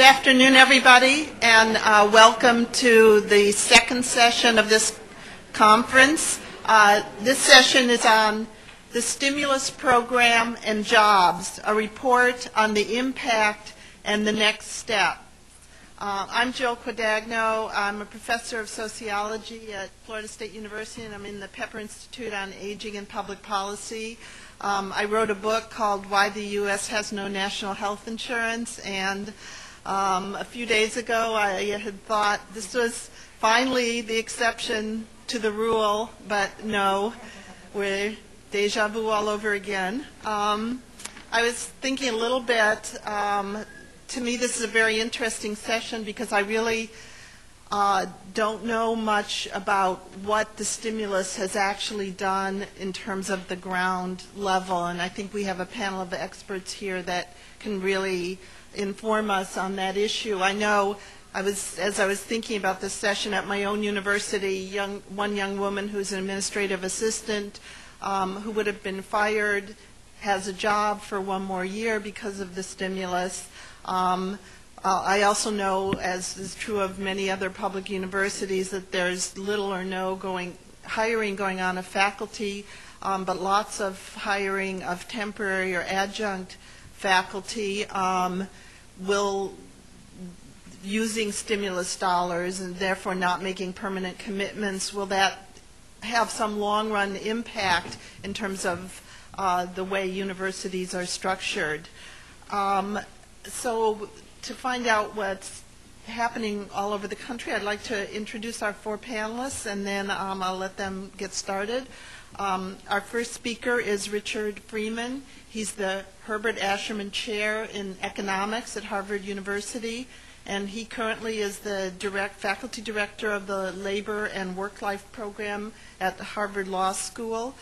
Good afternoon, everybody, and welcome to the second session of this conference. This session is on the stimulus program and jobs, a report on the impact and the next step. I'm Jill Quadagno. I'm a professor of sociology at Florida State University, and I'm in the Pepper Institute on Aging and Public Policy. I wrote a book called Why the U.S. Has No National Health Insurance, and a few days ago I had thought this was finally the exception to the rule, but no, we're deja vu all over again. I was thinking a little bit, to me this is a very interesting session because I really don't know much about what the stimulus has actually done in terms of the ground level, and I think we have a panel of experts here that can really inform us on that issue. I know as I was thinking about this session at my own university, one young woman who's an administrative assistant who would have been fired has a job for one more year because of the stimulus. I also know, as is true of many other public universities, that there's little or no hiring going on of faculty, but lots of hiring of temporary or adjunct faculty using stimulus dollars and therefore not making permanent commitments. Will that have some long-run impact in terms of the way universities are structured? So to find out what's happening all over the country, I'd like to introduce our four panelists, and then I'll let them get started. Our first speaker is Richard Freeman. He's the Herbert Asherman Chair in Economics at Harvard University, and he currently is the faculty director of the Labor and Work-Life Program at the Harvard Law School.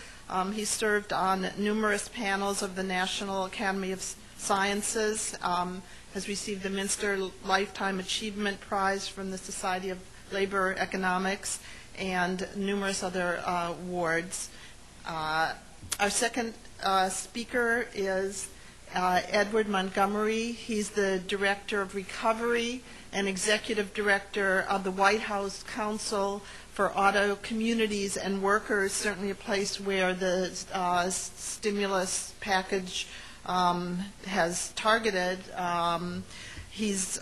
He served on numerous panels of the National Academy of Sciences, has received the Minster Lifetime Achievement Prize from the Society of Labor Economics, and numerous other awards. Our second speaker is Edward Montgomery. He's the Director of Recovery and Executive Director of the White House Council for Auto Communities and Workers, certainly a place where the stimulus package has targeted. He's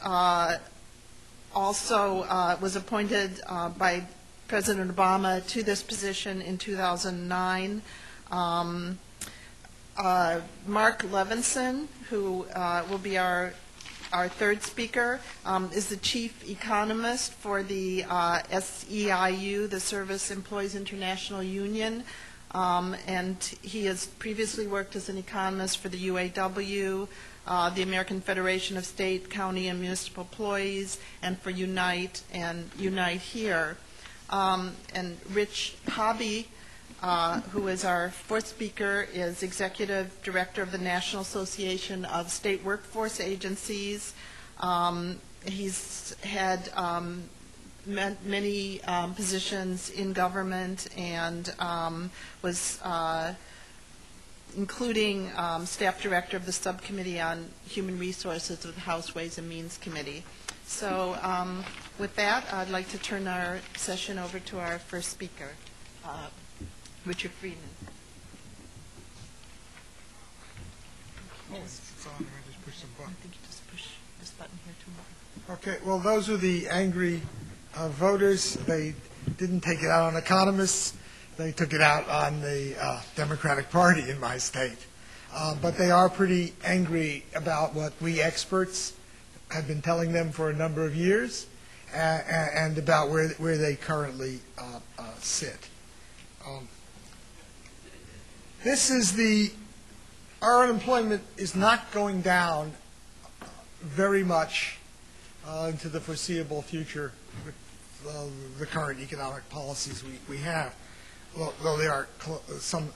also was appointed by President Obama to this position in 2009. Mark Levison, who will be our third speaker, is the chief economist for the SEIU, the Service Employees International Union, and he has previously worked as an economist for the UAW, the American Federation of State, County, and Municipal Employees, and for Unite and Unite Here. And Rich Hobbie, who is our fourth speaker, is Executive Director of the National Association of State Workforce Agencies. He's had many positions in government and was including staff director of the Subcommittee on Human Resources of the House Ways and Means Committee. So with that, I'd like to turn our session over to our first speaker, Richard Freeman. Oh, it's on. I just push some button. I think you just push this button here tomorrow. Okay, well, those are the angry voters. They didn't take it out on economists. They took it out on the Democratic Party in my state. But they are pretty angry about what we experts have been telling them for a number of years and about where they currently sit. Our unemployment is not going down very much into the foreseeable future with the current economic policies we have, though they are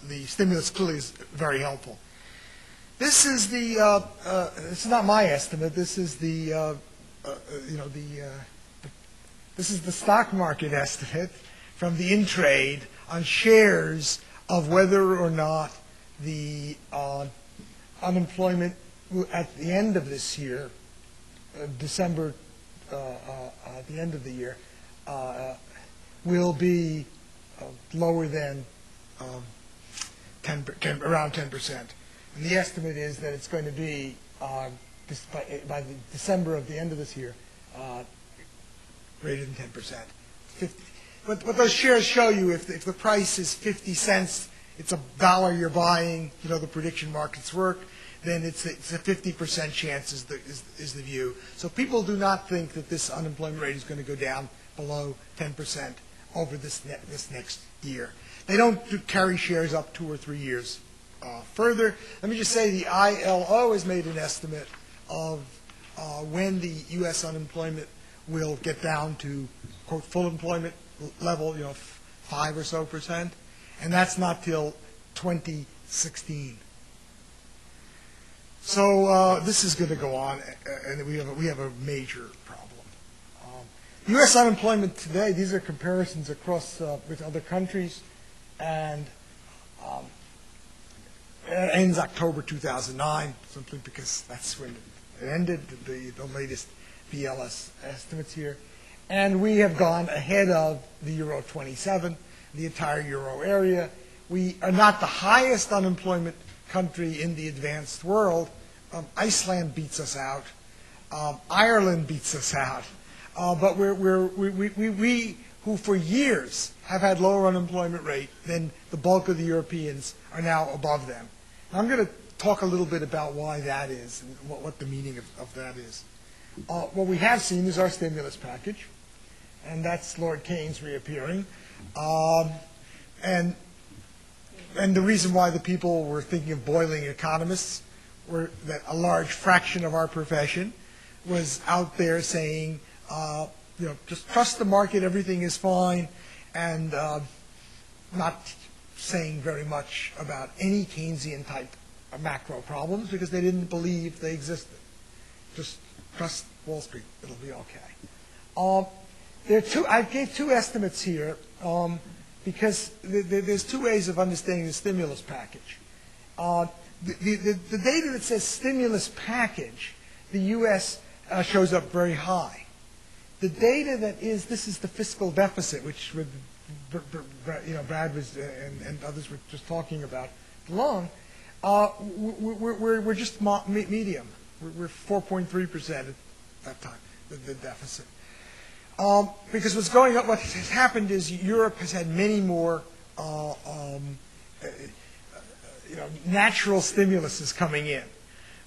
the stimulus clearly is very helpful. This is it's not my estimate. This is this is the stock market estimate from the Intrade on shares of whether or not the unemployment at the end of this year December, the end of the year, will be lower than around 10%. And the estimate is that it's going to be, by the December of the end of this year, greater than 10%. What those shares show you, if the price is 50 cents, it's $1 you're buying, you know, the prediction markets work, then it's a 50% chance is the view. So people do not think that this unemployment rate is going to go down below 10% over this next year. They don't carry shares up 2 or 3 years further. Let me just say the ILO has made an estimate of when the U.S. unemployment will get down to, quote, full employment level, you know, 5% or so, and that's not till 2016. So this is going to go on, and we have a major problem. U.S. unemployment today, these are comparisons across with other countries, and it ends October 2009, simply because that's when it ended, the latest BLS estimates here. And we have gone ahead of the Euro 27, the entire Euro area. We are not the highest unemployment country in the advanced world. Iceland beats us out. Ireland beats us out. But we who for years have had lower unemployment rate than the bulk of the Europeans are now above them. I'm going to talk a little bit about why that is and what the meaning of that is. What we have seen is our stimulus package, and that's Lord Keynes reappearing. And the reason why the people were thinking of boiling economists were that a large fraction of our profession was out there saying, you know, just trust the market, everything is fine, and not saying very much about any Keynesian type of macro problems because they didn't believe they existed. Just trust Wall Street, it'll be okay. I gave 2 estimates here because there's 2 ways of understanding the stimulus package. The data that says stimulus package, the U.S. Shows up very high. The data that is, this is the fiscal deficit, which Brad was and others were just talking about long. We're just medium. We're 4.3% at that time, the deficit. Because what has happened is Europe has had many more natural stimuluses coming in.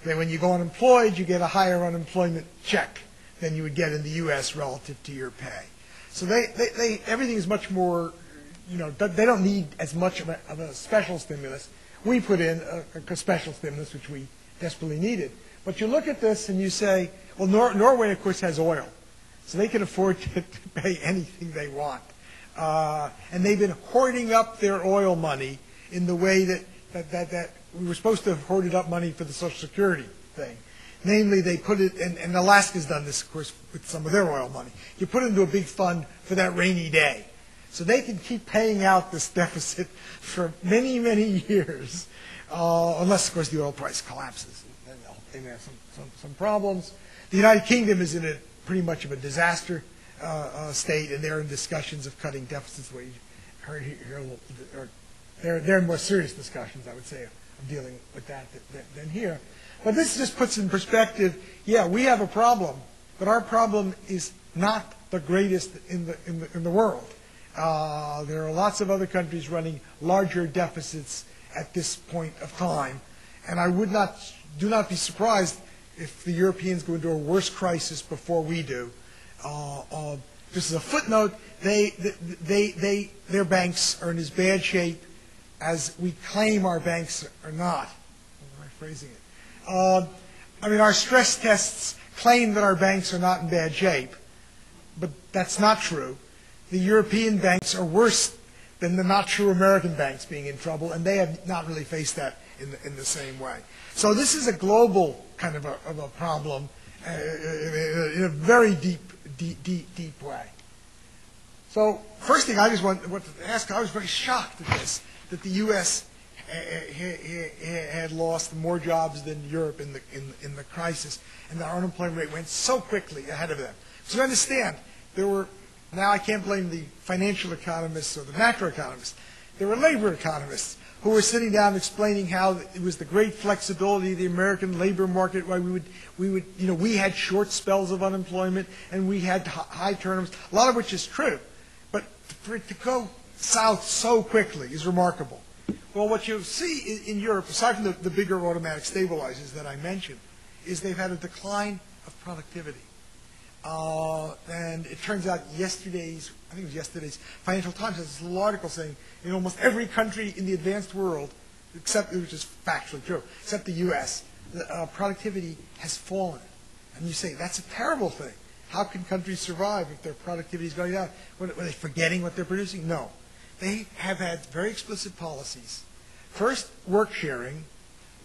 That when you go unemployed, you get a higher unemployment check than you would get in the U.S. relative to your pay. So everything is much more, they don't need as much of a special stimulus. We put in a special stimulus, which we desperately needed. But you look at this and you say, well, Norway, of course, has oil. So they can afford to pay anything they want. And they've been hoarding up their oil money in the way that we were supposed to have hoarded up money for the Social Security thing. Namely, they put it, and Alaska's done this, of course, with some of their oil money. You put it into a big fund for that rainy day. So they can keep paying out this deficit for many, many years, unless, of course, the oil price collapses. Then they may have some problems. The United Kingdom is in pretty much of a disaster state, and they're in discussions of cutting deficits. What you heard here, they're in more serious discussions, I would say, of dealing with that than here. But this just puts in perspective, yeah, we have a problem, but our problem is not the greatest in the world. There are lots of other countries running larger deficits at this point of time, and I do not be surprised if the Europeans go into a worse crisis before we do. Just as a footnote, their banks are in as bad shape as we claim our banks are not. How am I phrasing it? Our stress tests claim that our banks are not in bad shape, but that's not true. The European banks are worse than the not true American banks being in trouble, and they have not really faced that in the same way. So this is a global kind of a problem in a very deep way. So first thing I just want to ask, I was very shocked at this, that the U.S. had lost more jobs than Europe in the crisis, and the unemployment rate went so quickly ahead of them. So you understand, now I can't blame the financial economists or the macroeconomists. There were labor economists who were sitting down explaining how it was the great flexibility of the American labor market, why we had short spells of unemployment and we had high turnovers, a lot of which is true. But for it to go south so quickly is remarkable. Well, what you see in Europe, aside from the bigger automatic stabilizers that I mentioned, is they've had a decline of productivity. And it turns out I think it was yesterday's Financial Times has this little article saying in almost every country in the advanced world, which is factually true, except the U.S., productivity has fallen. And you say, that's a terrible thing. How can countries survive if their productivity is going down? Were they forgetting what they're producing? No. They have had very explicit policies. First, work sharing,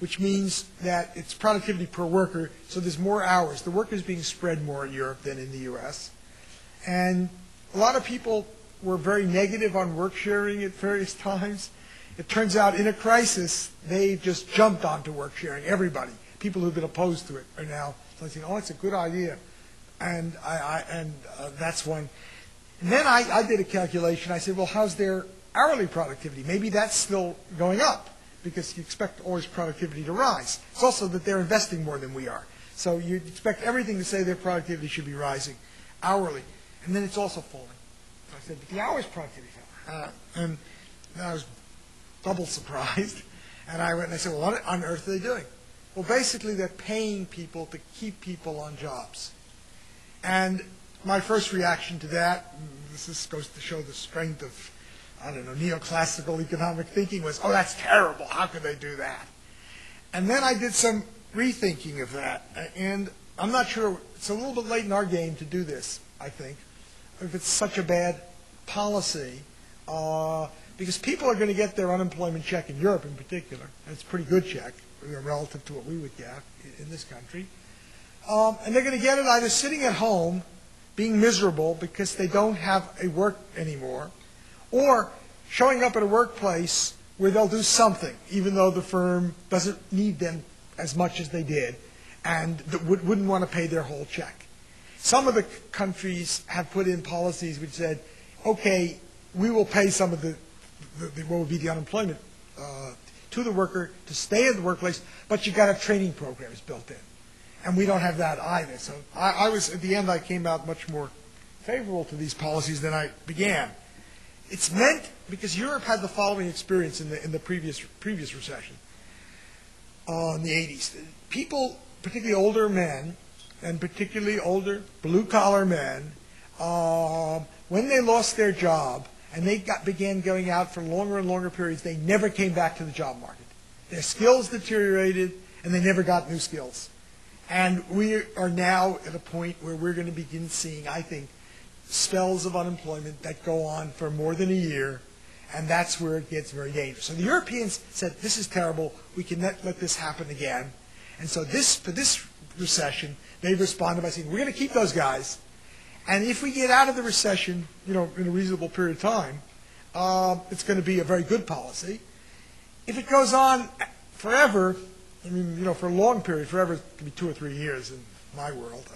which means that it's productivity per worker, so there's more hours. The work is being spread more in Europe than in the U.S. And a lot of people were very negative on work sharing at various times. It turns out in a crisis, they just jumped onto work sharing. Everybody, people who've been opposed to it, are now saying, oh, it's a good idea. And that's one. And then I did a calculation. I said, well, how's their hourly productivity? Maybe that's still going up, because you expect always productivity to rise. It's also that they're investing more than we are. So you expect everything to say their productivity should be rising hourly. And then it's also falling. So I said, but the hours productivity fell. And I was double surprised. And I went and I said, well, what on earth are they doing? Well, basically, they're paying people to keep people on jobs. And my first reaction to that, this goes to show the strength of, neoclassical economic thinking, was, oh, that's terrible. How could they do that? And then I did some rethinking of that. And I'm not sure, it's a little bit late in our game to do this, I think, if it's such a bad policy, because people are going to get their unemployment check in Europe in particular, and it's a pretty good check relative to what we would get in this country. And they're going to get it either sitting at home, being miserable because they don't have a work anymore, or showing up at a workplace where they'll do something, even though the firm doesn't need them as much as they did, and wouldn't want to pay their whole check. Some of the countries have put in policies which said, okay, we will pay some of what would be the unemployment to the worker to stay at the workplace, but you've got to have training programs built in. And we don't have that either. So I was, at the end, I came out much more favorable to these policies than I began. It's meant, because Europe had the following experience in the previous recession, in the 80s. People, particularly older men, and particularly older blue-collar men, when they lost their job and they began going out for longer and longer periods, they never came back to the job market. Their skills deteriorated, and they never got new skills. And we are now at a point where we're going to begin seeing, I think, spells of unemployment that go on for more than a year, and that's where it gets very dangerous. So the Europeans said, this is terrible, we cannot let this happen again. And so for this recession, they've responded by saying, we're going to keep those guys, and if we get out of the recession, in a reasonable period of time, it's going to be a very good policy. If it goes on forever, for a long period, forever could be 2 or 3 years in my world,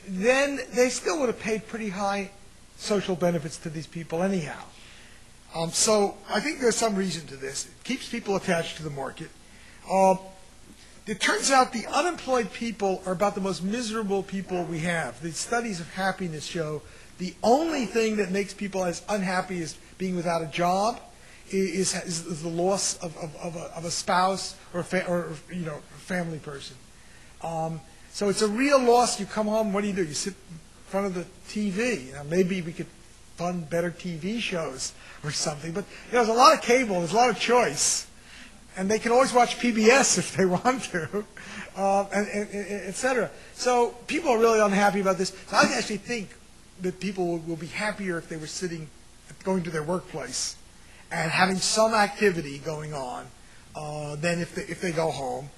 then they still would have paid pretty high social benefits to these people anyhow. So I think there's some reason to this. It keeps people attached to the market. It turns out the unemployed people are about the most miserable people we have. The studies of happiness show the only thing that makes people as unhappy as being without a job is the loss of a spouse or a family person. So it's a real loss. You come home, what do? You sit in front of the TV. Maybe we could fund better TV shows or something. But there's a lot of cable. There's a lot of choice. And they can always watch PBS if they want to, et cetera. So people are really unhappy about this. So I actually think that people will be happier if they were going to their workplace and having some activity going on than if they go home.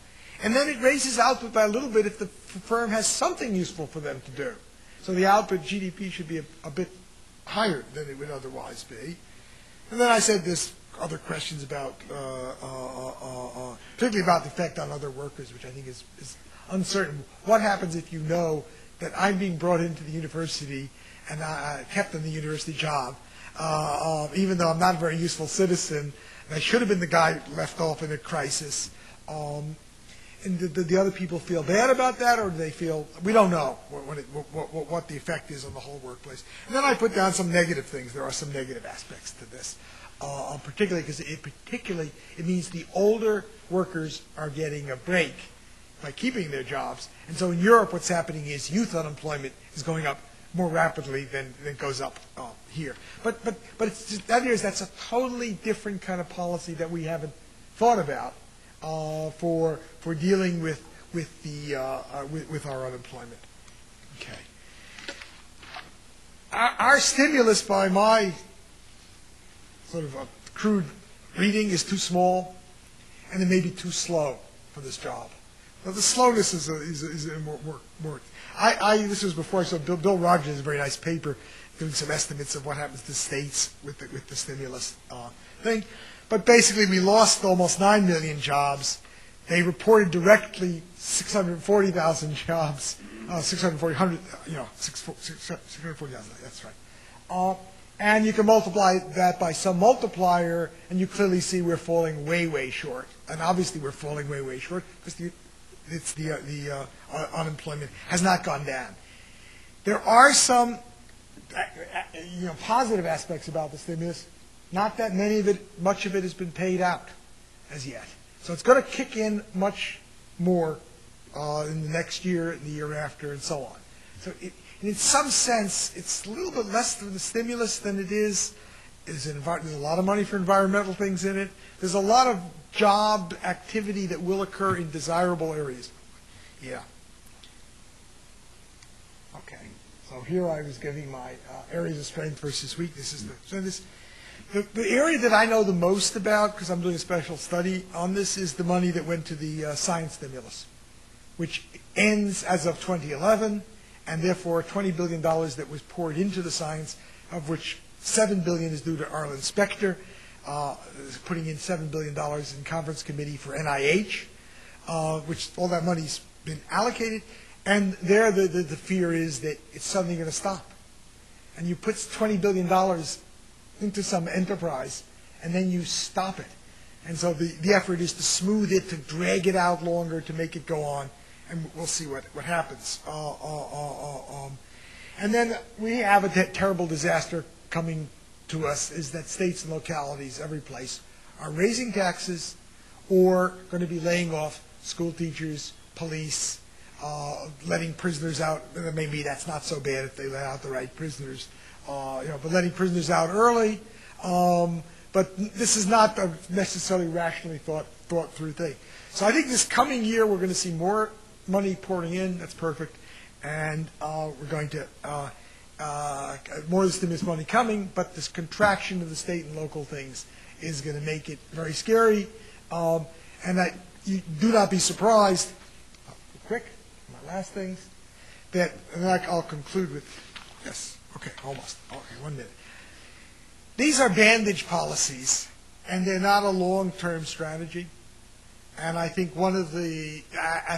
And then it raises output by a little bit if the firm has something useful for them to do. So the output GDP should be a bit higher than it would otherwise be. And then I said there's other questions about, particularly about the effect on other workers, which I think is uncertain. What happens if you know that I'm being brought into the university and kept in the university job, even though I'm not a very useful citizen, and I should have been the guy left off in a crisis. And do the other people feel bad about that, or do they feel, we don't know what the effect is on the whole workplace. And then I put down some negative things. There are some negative aspects to this, particularly because it means the older workers are getting a break by keeping their jobs. And so in Europe, what's happening is youth unemployment is going up more rapidly than it goes up here. But it's just, that's a totally different kind of policy that we haven't thought about for dealing with our unemployment. Okay. Our stimulus, by my sort of crude reading, is too small, and it may be too slow for this job. Now, the slowness is more. This was before I saw Bill Rogers' very nice paper doing some estimates of what happens to states with the stimulus thing. But basically, we lost almost 9 million jobs. They reported directly 640,000 jobs, 640,000, that's right. And you can multiply that by some multiplier, and you clearly see we're falling way, way short. And obviously, we're falling way, way short because the unemployment has not gone down. There are some positive aspects about the stimulus. Not that much of it has been paid out as yet. So it's going to kick in much more in the next year, and the year after, and so on. So in some sense, it's a little bit less of the stimulus than it is. There's a lot of money for environmental things in it. There's a lot of job activity that will occur in desirable areas. Yeah. Okay. So here I was giving my areas of strength versus weaknesses. The area that I know the most about, because I'm doing a special study on this, is the money that went to the science stimulus, which ends as of 2011, and therefore $20 billion that was poured into the science, of which $7 billion is due to Arlen Specter, putting in $7 billion in conference committee for NIH, which all that money's been allocated, and there the fear is that it's suddenly going to stop. And you put $20 billion into some enterprise, and then you stop it. And so the effort is to smooth it, to drag it out longer, to make it go on, and we'll see what happens. And then we have a terrible disaster coming to us, is that states and localities, every place, are raising taxes or going to be laying off school teachers, police, letting prisoners out. Maybe that's not so bad if they let out the right prisoners. But letting prisoners out early. But this is not a necessarily rationally thought through thing. So I think this coming year we're going to see more money pouring in. That's perfect. And we're going to more of the stimulus money coming, but this contraction of the state and local things is going to make it very scary. And you do not be surprised. Quick, my last things. And then I'll conclude with yes. Okay, almost. Okay, 1 minute. These are bandage policies, and they're not a long-term strategy. And I think one of the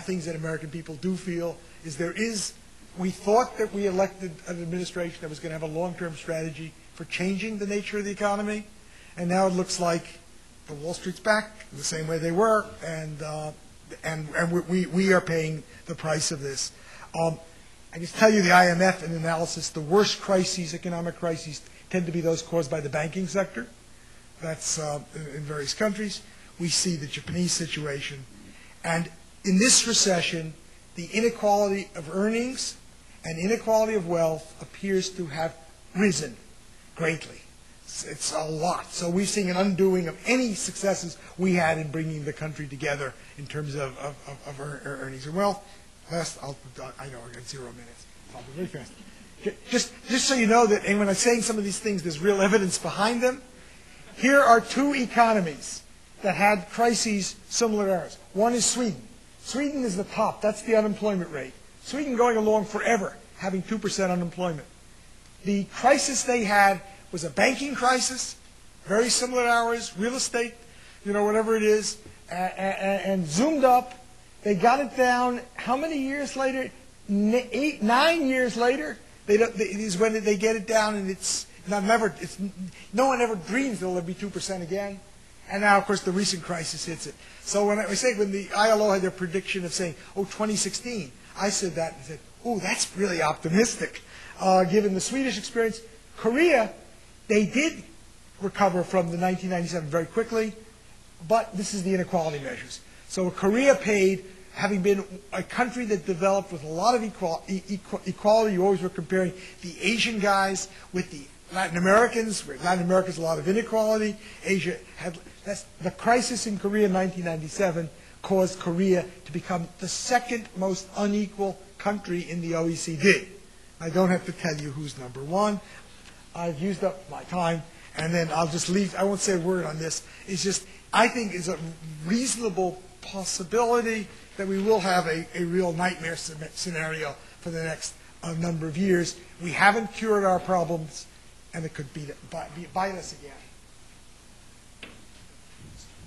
things that American people do feel is we thought that we elected an administration that was going to have a long-term strategy for changing the nature of the economy, and now it looks like the Wall Street's back in the same way they were, and we are paying the price of this. I can tell you the IMF in analysis, the worst crises, economic crises, tend to be those caused by the banking sector. That's in various countries. We see the Japanese situation. And in this recession, the inequality of earnings and inequality of wealth appears to have risen greatly. It's a lot. So we're seeing an undoing of any successes we had in bringing the country together in terms of earnings and wealth. Last, I know I got 0 minutes. I'll be very fast. Just so you know that, and when I'm saying some of these things, there's real evidence behind them. Here are two economies that had crises similar to ours. One is Sweden. Sweden is the top. That's the unemployment rate. Sweden going along forever, having 2% unemployment. The crisis they had was a banking crisis, very similar to ours, real estate, whatever it is, and zoomed up. They got it down. How many years later? 9 years later, is when they get it down, and no one ever dreams it'll be 2% again. And now, of course, the recent crisis hits it. So when the ILO had their prediction of saying, 2016, I said that and said, that's really optimistic, given the Swedish experience. Korea, they did recover from the 1997 very quickly, but this is the inequality measures. So Korea paid, having been a country that developed with a lot of equality, you always were comparing the Asian guys with the Latin Americans, where Latin America's a lot of inequality. Asia had the crisis in Korea in 1997 caused Korea to become the second most unequal country in the OECD. I don't have to tell you who's number one. I've used up my time, and then I'll just leave. I won't say a word on this. It's just, I think it's a reasonable possibility that we will have a real nightmare scenario for the next number of years. We haven't cured our problems, and it could bite us again.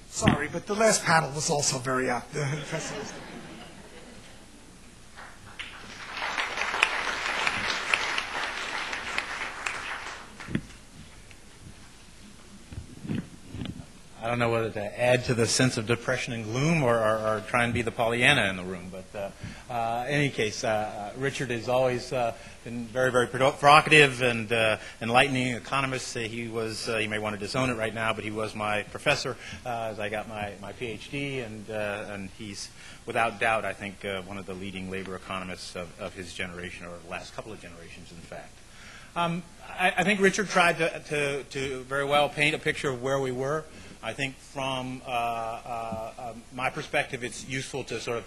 Sorry, but the last panel was also very pessimistic. I don't know whether to add to the sense of depression and gloom or try and be the Pollyanna in the room. But in any case, Richard has always been very, very provocative and enlightening economist. He was, you may want to disown it right now, but he was my professor as I got my PhD, and he's without doubt, I think, one of the leading labor economists of his generation, or the last couple of generations, in fact. I think Richard tried to very well paint a picture of where we were. I think from my perspective, it's useful to sort of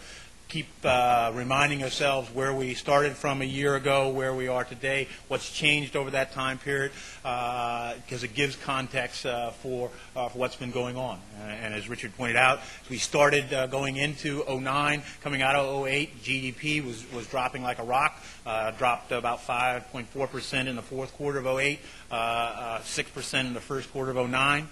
keep reminding ourselves where we started from a year ago, where we are today, what's changed over that time period, because it gives context for what's been going on. And as Richard pointed out, we started going into 2009, coming out of 2008, GDP was dropping like a rock, dropped about 5.4% in the fourth quarter of 2008, 6% in the first quarter of 2009.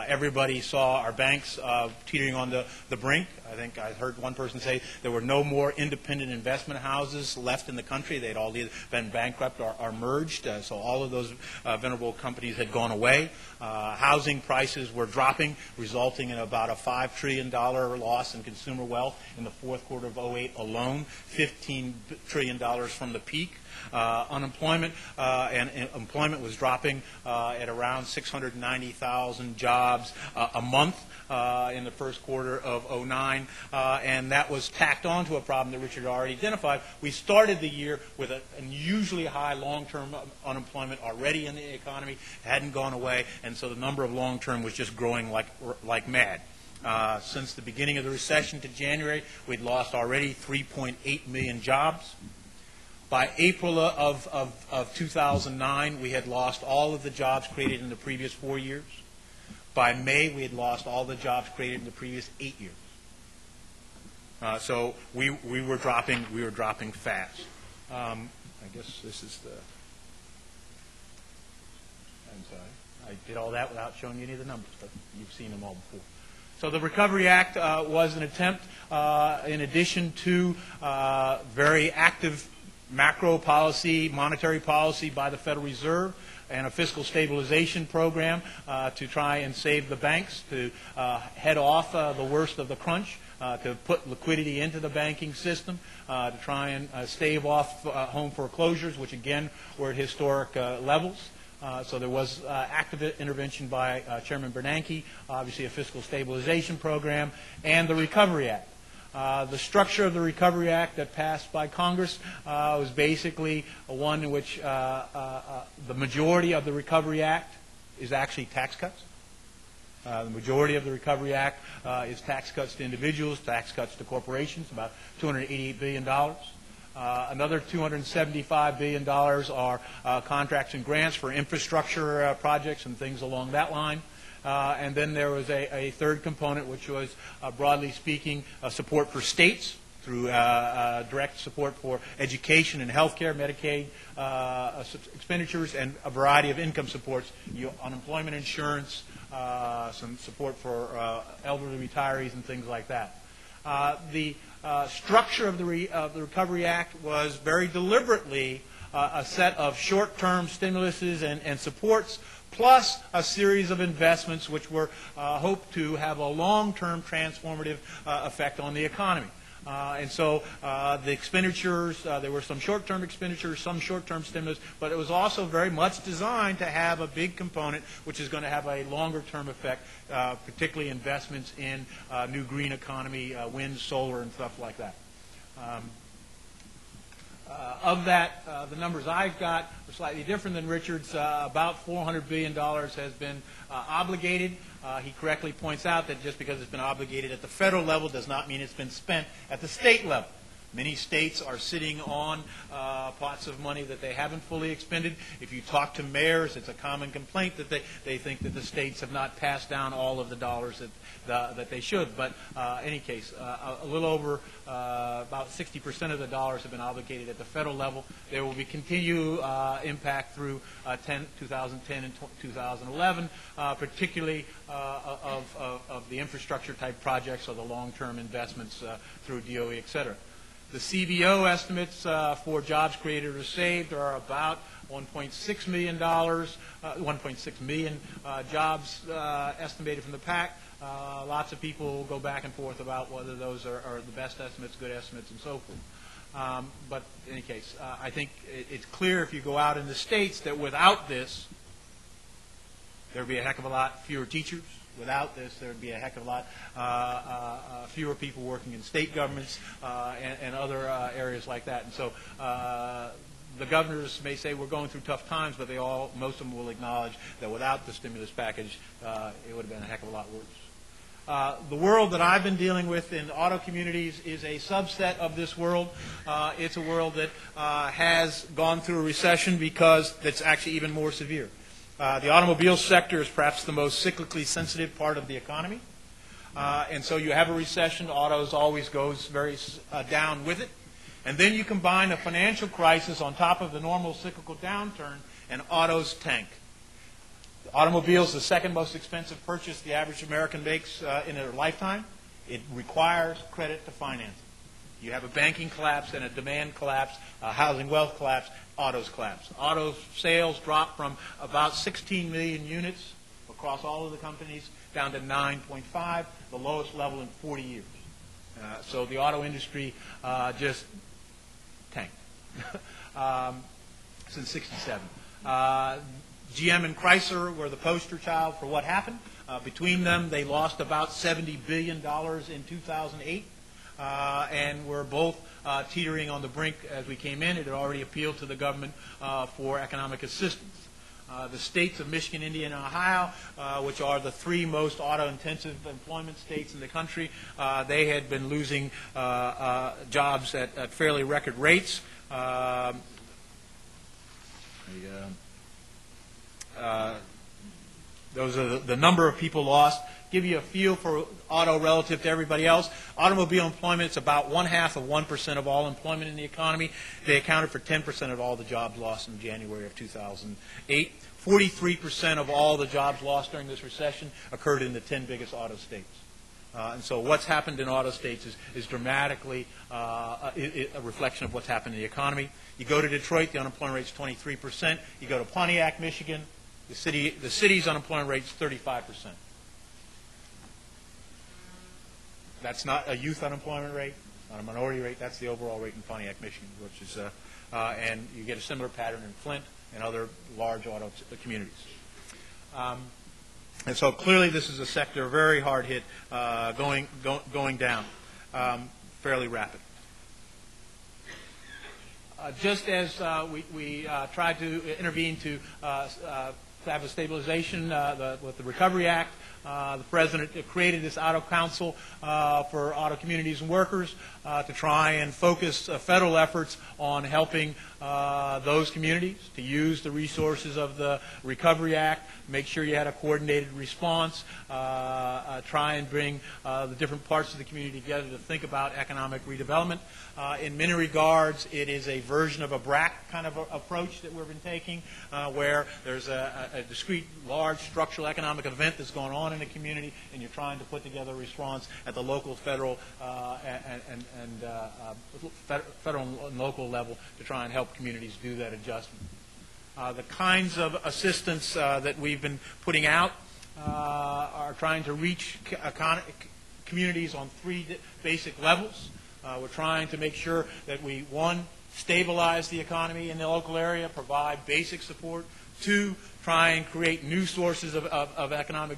Everybody saw our banks teetering on the brink. I think I heard one person say there were no more independent investment houses left in the country. They'd all either been bankrupt or merged. So all of those venerable companies had gone away. Housing prices were dropping, resulting in about a $5 trillion loss in consumer wealth in the fourth quarter of 2008 alone, $15 trillion from the peak. Unemployment and employment was dropping at around 690,000 jobs a month in the first quarter of 2009, and that was tacked on to a problem that Richard already identified. We started the year with an unusually high long-term unemployment already in the economy. It hadn't gone away, and so the number of long-term was just growing like mad. Since the beginning of the recession to January, we'd lost already 3.8 million jobs. By April of 2009, we had lost all of the jobs created in the previous 4 years. By May, we had lost all the jobs created in the previous 8 years. So we were dropping fast. I guess this is the. I'm sorry, I did all that without showing you any of the numbers, but you've seen them all before. So the Recovery Act was an attempt, in addition to very active macro policy, monetary policy by the Federal Reserve, and a fiscal stabilization program to try and save the banks, to head off the worst of the crunch, to put liquidity into the banking system, to try and stave off home foreclosures, which again were at historic levels. So there was active intervention by Chairman Bernanke, obviously a fiscal stabilization program, and the Recovery Act. The structure of the Recovery Act that passed by Congress was basically one in which the majority of the Recovery Act is actually tax cuts. The majority of the Recovery Act is tax cuts to individuals, tax cuts to corporations, about $288 billion. Another $275 billion are contracts and grants for infrastructure projects and things along that line. And then there was a third component, which was, broadly speaking, support for states through direct support for education and health care, Medicaid expenditures, and a variety of income supports, unemployment insurance, some support for elderly retirees and things like that. The structure of the Recovery Act was very deliberately a set of short-term stimuluses and supports, plus a series of investments which were hoped to have a long-term transformative effect on the economy. And so the expenditures, there were some short-term expenditures, some short-term stimulus, but it was also very much designed to have a big component which is going to have a longer-term effect, particularly investments in new green economy, wind, solar, and stuff like that. Of that, the numbers I've got are slightly different than Richard's. About $400 billion has been obligated. He correctly points out that just because it's been obligated at the federal level does not mean it's been spent at the state level. Many states are sitting on pots of money that they haven't fully expended. If you talk to mayors, it's a common complaint that they think that the states have not passed down all of the dollars that they should. But in any case, a little over about 60% of the dollars have been obligated at the federal level. There will be continued impact through 2010 and 2011, particularly of the infrastructure type projects or the long-term investments through DOE, et cetera. The CBO estimates for jobs created or saved are about $1.6 million, 1.6 million jobs estimated from the PAC. Lots of people go back and forth about whether those are the best estimates, good estimates, and so forth. But in any case, I think it's clear if you go out in the states that without this, there would be a heck of a lot fewer teachers. Without this, there would be a heck of a lot fewer people working in state governments and other areas like that. And so the governors may say we're going through tough times, but most of them will acknowledge that without the stimulus package, it would have been a heck of a lot worse. The world that I've been dealing with in auto communities is a subset of this world. It's a world that has gone through a recession because it's actually even more severe. The automobile sector is perhaps the most cyclically sensitive part of the economy. And so you have a recession, autos always goes very down with it. And then you combine a financial crisis on top of the normal cyclical downturn, and autos tank. The automobile is the second most expensive purchase the average American makes in their lifetime. It requires credit to finance it. You have a banking collapse and a demand collapse, a housing wealth collapse, autos collapse. Auto sales drop from about 16 million units across all of the companies down to 9.5, the lowest level in 40 years. So the auto industry just tanked since '67. GM and Chrysler were the poster child for what happened. Between them, they lost about $70 billion in 2008. And we're both teetering on the brink as we came in. It had already appealed to the government for economic assistance. The states of Michigan, Indiana, and Ohio, which are the three most auto-intensive employment states in the country, they had been losing jobs at fairly record rates. Those are the number of people lost. Give you a feel for auto relative to everybody else. Automobile employment is about 0.5% of all employment in the economy. They accounted for 10% of all the jobs lost in January of 2008. 43% of all the jobs lost during this recession occurred in the 10 biggest auto states. And so what's happened in auto states is dramatically a reflection of what's happened in the economy. You go to Detroit, the unemployment rate is 23%. You go to Pontiac, Michigan, the city's unemployment rate is 35%. That's not a youth unemployment rate, not a minority rate. That's the overall rate in Pontiac, Michigan, which is, and you get a similar pattern in Flint and other large auto communities. And so clearly this is a sector very hard hit, going down fairly rapid. Just as we tried to intervene to have a stabilization with the Recovery Act. The President created this Auto Council for auto communities and workers to try and focus federal efforts on helping those communities to use the resources of the Recovery Act, make sure you had a coordinated response, try and bring the different parts of the community together to think about economic redevelopment. In many regards, it is a version of a BRAC kind of approach that we've been taking, where there's a discrete, large structural economic event that's going on in a community, and you're trying to put together a response at the local, federal, federal and local level to try and help communities do that adjustment. The kinds of assistance that we've been putting out are trying to reach communities on three basic levels. We're trying to make sure that we, one, stabilize the economy in the local area, provide basic support. Two, try and create new sources of economic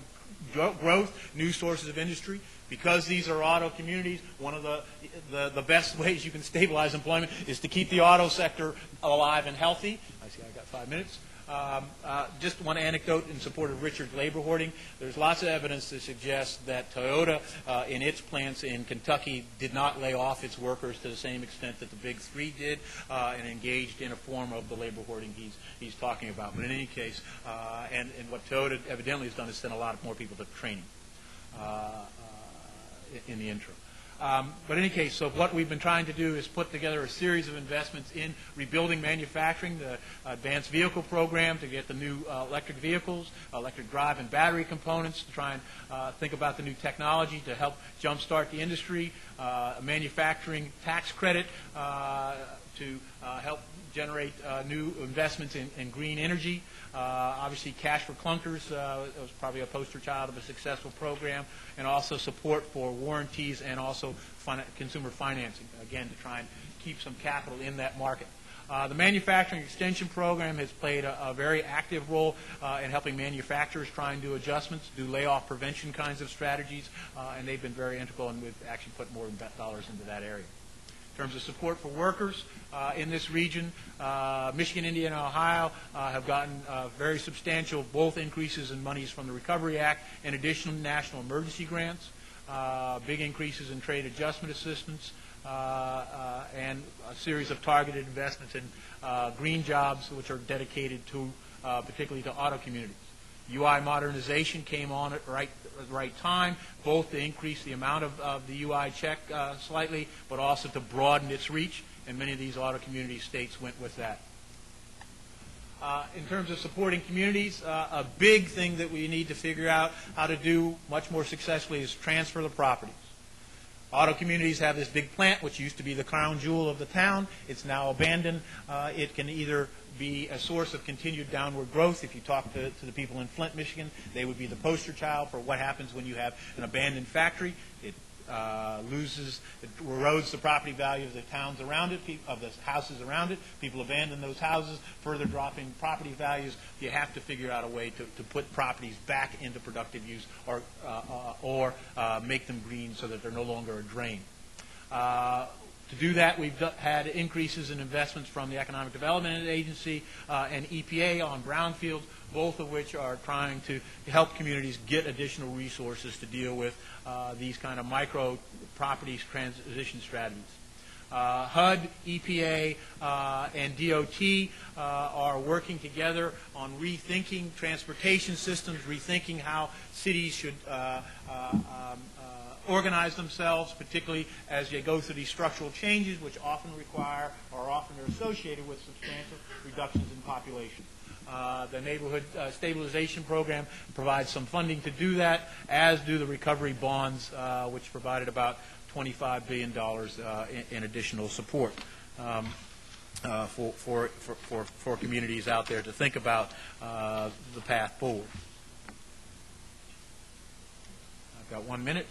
growth, new sources of industry. Because these are auto communities, one of the best ways you can stabilize employment is to keep the auto sector alive and healthy. I see I've got 5 minutes. Just one anecdote in support of Richard's labor hoarding. There's lots of evidence to suggest that Toyota in its plants in Kentucky did not lay off its workers to the same extent that the Big Three did and engaged in a form of the labor hoarding he's talking about. But in any case, and what Toyota evidently has done is send a lot more people to training in the interim. But in any case, so what we've been trying to do is put together a series of investments in rebuilding manufacturing, the advanced vehicle program to get the new electric vehicles, electric drive and battery components to try and think about the new technology to help jumpstart the industry, a manufacturing tax credit to help generate new investments in green energy. Obviously, Cash for Clunkers was probably a poster child of a successful program, and also support for warranties and also consumer financing, again, to try and keep some capital in that market. The Manufacturing Extension Program has played a very active role in helping manufacturers try and do adjustments, do layoff prevention kinds of strategies, and they've been very integral, and we've actually put more dollars into that area. In terms of support for workers in this region, Michigan, Indiana, and Ohio have gotten very substantial both increases in monies from the Recovery Act and additional national emergency grants, big increases in trade adjustment assistance, and a series of targeted investments in green jobs, which are dedicated to particularly to auto communities. UI modernization came on at the right time, both to increase the amount of the UI check slightly, but also to broaden its reach, and many of these auto community states went with that. In terms of supporting communities, a big thing that we need to figure out how to do much more successfully is transfer the properties. Auto communities have this big plant, which used to be the crown jewel of the town. It's now abandoned. It can either be a source of continued downward growth. If you talk to the people in Flint, Michigan, they would be the poster child for what happens when you have an abandoned factory. It erodes the property value of the towns around it, of the houses around it. People abandon those houses, further dropping property values. You have to figure out a way to put properties back into productive use or make them green so that they're no longer a drain. To do that, we've had increases in investments from the Economic Development Agency and EPA on brownfields, both of which are trying to help communities get additional resources to deal with these kind of micro properties transition strategies. HUD, EPA, and DOT are working together on rethinking transportation systems, rethinking how cities should organize themselves, particularly as they go through these structural changes, which often require or often are associated with substantial reductions in population. The Neighborhood Stabilization Program provides some funding to do that, as do the recovery bonds, which provided about $25 billion in additional support for communities out there to think about the path forward. I've got 1 minute.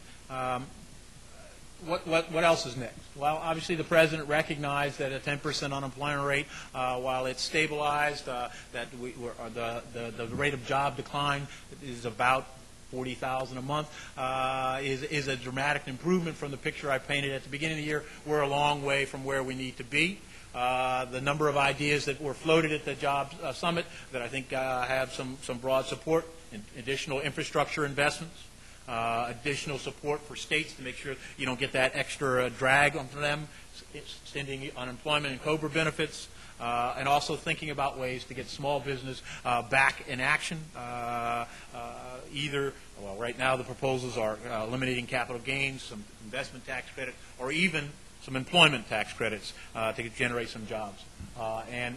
What else is next? Well, obviously the President recognized that a 10% unemployment rate, while it's stabilized, that the rate of job decline is about 40,000 a month, is a dramatic improvement from the picture I painted at the beginning of the year. We're a long way from where we need to be. the number of ideas that were floated at the Jobs Summit that I think have some broad support, additional infrastructure investments, additional support for states to make sure you don't get that extra drag onto them, extending unemployment and COBRA benefits, and also thinking about ways to get small business back in action. Right now the proposals are eliminating capital gains, some investment tax credit, or even some employment tax credits to generate some jobs. And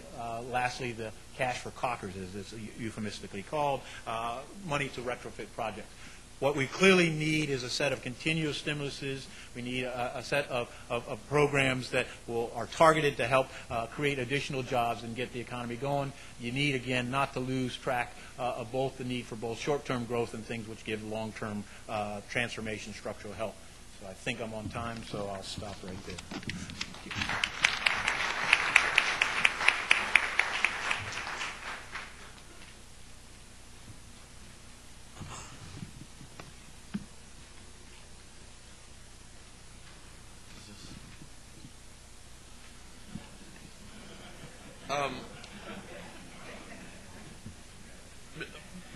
lastly, the cash for cockers, as it's euphemistically called, money to retrofit projects. What we clearly need is a set of continuous stimuluses. We need a set of programs that are targeted to help create additional jobs and get the economy going. You need, again, not to lose track of both the need for both short-term growth and things which give long-term transformation, structural help. So I think I'm on time, so I'll stop right there. Thank you.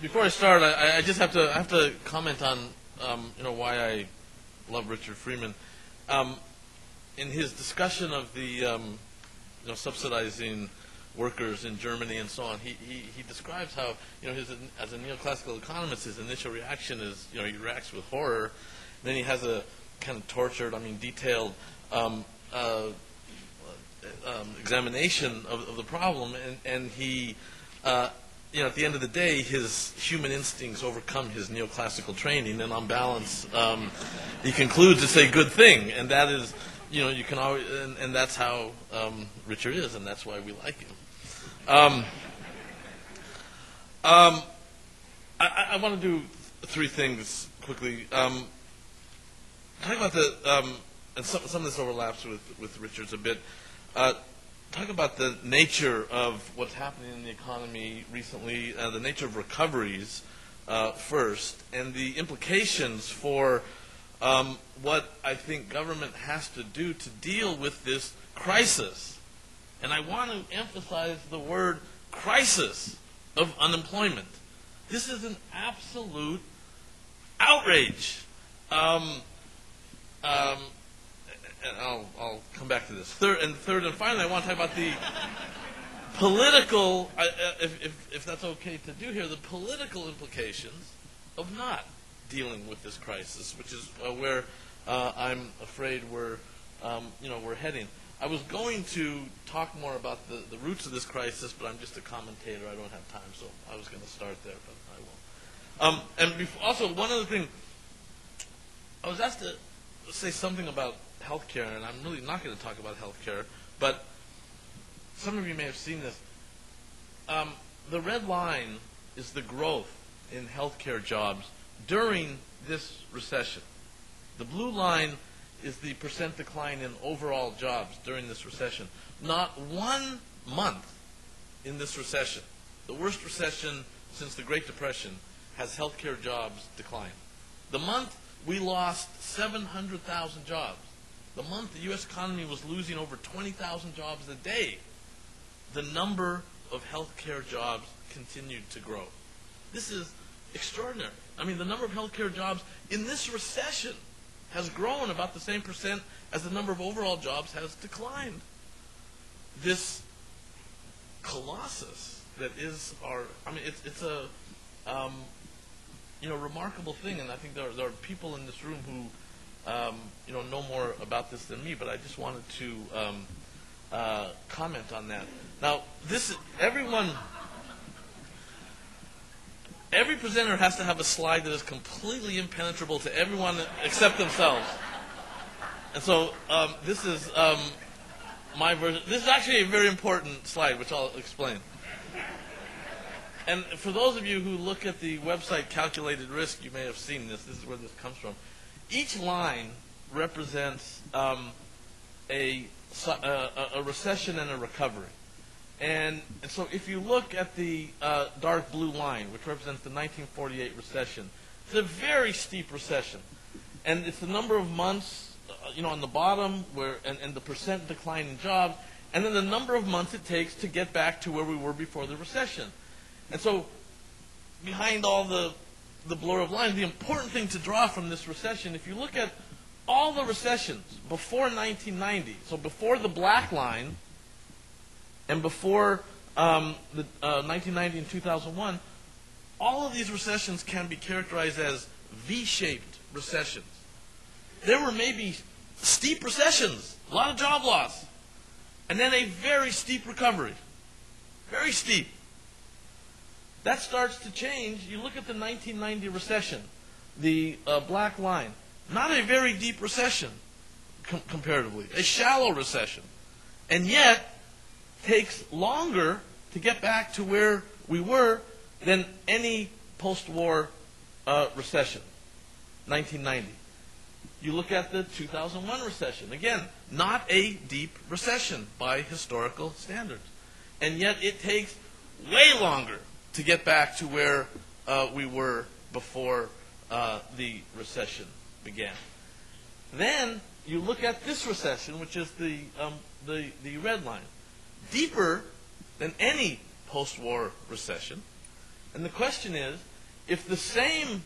Before I start, I just have to comment on why I love Richard Freeman. In his discussion of the subsidizing workers in Germany and so on, he describes how as a neoclassical economist, his initial reaction is he reacts with horror. Then he has a kind of tortured, detailed examination of the problem, and he at the end of the day, his human instincts overcome his neoclassical training, and on balance, he concludes it's a good thing, and that is, you can always, and that's how Richard is, and that's why we like him. I want to do three things quickly. Talk about and some of this overlaps with Richard's a bit. Talk about the nature of what's happening in the economy recently, the nature of recoveries first, and the implications for what I think government has to do to deal with this crisis. And I want to emphasize the word crisis of unemployment. This is an absolute outrage. And I'll come back to this. Third and finally, I want to talk about the political, if that's okay to do here, the political implications of not dealing with this crisis, which is where I'm afraid we're heading. I was going to talk more about the roots of this crisis, but I'm just a commentator. I don't have time, so I was going to start there, but I won't. And also, one other thing, I was asked to say something about healthcare, and I'm really not going to talk about healthcare, but some of you may have seen this. The red line is the growth in healthcare jobs during this recession. The blue line is the percent decline in overall jobs during this recession. Not 1 month in this recession, the worst recession since the Great Depression, has healthcare jobs declined. The month we lost 700,000 jobs. The month the U.S. economy was losing over 20,000 jobs a day, the number of healthcare jobs continued to grow. This is extraordinary. The number of healthcare jobs in this recession has grown about the same percent as the number of overall jobs has declined. This colossus that is it's a remarkable thing, and I think there are people in this room who know more about this than me, but I just wanted to comment on that. Now, every presenter has to have a slide that is completely impenetrable to everyone except themselves. And so this is my version. This is actually a very important slide, which I'll explain. And for those of you who look at the website Calculated Risk, you may have seen this. This is where this comes from. Each line represents a recession and a recovery. And so if you look at the dark blue line, which represents the 1948 recession, it's a very steep recession. And it's the number of months, on the bottom, and the percent decline in jobs. and then the number of months it takes to get back to where we were before the recession. And so behind all the blur of lines, the important thing to draw from this recession, if you look at all the recessions before 1990, so before the black line and before the 1990 and 2001, all of these recessions can be characterized as V-shaped recessions. There were maybe steep recessions, a lot of job loss, and then a very steep recovery. Very steep. That starts to change. You look at the 1990 recession, the black line. Not a very deep recession, comparatively. A shallow recession. And yet, takes longer to get back to where we were than any post-war recession, 1990. You look at the 2001 recession. Again, not a deep recession by historical standards. And yet it takes way longer to get back to where we were before the recession began. Then you look at this recession, which is the red line. Deeper than any post-war recession. And the question is, if the same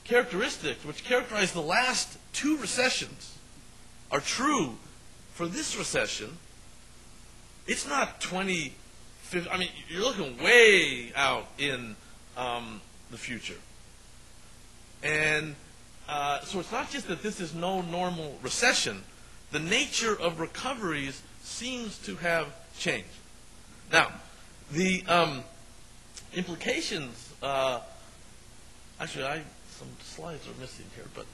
characteristics which characterize the last two recessions are true for this recession, it's not 2050. I mean, you're looking way out in the future. And so it's not just that this is no normal recession. The nature of recoveries seems to have changed. Now, the implications, actually, some slides are missing here, but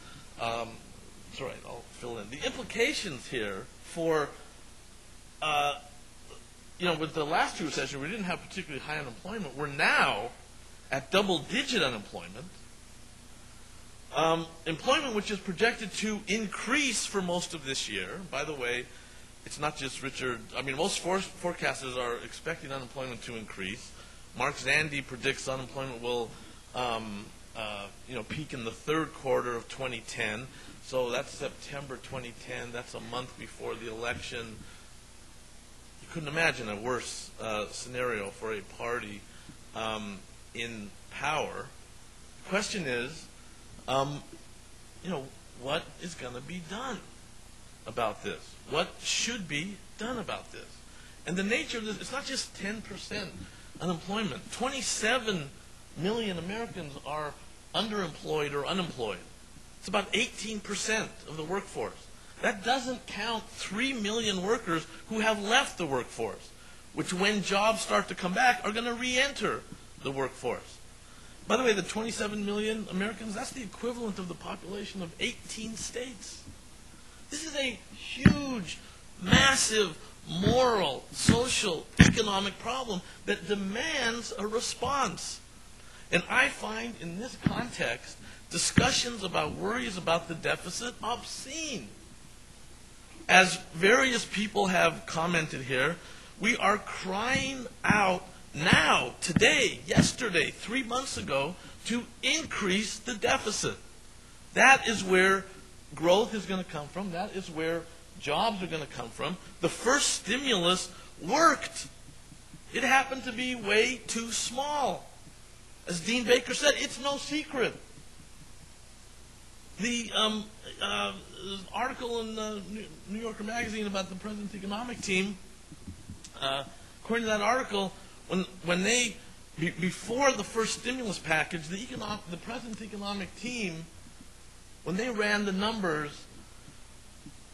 it's all right, I'll fill in. The implications here for, with the last two recessions, we didn't have particularly high unemployment. We're now at double-digit unemployment. Employment which is projected to increase for most of this year. By the way, it's not just Richard. I mean, most forecasters are expecting unemployment to increase. Mark Zandi predicts unemployment will peak in the third quarter of 2010. So that's September 2010. That's a month before the election. You couldn't imagine a worse scenario for a party in power. The question is, what is going to be done about this? What should be done about this? And the nature of this, it's not just 10% unemployment. 27 million Americans are underemployed or unemployed. It's about 18% of the workforce. That doesn't count 3 million workers who have left the workforce, which when jobs start to come back are going to re-enter the workforce. By the way, the 27 million Americans, that's the equivalent of the population of 18 states. This is a huge, massive, moral, social, economic problem that demands a response. And I find in this context, discussions about worries about the deficit obscene. As various people have commented here, we are crying out now, today, yesterday, 3 months ago, to increase the deficit. That is where growth is going to come from. That is where jobs are going to come from. The first stimulus worked. It happened to be way too small. As Dean Baker said, it's no secret. The article in the New Yorker magazine about the President's economic team, according to that article, when they, before the first stimulus package, the President's economic team, when they ran the numbers,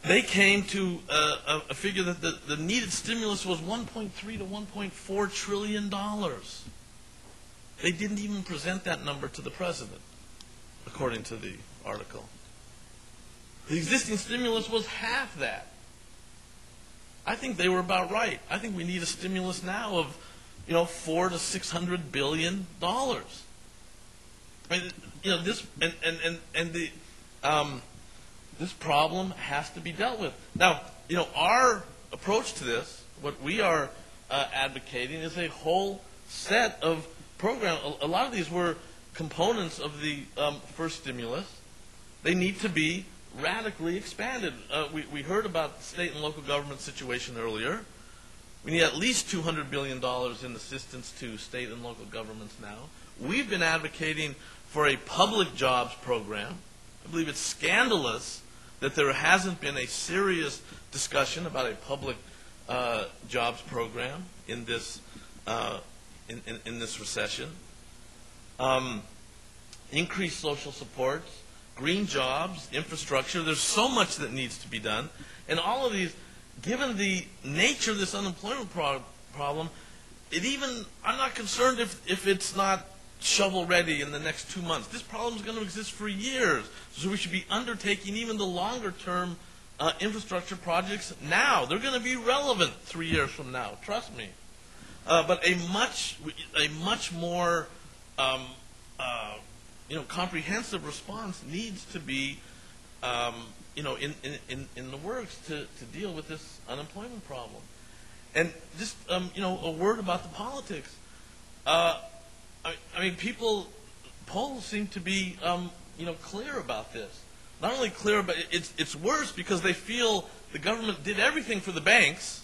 they came to a figure that the needed stimulus was $1.3 to $1.4 trillion. They didn't even present that number to the president, according to the article. The existing stimulus was half that. I think they were about right. I think we need a stimulus now of, $400 to $600 billion. I mean, this this problem has to be dealt with. Now, our approach to this, what we are advocating, is a whole set of programs. A lot of these were components of the first stimulus. They need to be radically expanded. We heard about the state and local government situation earlier. We need at least $200 billion in assistance to state and local governments now. We've been advocating for a public jobs program. I believe it's scandalous that there hasn't been a serious discussion about a public jobs program in this in this recession. Increased social supports, green jobs, infrastructure. There's so much that needs to be done. And all of these, given the nature of this unemployment problem, I'm not concerned if it's not shovel ready in the next 2 months. This problem is going to exist for years. So we should be undertaking even the longer term infrastructure projects now. They're going to be relevant 3 years from now. Trust me. But a much more comprehensive response needs to be in the works to deal with this unemployment problem. And just a word about the politics. Polls seem to be clear about this. Not only clear, but it's worse because they feel the government did everything for the banks.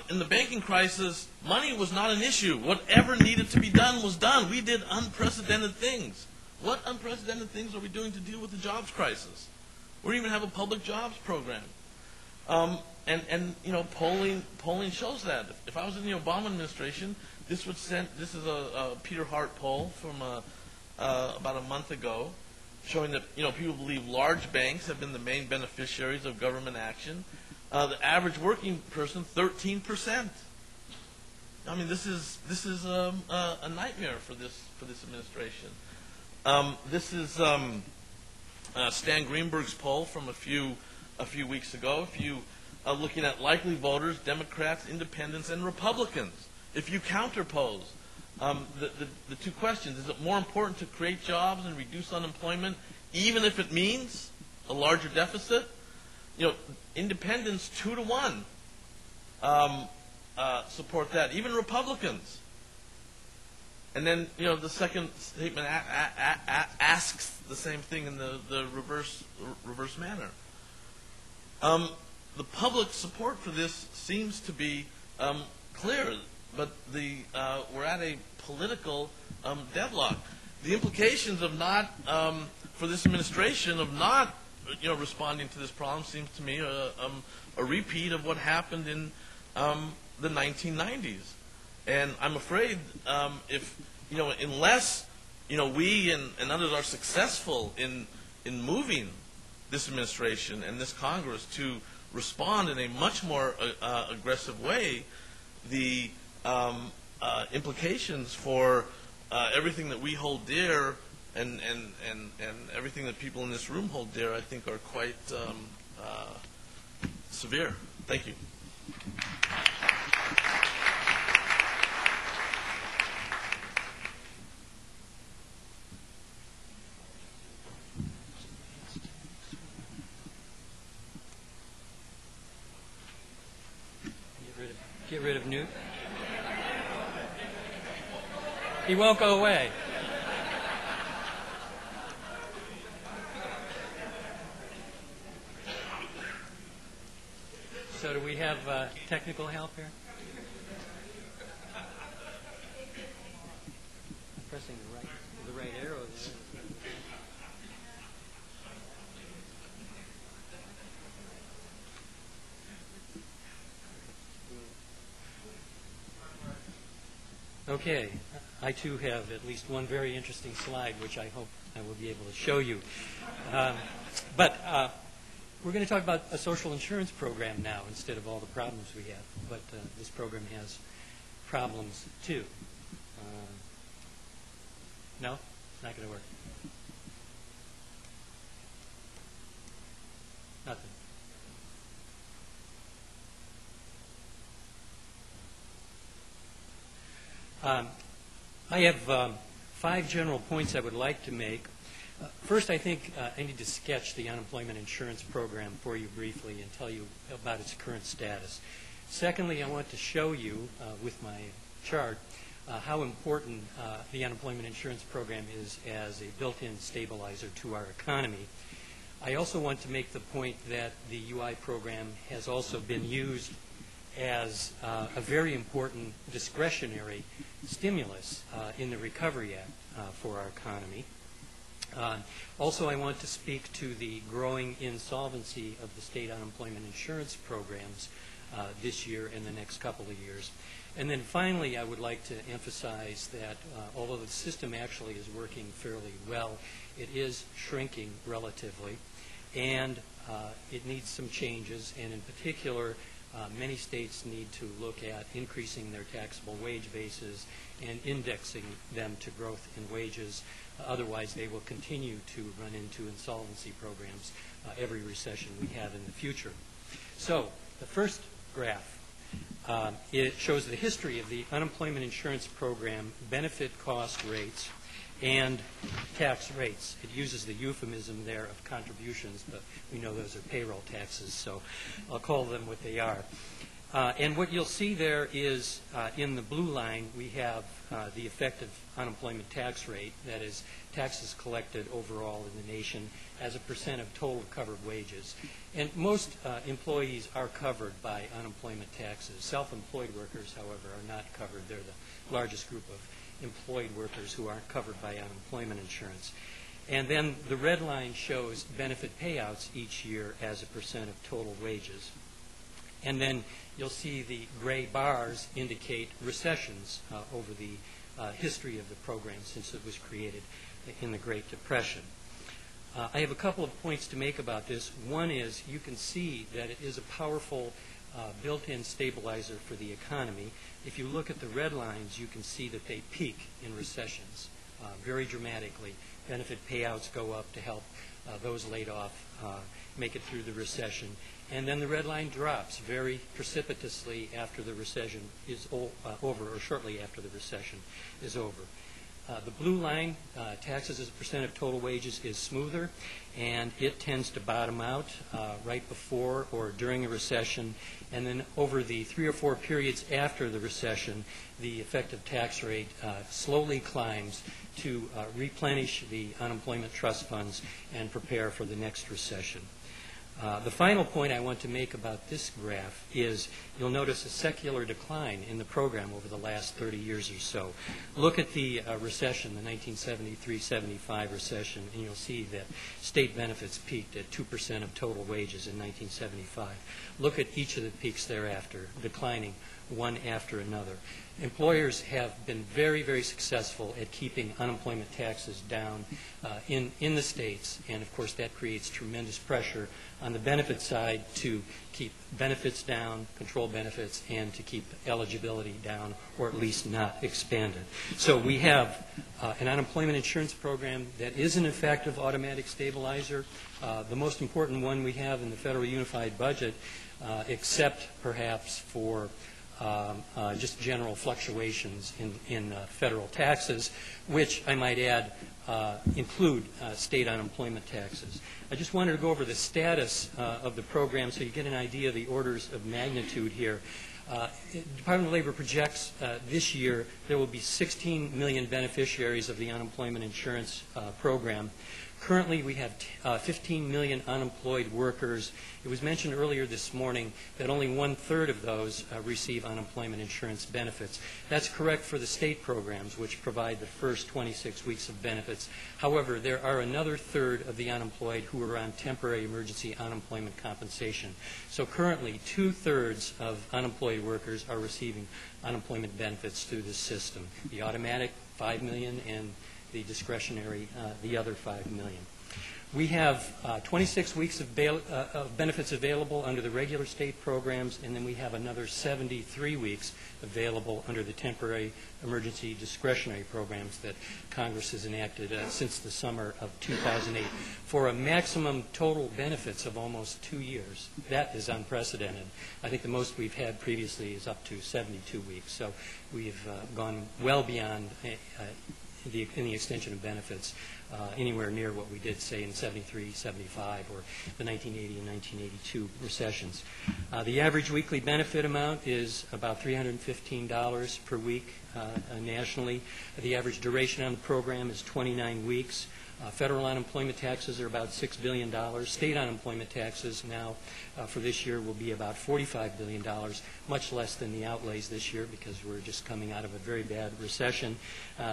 In the banking crisis, money was not an issue. Whatever needed to be done was done. We did unprecedented things. What unprecedented things are we doing to deal with the jobs crisis? We don't even have a public jobs program. Polling shows that. If I was in the Obama administration, this is a Peter Hart poll from about a month ago, showing that people believe large banks have been the main beneficiaries of government action. The average working person, 13%. I mean, this is a nightmare for this administration. This is Stan Greenberg's poll from a few weeks ago. If you are looking at likely voters, Democrats, Independents, and Republicans, if you counterpose the two questions, is it more important to create jobs and reduce unemployment, even if it means a larger deficit? Independents 2-1 support that. Even Republicans. And then the second statement asks the same thing in the reverse manner. The public support for this seems to be clear, but we're at a political deadlock. The implications of not for this administration of not responding to this problem seems to me a repeat of what happened in the 1990s. And I'm afraid unless we and others are successful in moving this administration and this Congress to respond in a much more aggressive way, the implications for everything that we hold dear and everything that people in this room hold dear, I think, are quite severe. Thank you. Get rid of Newt. He won't go away. So do we have technical help here? I'm pressing the right arrow there. Okay, I too have at least one very interesting slide, which I hope I will be able to show you. But we're going to talk about a social insurance program now instead of all the problems we have. But this program has problems too. No? It's not going to work. Nothing. I have 5 general points I would like to make. First, I think I need to sketch the unemployment insurance program for you briefly and tell you about its current status. Secondly, I want to show you with my chart how important the unemployment insurance program is as a built-in stabilizer to our economy. I also want to make the point that the UI program has also been used as a very important discretionary stimulus in the Recovery Act for our economy. Also, I want to speak to the growing insolvency of the state unemployment insurance programs this year and the next couple of years. And then finally, I would like to emphasize that although the system actually is working fairly well, it is shrinking relatively, and it needs some changes, and in particular, many states need to look at increasing their taxable wage bases and indexing them to growth in wages. Otherwise, they will continue to run into insolvency programs every recession we have in the future. So the first graph, it shows the history of the unemployment insurance program, benefit cost rates, and tax rates. It uses the euphemism there of contributions, but we know those are payroll taxes, so I'll call them what they are. And what you'll see there is in the blue line, we have the effective unemployment tax rate, that is, taxes collected overall in the nation as a percent of total covered wages. And most employees are covered by unemployment taxes. Self-employed workers, however, are not covered. They're the largest group of employed workers who aren't covered by unemployment insurance. And then the red line shows benefit payouts each year as a percent of total wages. And then you'll see the gray bars indicate recessions over the history of the program since it was created in the Great Depression. I have a couple of points to make about this. One is you can see that it is a powerful built-in stabilizer for the economy. If you look at the red lines, you can see that they peak in recessions very dramatically. Benefit payouts go up to help those laid off make it through the recession. And then the red line drops very precipitously after the recession is over, or shortly after the recession is over. The blue line, taxes as a percent of total wages, is smoother, and it tends to bottom out right before or during a recession. And then over the 3 or 4 periods after the recession, the effective tax rate slowly climbs to replenish the unemployment trust funds and prepare for the next recession. The final point I want to make about this graph is you'll notice a secular decline in the program over the last 30 years or so. Look at the recession, the 1973-75 recession, and you'll see that state benefits peaked at 2% of total wages in 1975. Look at each of the peaks thereafter, declining one after another. Employers have been very, very successful at keeping unemployment taxes down in the states, and of course that creates tremendous pressure on the benefit side to keep benefits down, control benefits, and to keep eligibility down, or at least not expanded. So we have an unemployment insurance program that is an effective automatic stabilizer, the most important one we have in the federal unified budget, except perhaps for just general fluctuations in federal taxes, which I might add include state unemployment taxes. I just wanted to go over the status of the program so you get an idea of the orders of magnitude here. The Department of Labor projects this year there will be 16 million beneficiaries of the unemployment insurance program. Currently, we have 15 million unemployed workers. It was mentioned earlier this morning that only 1/3 of those receive unemployment insurance benefits. That's correct for the state programs, which provide the first 26 weeks of benefits. However, there are another third of the unemployed who are on temporary emergency unemployment compensation. So currently, 2/3 of unemployed workers are receiving unemployment benefits through this system. The automatic, 5 million, and the discretionary, the other 5 million. We have 26 weeks of benefits available under the regular state programs, and then we have another 73 weeks available under the temporary emergency discretionary programs that Congress has enacted since the summer of 2008 for a maximum total benefits of almost 2 years. That is unprecedented. I think the most we've had previously is up to 72 weeks. So we've gone well beyond in the extension of benefits anywhere near what we did, say, in 73, 75, or the 1980 and 1982 recessions. The average weekly benefit amount is about $315 per week nationally. The average duration on the program is 29 weeks. Federal unemployment taxes are about $6 billion. State unemployment taxes now for this year will be about $45 billion, much less than the outlays this year because we're just coming out of a very bad recession.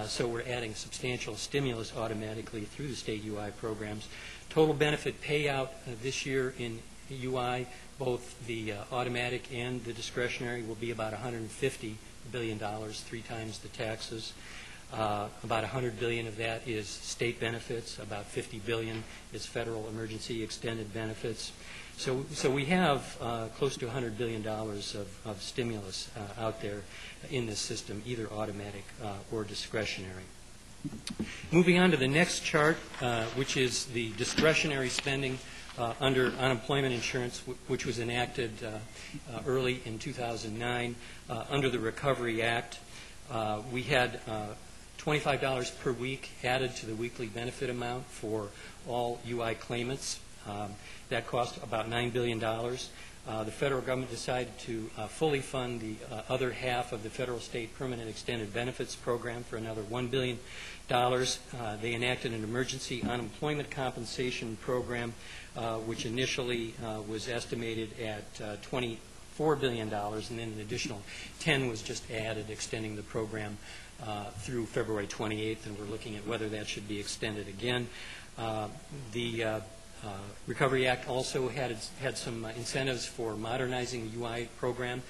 So we're adding substantial stimulus automatically through the state UI programs. Total benefit payout this year in UI, both the automatic and the discretionary, will be about $150 billion, 3 times the taxes. About $100 billion of that is state benefits. About $50 billion is federal emergency extended benefits. So we have close to $100 billion of stimulus out there in this system, either automatic or discretionary. Moving on to the next chart, which is the discretionary spending under unemployment insurance, which was enacted early in 2009 under the Recovery Act. We had $25 per week added to the weekly benefit amount for all UI claimants. That cost about $9 billion. The federal government decided to fully fund the other half of the federal state permanent extended benefits program for another $1 billion. They enacted an emergency unemployment compensation program, which initially was estimated at $24 billion, and then an additional 10 was just added, extending the program through February 28th, and we're looking at whether that should be extended again. The Recovery Act also had some incentives for modernizing the UI program,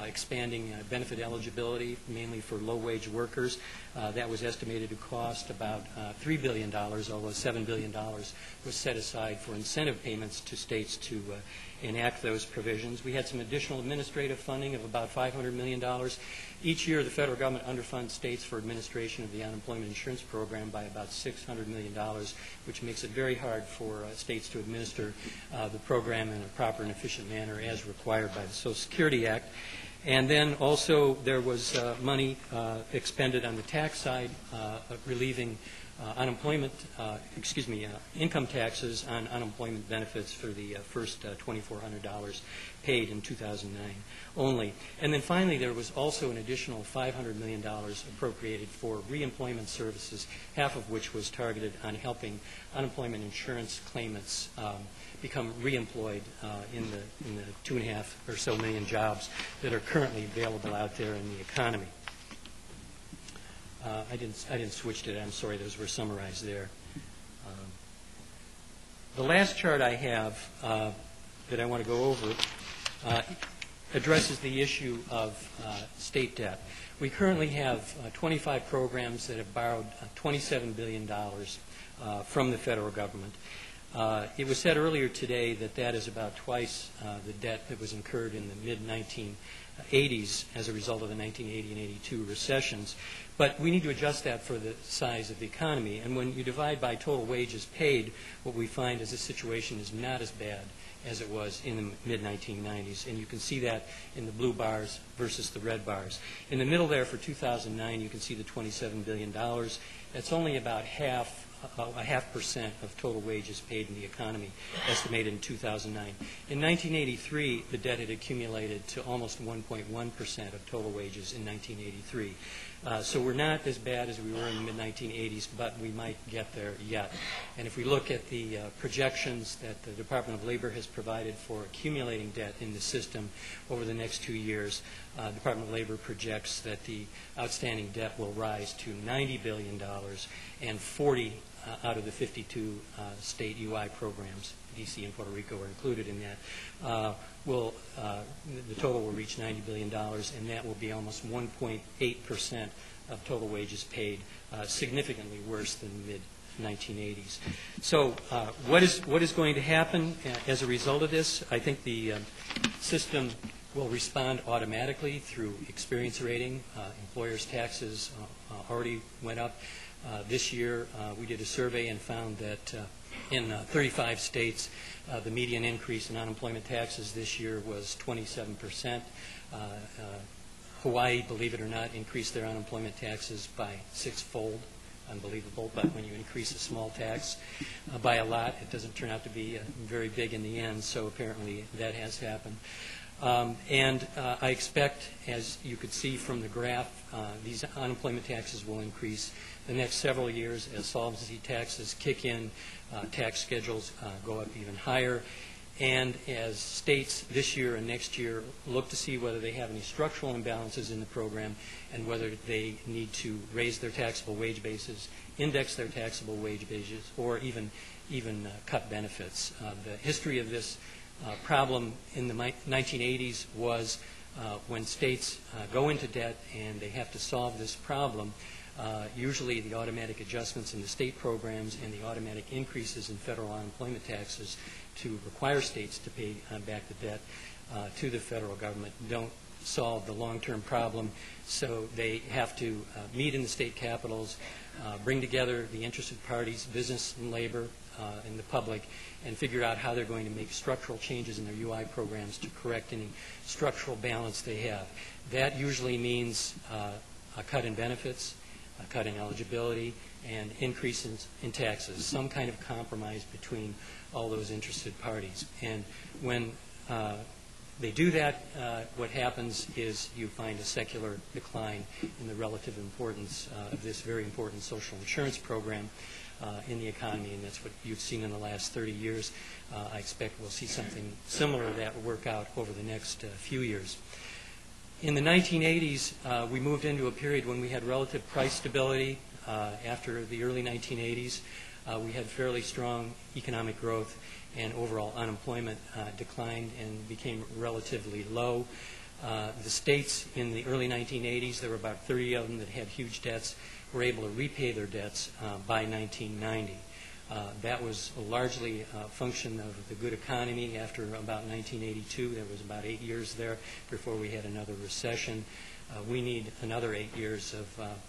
expanding benefit eligibility, mainly for low-wage workers. That was estimated to cost about $3 billion, although $7 billion was set aside for incentive payments to states to enact those provisions. We had some additional administrative funding of about $500 million. Each year, the federal government underfunds states for administration of the unemployment insurance program by about $600 million, which makes it very hard for states to administer the program in a proper and efficient manner as required by the Social Security Act. And then also there was money expended on the tax side, relieving income taxes on unemployment benefits for the first $2,400 paid in 2009 only. And then finally, there was also an additional $500 million appropriated for reemployment services, half of which was targeted on helping unemployment insurance claimants become reemployed in the 2.5 or so million jobs that are currently available out there in the economy. I didn't switch to that. I'm sorry. Those were summarized there. The last chart I have that I want to go over addresses the issue of state debt. We currently have 25 programs that have borrowed $27 billion from the federal government. It was said earlier today that that is about twice the debt that was incurred in the mid-1980s as a result of the 1980 and 82 recessions. But we need to adjust that for the size of the economy. And when you divide by total wages paid, what we find is the situation is not as bad as it was in the mid-1990s. And you can see that in the blue bars versus the red bars. In the middle there for 2009, you can see the $27 billion. That's only about a half percent of total wages paid in the economy, estimated in 2009. In 1983, the debt had accumulated to almost 1.1% of total wages in 1983. So we're not as bad as we were in the mid-1980s, but we might get there yet. And if we look at the projections that the Department of Labor has provided for accumulating debt in the system over the next 2 years, the Department of Labor projects that the outstanding debt will rise to $90 billion, and 40 out of the 52 state UI programs, D.C. and Puerto Rico are included in that, the total will reach $90 billion, and that will be almost 1.8% of total wages paid, significantly worse than the mid-1980s. So what is going to happen as a result of this? I think the system will respond automatically through experience rating. Employers' taxes already went up. This year, we did a survey and found that in 35 states, the median increase in unemployment taxes this year was 27%. Hawaii, believe it or not, increased their unemployment taxes by 6-fold unbelievable. But when you increase a small tax by a lot, it doesn't turn out to be very big in the end. So apparently that has happened. I expect, as you could see from the graph, these unemployment taxes will increase the next several years as solvency taxes kick in, tax schedules go up even higher, and as states this year and next year look to see whether they have any structural imbalances in the program and whether they need to raise their taxable wage bases, index their taxable wage bases, or even cut benefits. The history of this problem in the 1980s was when states go into debt and they have to solve this problem, usually the automatic adjustments in the state programs and the automatic increases in federal unemployment taxes to require states to pay back the debt to the federal government don't solve the long-term problem. So they have to meet in the state capitals, bring together the interested parties, business and labor, and the public, and figure out how they're going to make structural changes in their UI programs to correct any structural balance they have. That usually means a cut in benefits, a cut in eligibility, and increases in taxes, some kind of compromise between all those interested parties. And when they do that, what happens is you find a secular decline in the relative importance of this very important social insurance program in the economy, and that's what you've seen in the last 30 years. I expect we'll see something similar to that work out over the next few years. In the 1980s, we moved into a period when we had relative price stability. After the early 1980s, we had fairly strong economic growth, and overall unemployment declined and became relatively low. The states in the early 1980s, there were about 30 of them that had huge debts, were able to repay their debts by 1990. That was largely a function of the good economy. After about 1982, there was about 8 years there before we had another recession. We need another 8 years of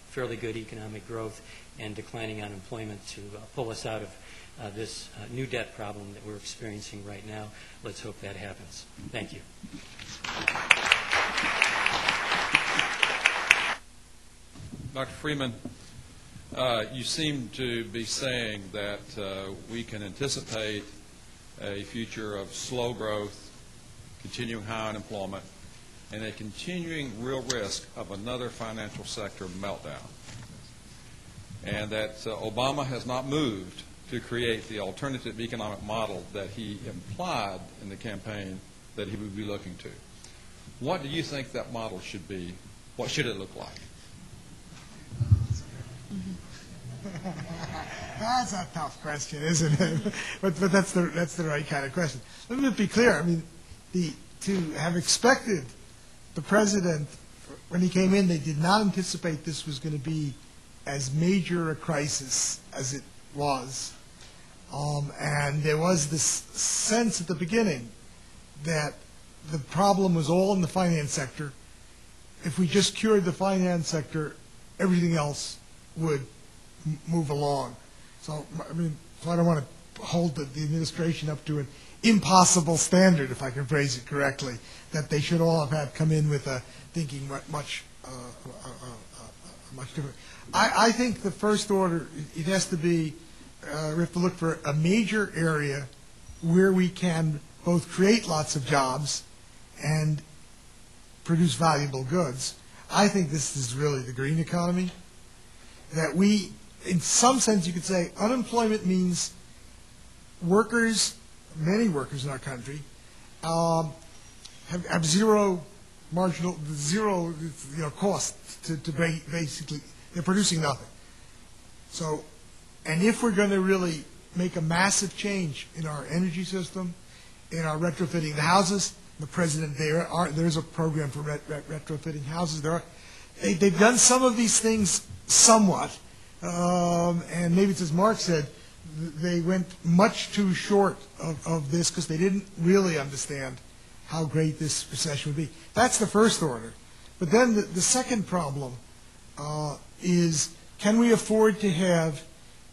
fairly good economic growth and declining unemployment to pull us out of this new debt problem that we're experiencing right now. Let's hope that happens. Thank you. Dr. Freeman, you seem to be saying that we can anticipate a future of slow growth, continuing high unemployment, and a continuing real risk of another financial sector meltdown, and that Obama has not moved to create the alternative economic model that he implied in the campaign that he would be looking to. What do you think that model should be? What should it look like? That's a tough question, isn't it? but that's the right kind of question. Let me be clear. I mean, to have expected the president, when he came in, they did not anticipate this was going to be as major a crisis as it was. And there was this sense at the beginning that the problem was all in the finance sector. If we just cured the finance sector, everything else would move along. So I don't want to hold the administration up to an impossible standard, if I can phrase it correctly, that they should all have had come in with a thinking much different. I think the first order, it has to be, we have to look for a major area where we can both create lots of jobs and produce valuable goods. I think this is really the green economy, that we, in some sense you could say, unemployment means workers, many workers in our country, have zero cost to basically, they're producing nothing. So, and if we're going to really make a massive change in our energy system, in our retrofitting the houses, the president, there's a program for retrofitting houses. They've done some of these things somewhat, and maybe it's as Mark said, they went much too short of this because they didn't really understand how great this recession would be. That's the first order. But then the second problem is, can we afford to have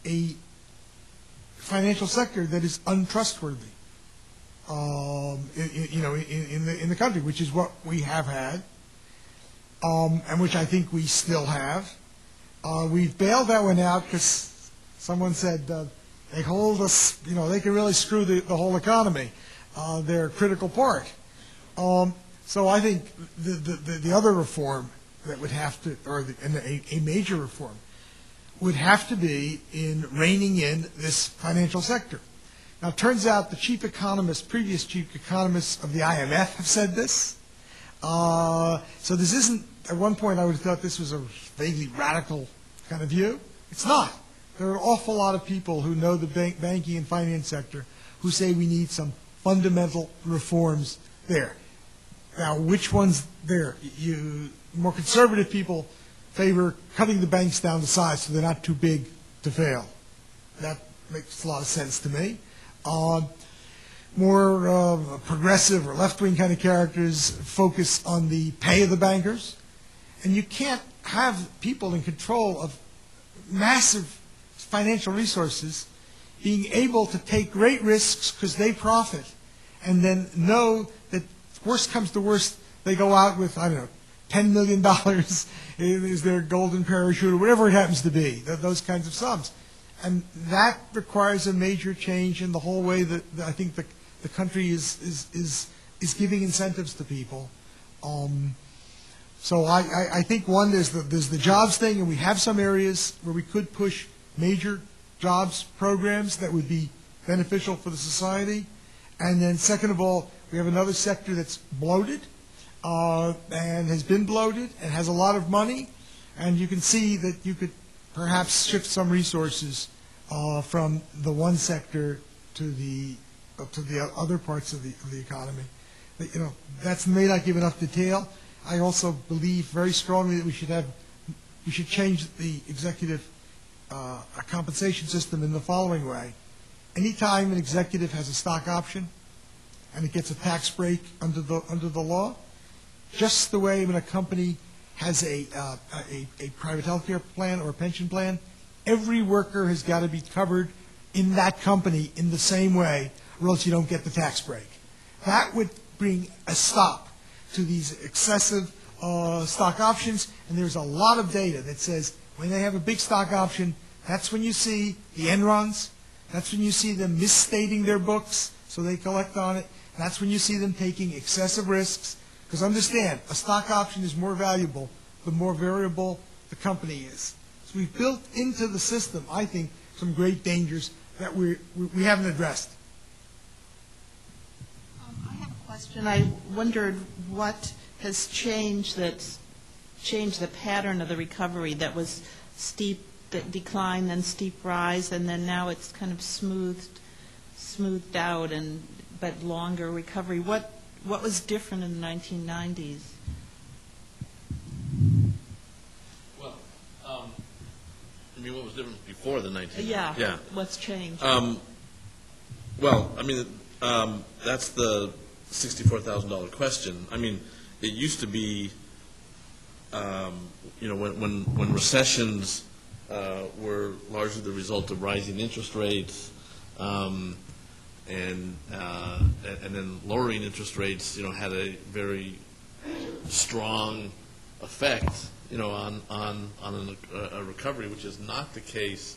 a financial sector that is untrustworthy in the country, which is what we have had, and which I think we still have. We've bailed that one out because someone said they hold us, they can really screw the whole economy. They're a critical part. So I think the other reform that would have to, a major reform, would have to be in reining in this financial sector. Now, it turns out the previous chief economists of the IMF have said this. So this isn't, at one point I would have thought this was a vaguely radical kind of view. It's not. There are an awful lot of people who know the banking and finance sector who say we need some fundamental reforms there. Now, which ones there? More conservative people favor cutting the banks down to size so they're not too big to fail. That makes a lot of sense to me. More progressive or left-wing kind of characters focus on the pay of the bankers. And you can't have people in control of massive financial resources being able to take great risks because they profit and then know that worst comes to worst, they go out with, I don't know, $10 million is their golden parachute or whatever it happens to be, those kinds of sums. And that requires a major change in the whole way that I think the country is giving incentives to people. So I think, one, there's the jobs thing, and we have some areas where we could push major jobs programs that would be beneficial for the society. And then, second of all, we have another sector that's bloated and has been bloated and has a lot of money. And you can see that you could perhaps shift some resources from the one sector to the other parts of the economy. That may not give enough detail. I also believe very strongly that we should change the executive compensation system in the following way. Anytime an executive has a stock option and it gets a tax break under the law, just the way when a company has a private health care plan or a pension plan, every worker has got to be covered in that company in the same way, or else you don't get the tax break. That would bring a stop to these excessive stock options, and there's a lot of data that says when they have a big stock option, that's when you see the Enrons, that's when you see them misstating their books so they collect on it, that's when you see them taking excessive risks, because understand, a stock option is more valuable the more variable the company is. So we've built into the system, I think, some great dangers that we haven't addressed. I have a question. I wondered what has changed that's changed the pattern of the recovery that was steep decline, then steep rise, and then now it's kind of smoothed out but longer recovery. What was different in the 1990s? Well, you mean what was different before the 1990s? Yeah. What's changed? Well, I mean, that's the $64,000 question. I mean, it used to be, when recessions were largely the result of rising interest rates, and then lowering interest rates, had a very strong effect, on a recovery, which is not the case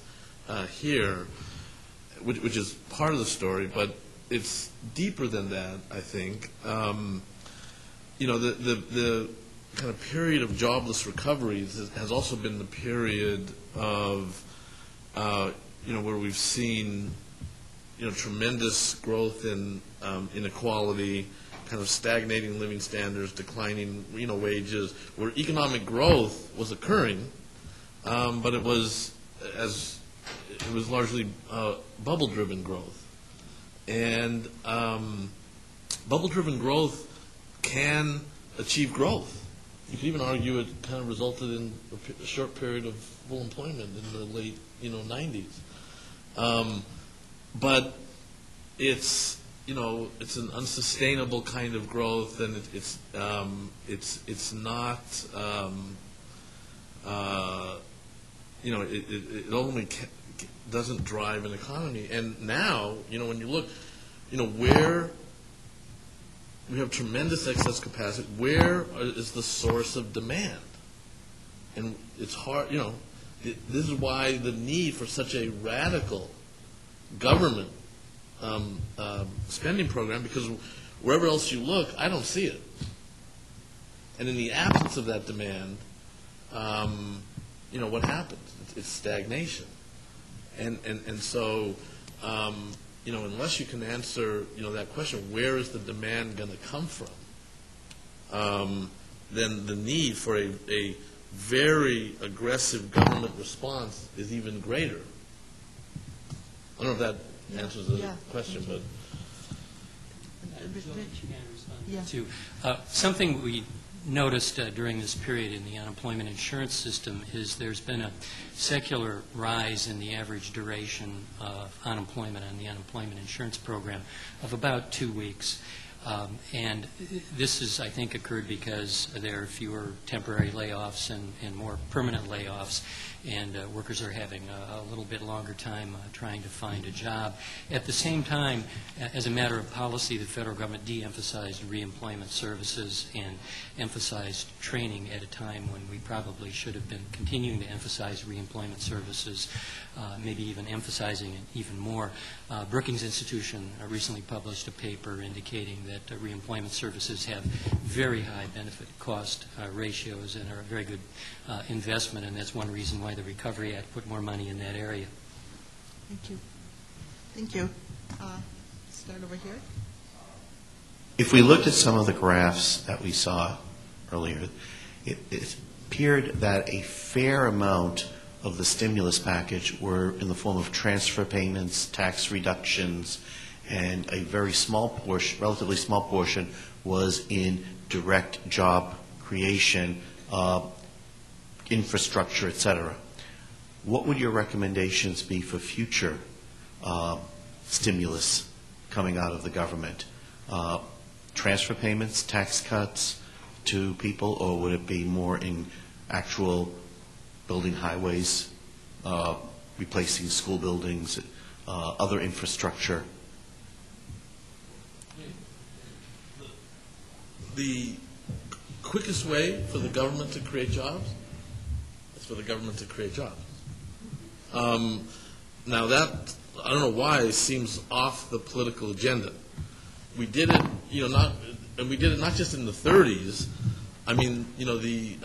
here, which is part of the story, but it's deeper than that, I think. The kind of period of jobless recoveries has also been the period of, where we've seen, tremendous growth in inequality, kind of stagnating living standards, declining, wages, where economic growth was occurring, but it was largely bubble-driven growth. And bubble-driven growth can achieve growth. You could even argue it kind of resulted in a short period of full employment in the late, 90s. But it's, it's an unsustainable kind of growth, and it's not, it only doesn't drive an economy. And now, when you look, where we have tremendous excess capacity, where is the source of demand? And it's hard, This is why the need for such a radical government spending program, because wherever else you look, I don't see it. And in the absence of that demand, what happens? It's stagnation. And so, unless you can answer, that question, where is the demand going to come from? Then the need for a very aggressive government response is even greater. I don't know if that answers the question, but something we noticed during this period in the unemployment insurance system is there's been a secular rise in the average duration of unemployment on the unemployment insurance program of about 2 weeks. And this has, I think, occurred because there are fewer temporary layoffs and more permanent layoffs, and workers are having a little bit longer time trying to find a job. At the same time, as a matter of policy, the federal government de-emphasized reemployment services and emphasized training at a time when we probably should have been continuing to emphasize reemployment services, maybe even emphasizing it even more. Brookings Institution recently published a paper indicating that reemployment services have very high benefit cost ratios and are a very good investment, and that's one reason why the Recovery Act put more money in that area. Thank you. Thank you. Start over here. If we looked at some of the graphs that we saw earlier, it appeared that a fair amount of the stimulus package were in the form of transfer payments, tax reductions, and a very small portion, relatively small portion, was in direct job creation, infrastructure, et cetera. What would your recommendations be for future stimulus coming out of the government? Transfer payments, tax cuts to people, or would it be more in actual building highways, replacing school buildings, other infrastructure? The quickest way for the government to create jobs is for the government to create jobs. Now that, I don't know why, it seems off the political agenda. We did it, and we did it not just in the 30s. I mean, the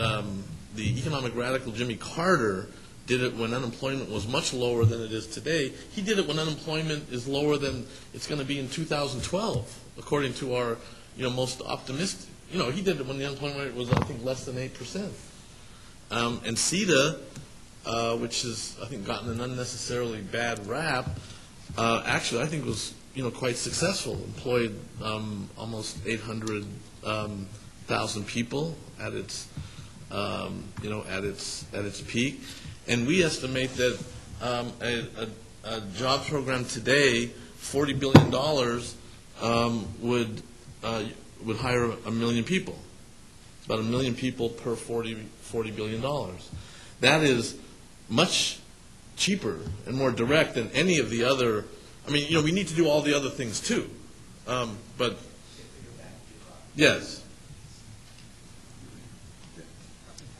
economic radical Jimmy Carter did it when unemployment was much lower than it is today. He did it when unemployment is lower than it's going to be in 2012, according to our most optimistic. He did it when the unemployment rate was, I think, less than 8%. And CETA, which has, I think, gotten an unnecessarily bad rap, actually, I think was, quite successful. Employed almost 800,000 people at its, at its peak. And we estimate that a job program today, $40 billion, would hire 1 million people. It's about 1 million people per $40 billion. That is much cheaper and more direct than any of the other. I mean, we need to do all the other things too. But yes.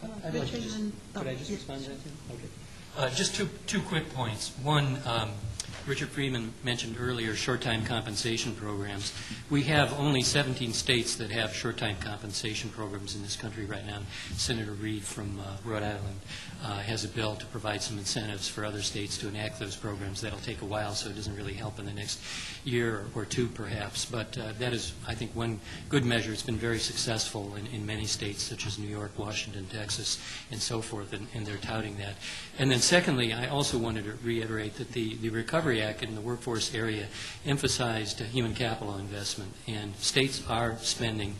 Could I just respond to that, too? Okay. Just two quick points. One, Richard Freeman mentioned earlier short-time compensation programs. We have only 17 states that have short-time compensation programs in this country right now. Senator Reid from Rhode Island has a bill to provide some incentives for other states to enact those programs. That'll take a while, so it doesn't really help in the next year or two, perhaps. But that is, I think, one good measure. It's been very successful in many states, such as New York, Washington, Texas, and so forth, and they're touting that. And then secondly, I also wanted to reiterate that the Recovery Act in the workforce area emphasized human capital investment, and states are spending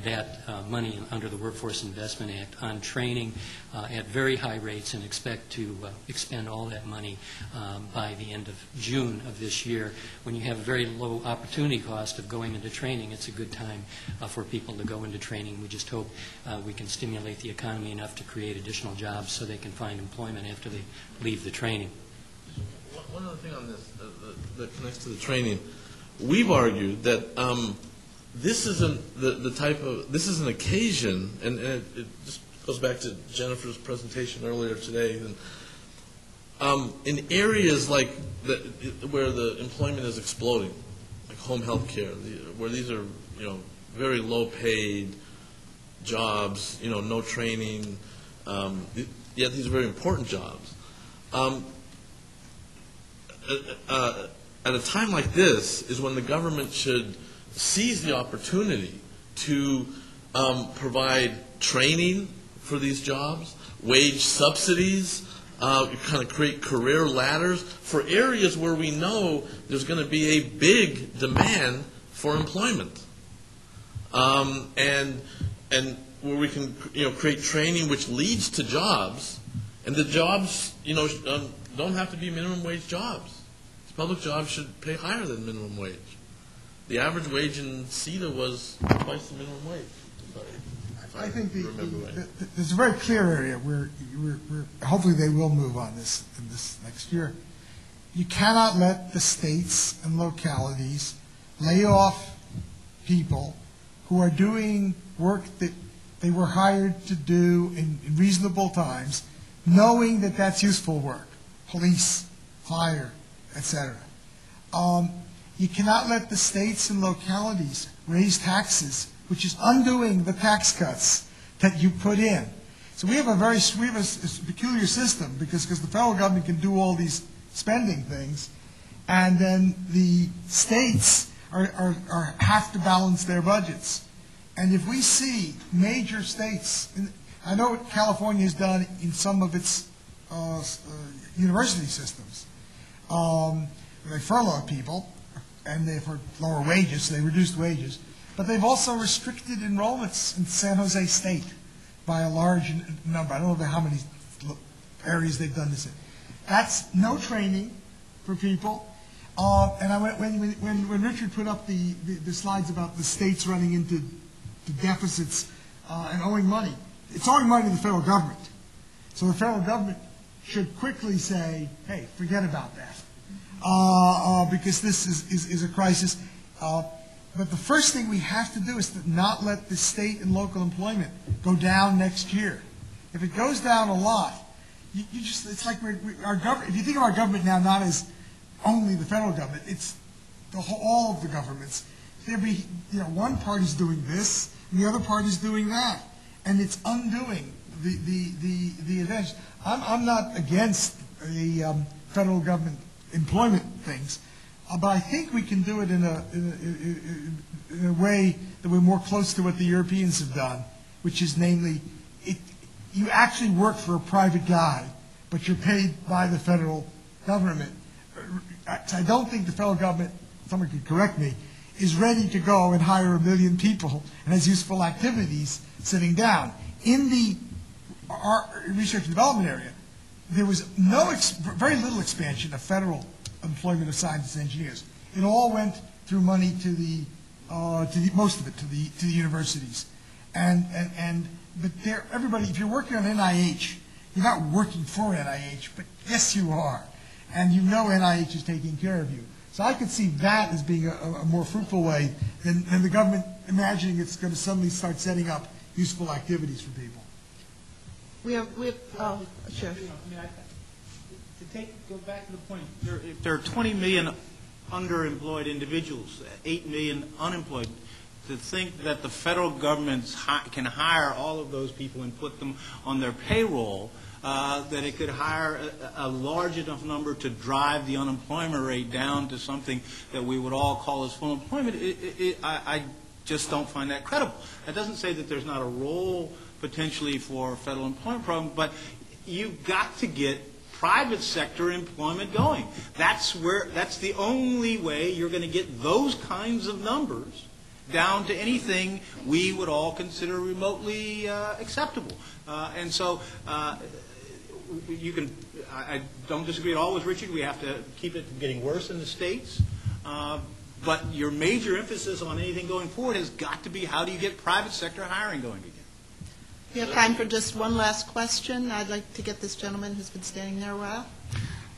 that money under the Workforce Investment Act on training at very high rates, and expect to expend all that money by the end of June of this year. When you have a very low opportunity cost of going into training, it's a good time for people to go into training. We just hope we can stimulate the economy enough to create additional jobs so they can find employment after they leave the training. One other thing on this that connects to the training, we've argued that this isn't the type of, this is an occasion, and it just goes back to Jennifer's presentation earlier today. And in areas like where the employment is exploding, like home health care, where these are very low paid jobs, no training, yet these are very important jobs. At a time like this is when the government should seize the opportunity to provide training for these jobs, wage subsidies, kind of create career ladders for areas where we know there's going to be a big demand for employment, and where we can create training which leads to jobs, and the jobs don't have to be minimum wage jobs. Public jobs should pay higher than minimum wage. The average wage in CETA was twice the minimum wage. I think there's a very clear area where hopefully they will move on this in this next year. You cannot let the states and localities lay off people who are doing work that they were hired to do in reasonable times, knowing that that's useful work. Police, fire, etc. You cannot let the states and localities raise taxes, which is undoing the tax cuts that you put in. So we have a peculiar system because the federal government can do all these spending things, and then the states have to balance their budgets. And if we see major states, I know what California has done in some of its university systems. They furloughed people, and for lower wages, so they reduced wages. But they've also restricted enrollments in San Jose State by a large number. I don't know how many areas they've done this in. That's no training for people. And when Richard put up the slides about the states running into deficits and owing money, it's owing money to the federal government. So the federal government should quickly say, hey, forget about that, because this is a crisis. But the first thing we have to do is to not let the state and local employment go down next year. If it goes down a lot, it's like our government. If you think of our government now not as only the federal government, it's all of the governments. There'd be, one party's doing this, and the other party's doing that, and it's undoing the advantage. I'm not against the federal government employment things, but I think we can do it in a way that we're more close to what the Europeans have done, which is namely, you actually work for a private guy, but you're paid by the federal government. I don't think the federal government, someone could correct me, is ready to go and hire 1 million people and has useful activities sitting down. In the research and development area, there was very little expansion of federal employment of scientists and engineers. It all went through money to most of it to the universities, but everybody, if you're working on NIH, you're not working for NIH, but yes, you are, and NIH is taking care of you. So I could see that as being a more fruitful way than the government imagining it's going to suddenly start setting up useful activities for people. Sure. Go back to the point, if there are 20 million underemployed individuals, 8 million unemployed, to think that the federal government can hire all of those people and put them on their payroll, that it could hire a large enough number to drive the unemployment rate down to something that we would all call as full employment, I just don't find that credible. That doesn't say that there's not a role potentially for a federal employment program, but you've got to get private sector employment going. That's the only way you're going to get those kinds of numbers down to anything we would all consider remotely acceptable. And so I don't disagree at all with Richard. We have to keep it from getting worse in the states. But your major emphasis on anything going forward has got to be how do you get private sector hiring going again. We have time for just one last question. I'd like to get this gentleman who's been standing there a while.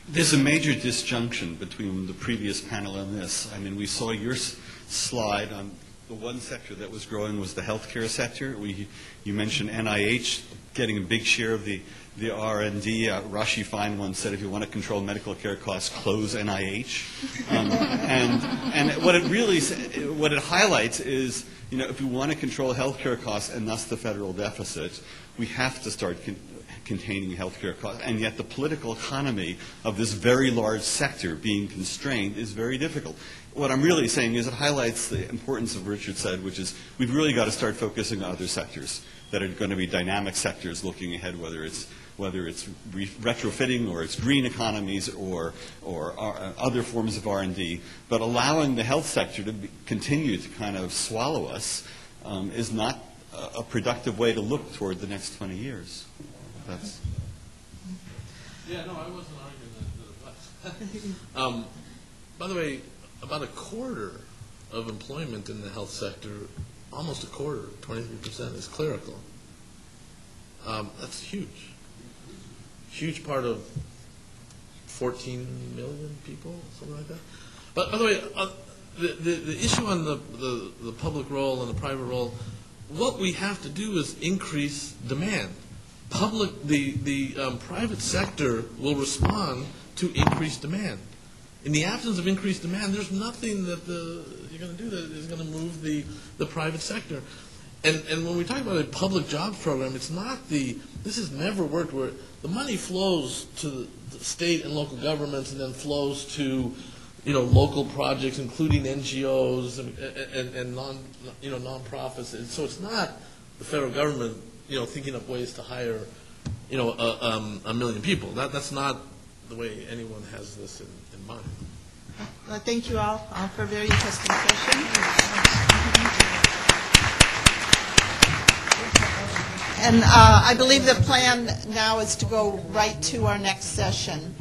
There's a major disjunction between the previous panel and this. I mean, we saw your slide on the one sector that was growing was the healthcare sector. You mentioned NIH. getting a big share of the R&D. Rashi Fine once said, if you want to control medical care costs, close NIH. And what it highlights is, if we want to control healthcare costs and thus the federal deficit, we have to start containing healthcare costs. And yet the political economy of this very large sector being constrained is very difficult. What I'm really saying is it highlights the importance of what Richard said, which is we've really got to start focusing on other sectors that are going to be dynamic sectors looking ahead, whether it's retrofitting or it's green economies or other forms of R&D. But allowing the health sector to continue to kind of swallow us is not a productive way to look toward the next 20 years. That's. Yeah, no, I wasn't arguing that it was. By the way, about a quarter of employment in the health sector, almost a quarter, 23%, is clerical. That's huge. Huge part of 14 million people, something like that. But by the way, the issue on the public role and the private role, what we have to do is increase demand. The private sector will respond to increased demand. In the absence of increased demand, there's nothing that you're going to do that is going to move the private sector. And when we talk about a public jobs program, it's not this has never worked where the money flows to the state and local governments and then flows to, local projects, including NGOs and nonprofits. And so it's not the federal government, thinking of ways to hire, a million people. That's not the way anyone has this in mind. Well, thank you all for a very interesting session. And I believe the plan now is to go right to our next session.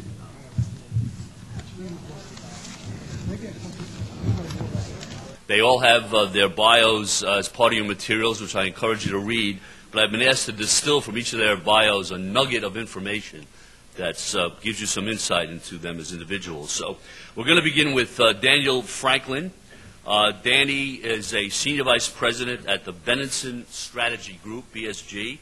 They all have their bios as part of your materials, which I encourage you to read. But I've been asked to distill from each of their bios a nugget of information that gives you some insight into them as individuals. So we're going to begin with Daniel Franklin. Danny is a senior vice president at the Benenson Strategy Group, BSG.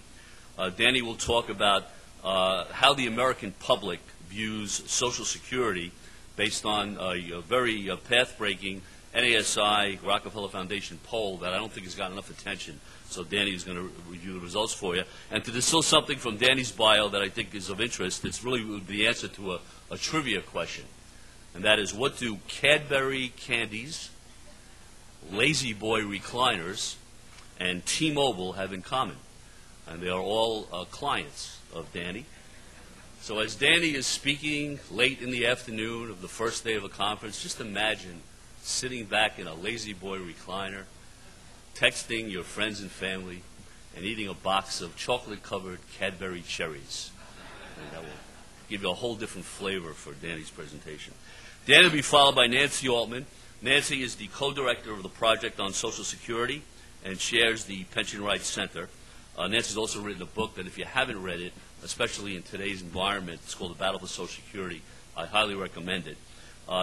Danny will talk about how the American public views Social Security based on a very path-breaking NASI Rockefeller Foundation poll that I don't think has gotten enough attention. So Danny is going to review the results for you. And to distill something from Danny's bio that I think is of interest, it's really the answer to a trivia question. And that is, what do Cadbury candies, Lazy Boy recliners, and T-Mobile have in common? And they are all clients of Danny. So as Danny is speaking late in the afternoon of the first day of a conference, just imagine sitting back in a Lazy Boy recliner, texting your friends and family, and eating a box of chocolate-covered Cadbury cherries. And that will give you a whole different flavor for Danny's presentation. Danny will be followed by Nancy Altman. Nancy is the co-director of the Project on Social Security and chairs the Pension Rights Center. Nancy's also written a book that if you haven't read it, especially in today's environment, it's called The Battle for Social Security. I highly recommend it.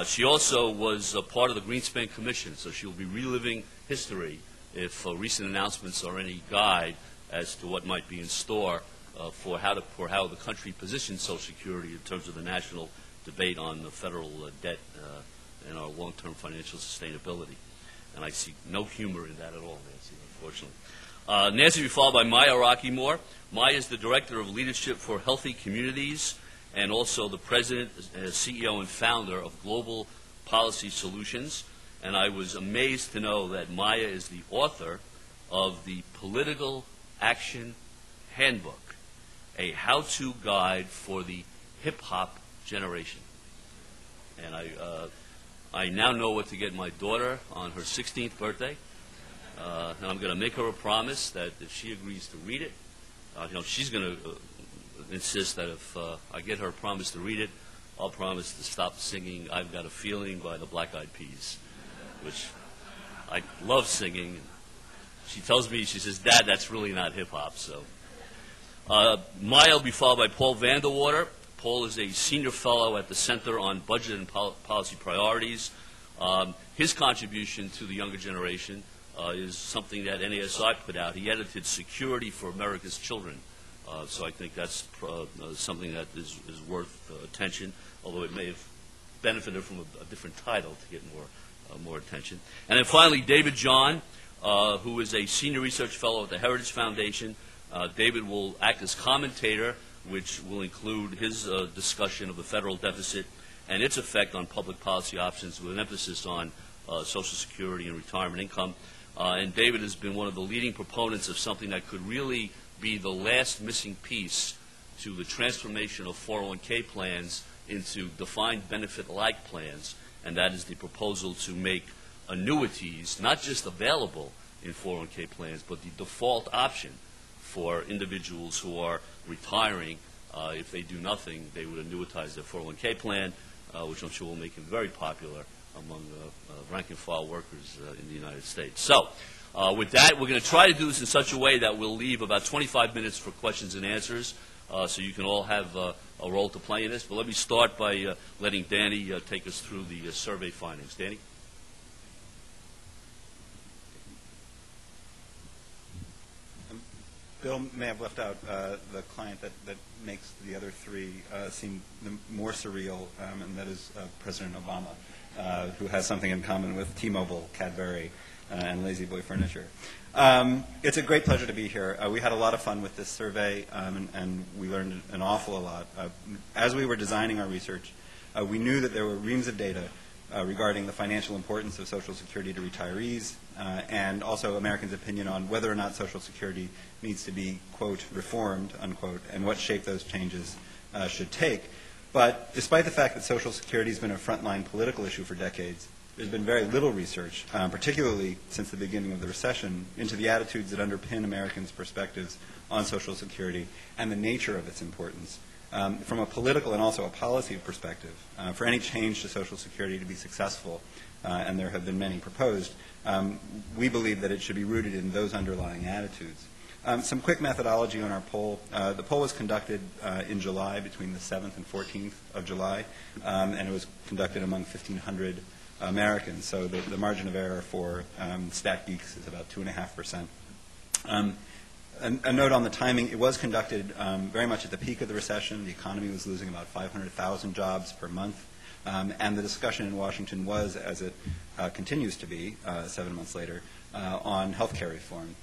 She also was a part of the Greenspan Commission, so she'll be reliving history if recent announcements are any guide as to what might be in store for how the country positions Social Security in terms of the national debate on the federal debt and our long-term financial sustainability. And I see no humor in that at all, Nancy, unfortunately. Nancy will be followed by Maya Rockymore. Maya is the Director of Leadership for Healthy Communities and also the President, CEO, and founder of Global Policy Solutions. And I was amazed to know that Maya is the author of the Political Action Handbook, a how-to guide for the hip-hop generation. And I now know what to get my daughter on her 16th birthday. And I'm going to make her a promise that if she agrees to read it, she's going to insist that if I get her a promise to read it, I'll promise to stop singing I've Got a Feeling by the Black Eyed Peas, which I love singing. She tells me, she says, Dad, that's really not hip-hop. So Maya will be followed by Paul Vanderwater. Paul is a senior fellow at the Center on Budget and Policy Priorities. His contribution to the younger generation is something that NASI put out. He edited Security for America's Children So I think that's something that is worth attention, although it may have benefited from a different title to get more attention. And then finally, David John, who is a senior research fellow at the Heritage Foundation. David will act as commentator, which will include his discussion of the federal deficit and its effect on public policy options, with an emphasis on Social Security and retirement income. And David has been one of the leading proponents of something that could really be the last missing piece to the transformation of 401k plans into defined benefit-like plans, and that is the proposal to make annuities not just available in 401k plans, but the default option for individuals who are retiring. If they do nothing, they would annuitize their 401k plan, which I'm sure will make him very popular among rank-and-file workers in the United States. So with that, we're going to try to do this in such a way that we'll leave about 25 minutes for questions and answers, so you can all have a role to play in this. But let me start by letting Danny take us through the survey findings. Danny? Bill may have left out the client that makes the other three seem more surreal, and that is President Obama, who has something in common with T-Mobile, Cadbury, and Lazy Boy Furniture. It's a great pleasure to be here. We had a lot of fun with this survey, and we learned an awful lot. As we were designing our research, we knew that there were reams of data regarding the financial importance of Social Security to retirees, and also Americans' opinion on whether or not Social Security needs to be, quote, reformed, unquote, and what shape those changes should take. But despite the fact that Social Security has been a frontline political issue for decades, there's been very little research, particularly since the beginning of the recession, into the attitudes that underpin Americans' perspectives on Social Security and the nature of its importance. From a political and also a policy perspective, for any change to Social Security to be successful, and there have been many proposed, we believe that it should be rooted in those underlying attitudes. Some quick methodology on our poll. The poll was conducted in July, between the 7th and 14th of July, and it was conducted among 1,500 Americans. So the margin of error for Stat Geeks is about 2.5%. A note on the timing: it was conducted very much at the peak of the recession. The economy was losing about 500,000 jobs per month, and the discussion in Washington was, as it continues to be 7 months later, on health care reform.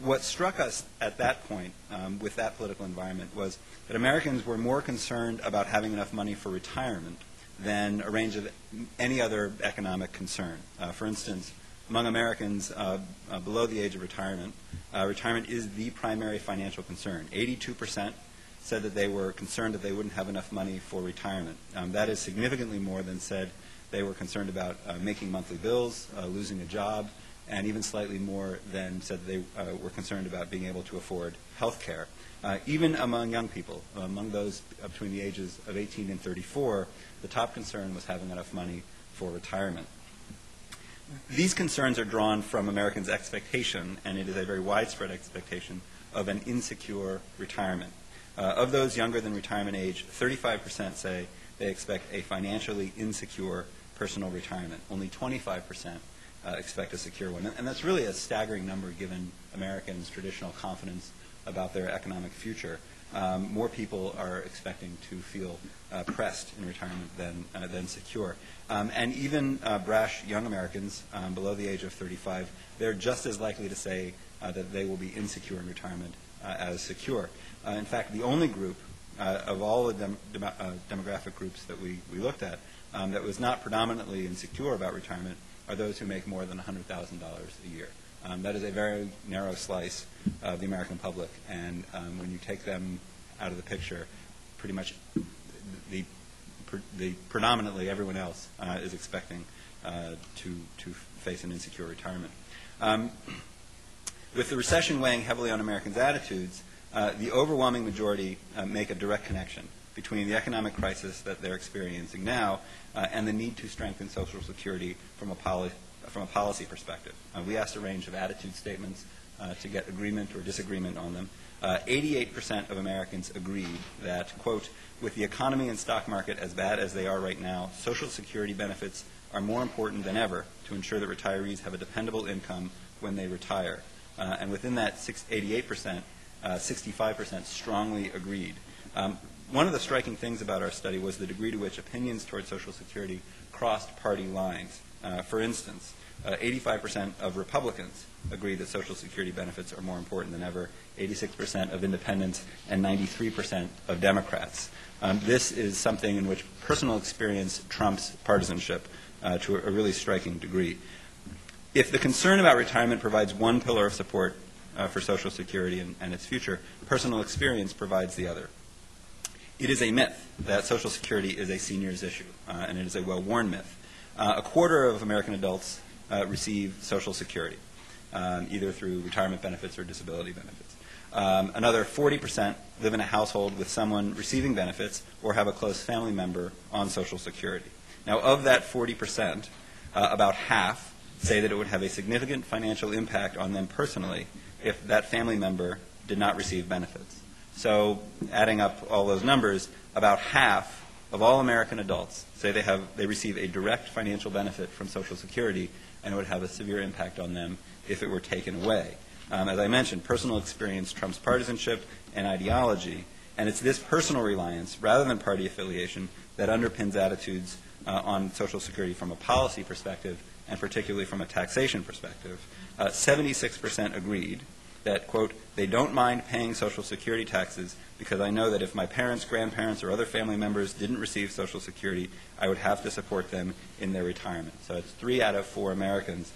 What struck us at that point with that political environment was that Americans were more concerned about having enough money for retirement than a range of any other economic concern. For instance, among Americans below the age of retirement, retirement is the primary financial concern. 82% said that they were concerned that they wouldn't have enough money for retirement. That is significantly more than said they were concerned about making monthly bills, losing a job, and even slightly more than said they were concerned about being able to afford health care. Even among young people, among those between the ages of 18 and 34, the top concern was having enough money for retirement. These concerns are drawn from Americans' expectation, and it is a very widespread expectation, of an insecure retirement. Of those younger than retirement age, 35% say they expect a financially insecure personal retirement. Only 25% expect a secure one. And that's really a staggering number given Americans' traditional confidence about their economic future. More people are expecting to feel pressed in retirement than secure. And even brash young Americans below the age of 35, they're just as likely to say that they will be insecure in retirement as secure. In fact, the only group of all the demographic groups that we looked at that was not predominantly insecure about retirement are those who make more than $100,000 a year. That is a very narrow slice of the American public, and when you take them out of the picture, pretty much the predominantly everyone else is expecting to face an insecure retirement. With the recession weighing heavily on Americans' attitudes, the overwhelming majority make a direct connection between the economic crisis that they're experiencing now and the need to strengthen Social Security from a policy perspective. We asked a range of attitude statements to get agreement or disagreement on them. 88% of Americans agreed that, quote, with the economy and stock market as bad as they are right now, Social Security benefits are more important than ever to ensure that retirees have a dependable income when they retire. And within that 88%, 65% strongly agreed. One of the striking things about our study was the degree to which opinions toward Social Security crossed party lines. For instance, 85% of Republicans agree that Social Security benefits are more important than ever, 86% of independents, and 93% of Democrats. This is something in which personal experience trumps partisanship to a really striking degree. If the concern about retirement provides one pillar of support for Social Security and its future, personal experience provides the other. It is a myth that Social Security is a seniors issue, and it is a well-worn myth. A quarter of American adults receive Social Security, either through retirement benefits or disability benefits. Another 40% live in a household with someone receiving benefits or have a close family member on Social Security. Now, of that 40%, about half say that it would have a significant financial impact on them personally if that family member did not receive benefits. So, adding up all those numbers, about half of all American adults say they receive a direct financial benefit from Social Security, and it would have a severe impact on them if it were taken away. As I mentioned, personal experience trumps partisanship and ideology, and it's this personal reliance, rather than party affiliation, that underpins attitudes on Social Security from a policy perspective, and particularly from a taxation perspective. 76% agreed that, quote, they don't mind paying Social Security taxes because I know that if my parents, grandparents, or other family members didn't receive Social Security, I would have to support them in their retirement. So it's 3 out of 4 Americans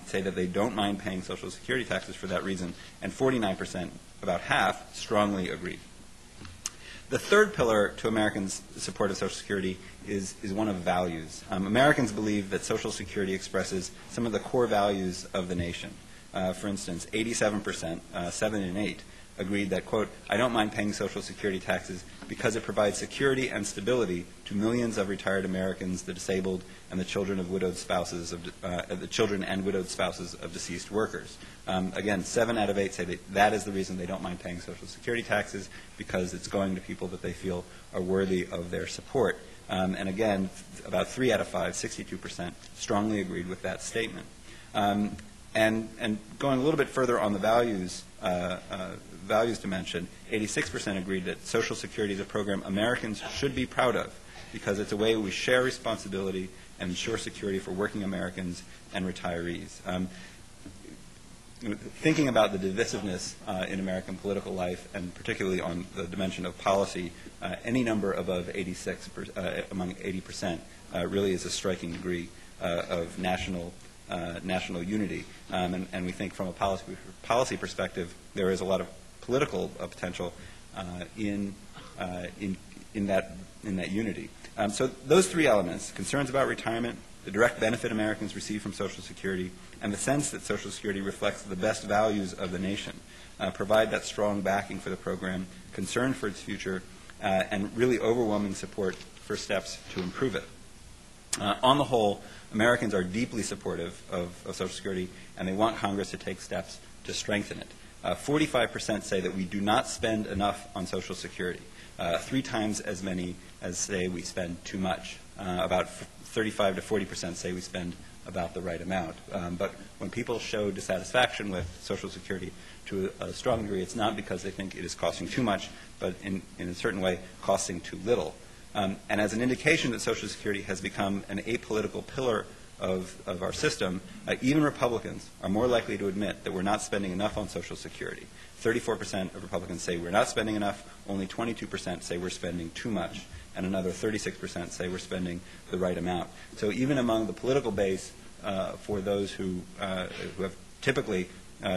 say that they don't mind paying Social Security taxes for that reason, and 49%, about half, strongly agree. The third pillar to Americans' support of Social Security is one of values. Americans believe that Social Security expresses some of the core values of the nation. For instance, 87%, 7 in 8, agreed that, quote, I don't mind paying Social Security taxes because it provides security and stability to millions of retired Americans, the disabled, and the children of widowed spouses of deceased workers. Again, 7 out of 8 say that is the reason they don't mind paying Social Security taxes, because it's going to people that they feel are worthy of their support. And again, about 3 out of 5, 62%, strongly agreed with that statement. And going a little bit further on the values dimension, 86% agreed that Social Security is a program Americans should be proud of because it's a way we share responsibility and ensure security for working Americans and retirees. Thinking about the divisiveness in American political life, and particularly on the dimension of policy, any number above 86 among 80% really is a striking degree of national unity. And we think from a policy perspective, there is a lot of political potential in that unity. So those 3 elements, concerns about retirement, the direct benefit Americans receive from Social Security, and the sense that Social Security reflects the best values of the nation, provide that strong backing for the program, concern for its future, and really overwhelming support for steps to improve it. On the whole, Americans are deeply supportive of Social Security, and they want Congress to take steps to strengthen it. 45% say that we do not spend enough on Social Security, 3 times as many as say we spend too much. About 35 to 40% say we spend about the right amount. But when people show dissatisfaction with Social Security to a strong degree, it's not because they think it is costing too much, but in a certain way costing too little. And as an indication that Social Security has become an apolitical pillar of our system, even Republicans are more likely to admit that we're not spending enough on Social Security. 34% of Republicans say we're not spending enough, only 22% say we're spending too much, and another 36% say we're spending the right amount. So even among the political base, for those who have typically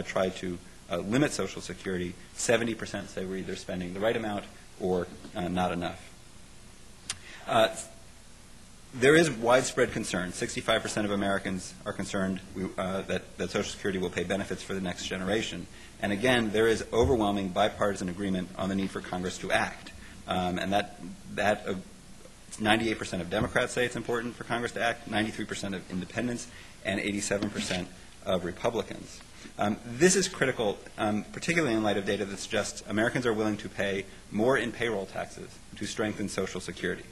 tried to limit Social Security, 70% say we're either spending the right amount or not enough. There is widespread concern. 65% of Americans are concerned that Social Security will pay benefits for the next generation. And again, there is overwhelming bipartisan agreement on the need for Congress to act. And that 98% of Democrats say it's important for Congress to act, 93% of independents, and 87% of Republicans. This is critical, particularly in light of data that suggests Americans are willing to pay more in payroll taxes to strengthen Social Security.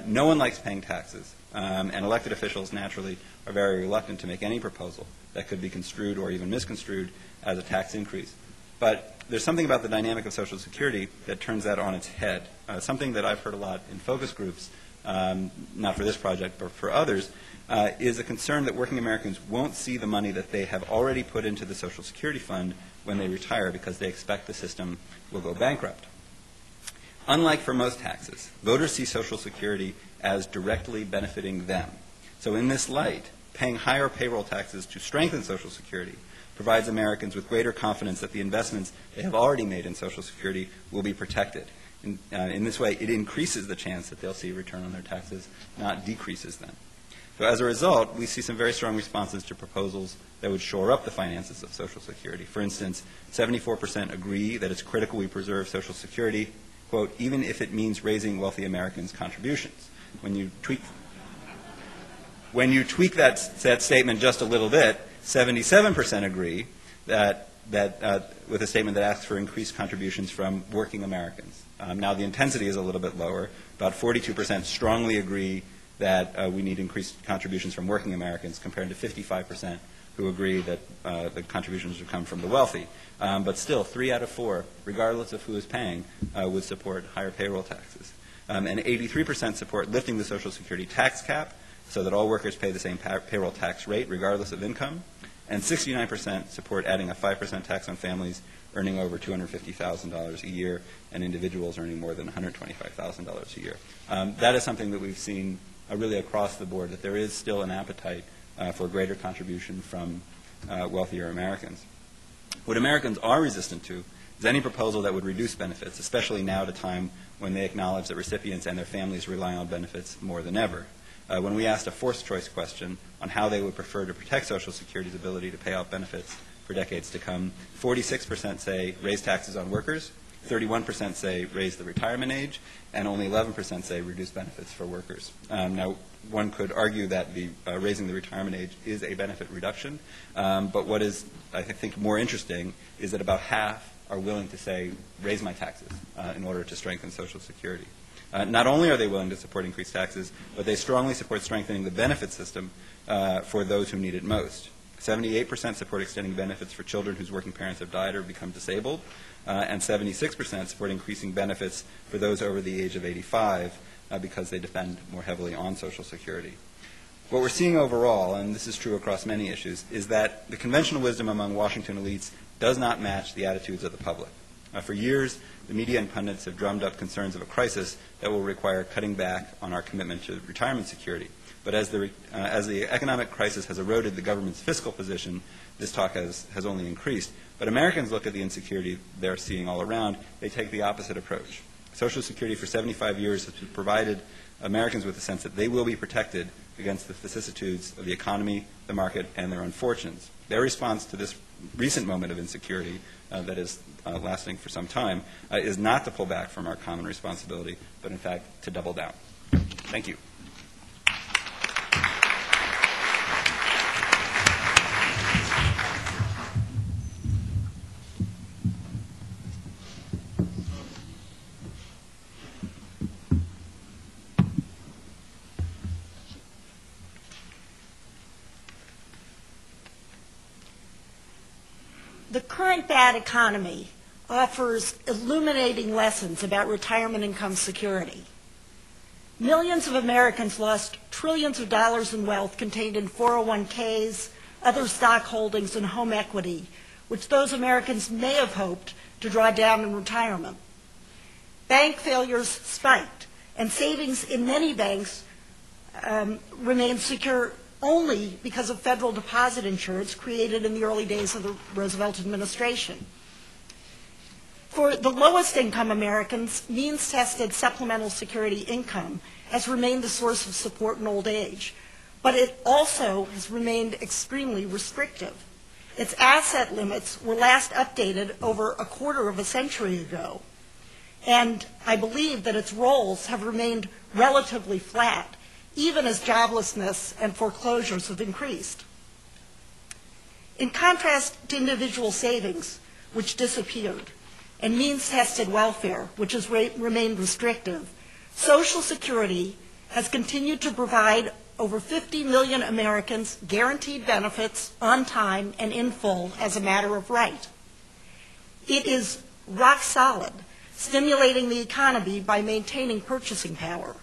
No one likes paying taxes, and elected officials naturally are very reluctant to make any proposal that could be construed or even misconstrued as a tax increase. But there's something about the dynamic of Social Security that turns that on its head. Something that I've heard a lot in focus groups, not for this project but for others, is a concern that working Americans won't see the money that they have already put into the Social Security fund when they retire because they expect the system will go bankrupt. Unlike for most taxes, voters see Social Security as directly benefiting them. So in this light, paying higher payroll taxes to strengthen Social Security provides Americans with greater confidence that the investments they have already made in Social Security will be protected. In this way, it increases the chance that they'll see a return on their taxes, not decreases them. So as a result, we see some very strong responses to proposals that would shore up the finances of Social Security. For instance, 74% agree that it's critical we preserve Social Security, quote, even if it means raising wealthy Americans' contributions. When you tweak that statement just a little bit, 77% agree that with a statement that asks for increased contributions from working Americans. Now the intensity is a little bit lower. About 42% strongly agree that we need increased contributions from working Americans, compared to 55% who agree that the contributions would come from the wealthy. But still, 3 out of 4, regardless of who is paying, would support higher payroll taxes. And 83% support lifting the Social Security tax cap so that all workers pay the same payroll tax rate regardless of income. And 69% support adding a 5% tax on families earning over $250,000 a year and individuals earning more than $125,000 a year. That is something that we've seen really across the board, that there is still an appetite for greater contribution from wealthier Americans. What Americans are resistant to is any proposal that would reduce benefits, especially now at a time when they acknowledge that recipients and their families rely on benefits more than ever. When we asked a forced choice question on how they would prefer to protect Social Security's ability to pay out benefits for decades to come, 46% say raise taxes on workers, 31% say raise the retirement age, and only 11% say reduce benefits for workers. Now, one could argue that the raising the retirement age is a benefit reduction, but what is, I think, more interesting is that about half are willing to say, raise my taxes in order to strengthen Social Security. Not only are they willing to support increased taxes, but they strongly support strengthening the benefit system for those who need it most. 78% support extending benefits for children whose working parents have died or become disabled, and 76% support increasing benefits for those over the age of 85 because they depend more heavily on Social Security. What we're seeing overall, and this is true across many issues, is that the conventional wisdom among Washington elites does not match the attitudes of the public. For years, the media and pundits have drummed up concerns of a crisis that will require cutting back on our commitment to retirement security. But as the economic crisis has eroded the government's fiscal position, this talk has only increased. But Americans look at the insecurity they're seeing all around. They take the opposite approach. Social Security for 75 years has provided Americans with a sense that they will be protected against the vicissitudes of the economy, the market, and their unfortunes. Their response to this recent moment of insecurity that is lasting for some time is not to pull back from our common responsibility, but in fact to double down. Thank you. The current bad economy offers illuminating lessons about retirement income security. Millions of Americans lost trillions of dollars in wealth contained in 401ks, other stock holdings, and home equity, which those Americans may have hoped to draw down in retirement. Bank failures spiked, and savings in many banks remained secure only because of federal deposit insurance created in the early days of the Roosevelt administration. For the lowest income Americans, means-tested supplemental security income has remained the source of support in old age, but it also has remained extremely restrictive. Its asset limits were last updated over a quarter of a century ago, and I believe that its rolls have remained relatively flat, even as joblessness and foreclosures have increased. In contrast to individual savings, which disappeared, and means-tested welfare, which has remained restrictive, Social Security has continued to provide over 50 million Americans guaranteed benefits on time and in full as a matter of right. It is rock solid, stimulating the economy by maintaining purchasing power.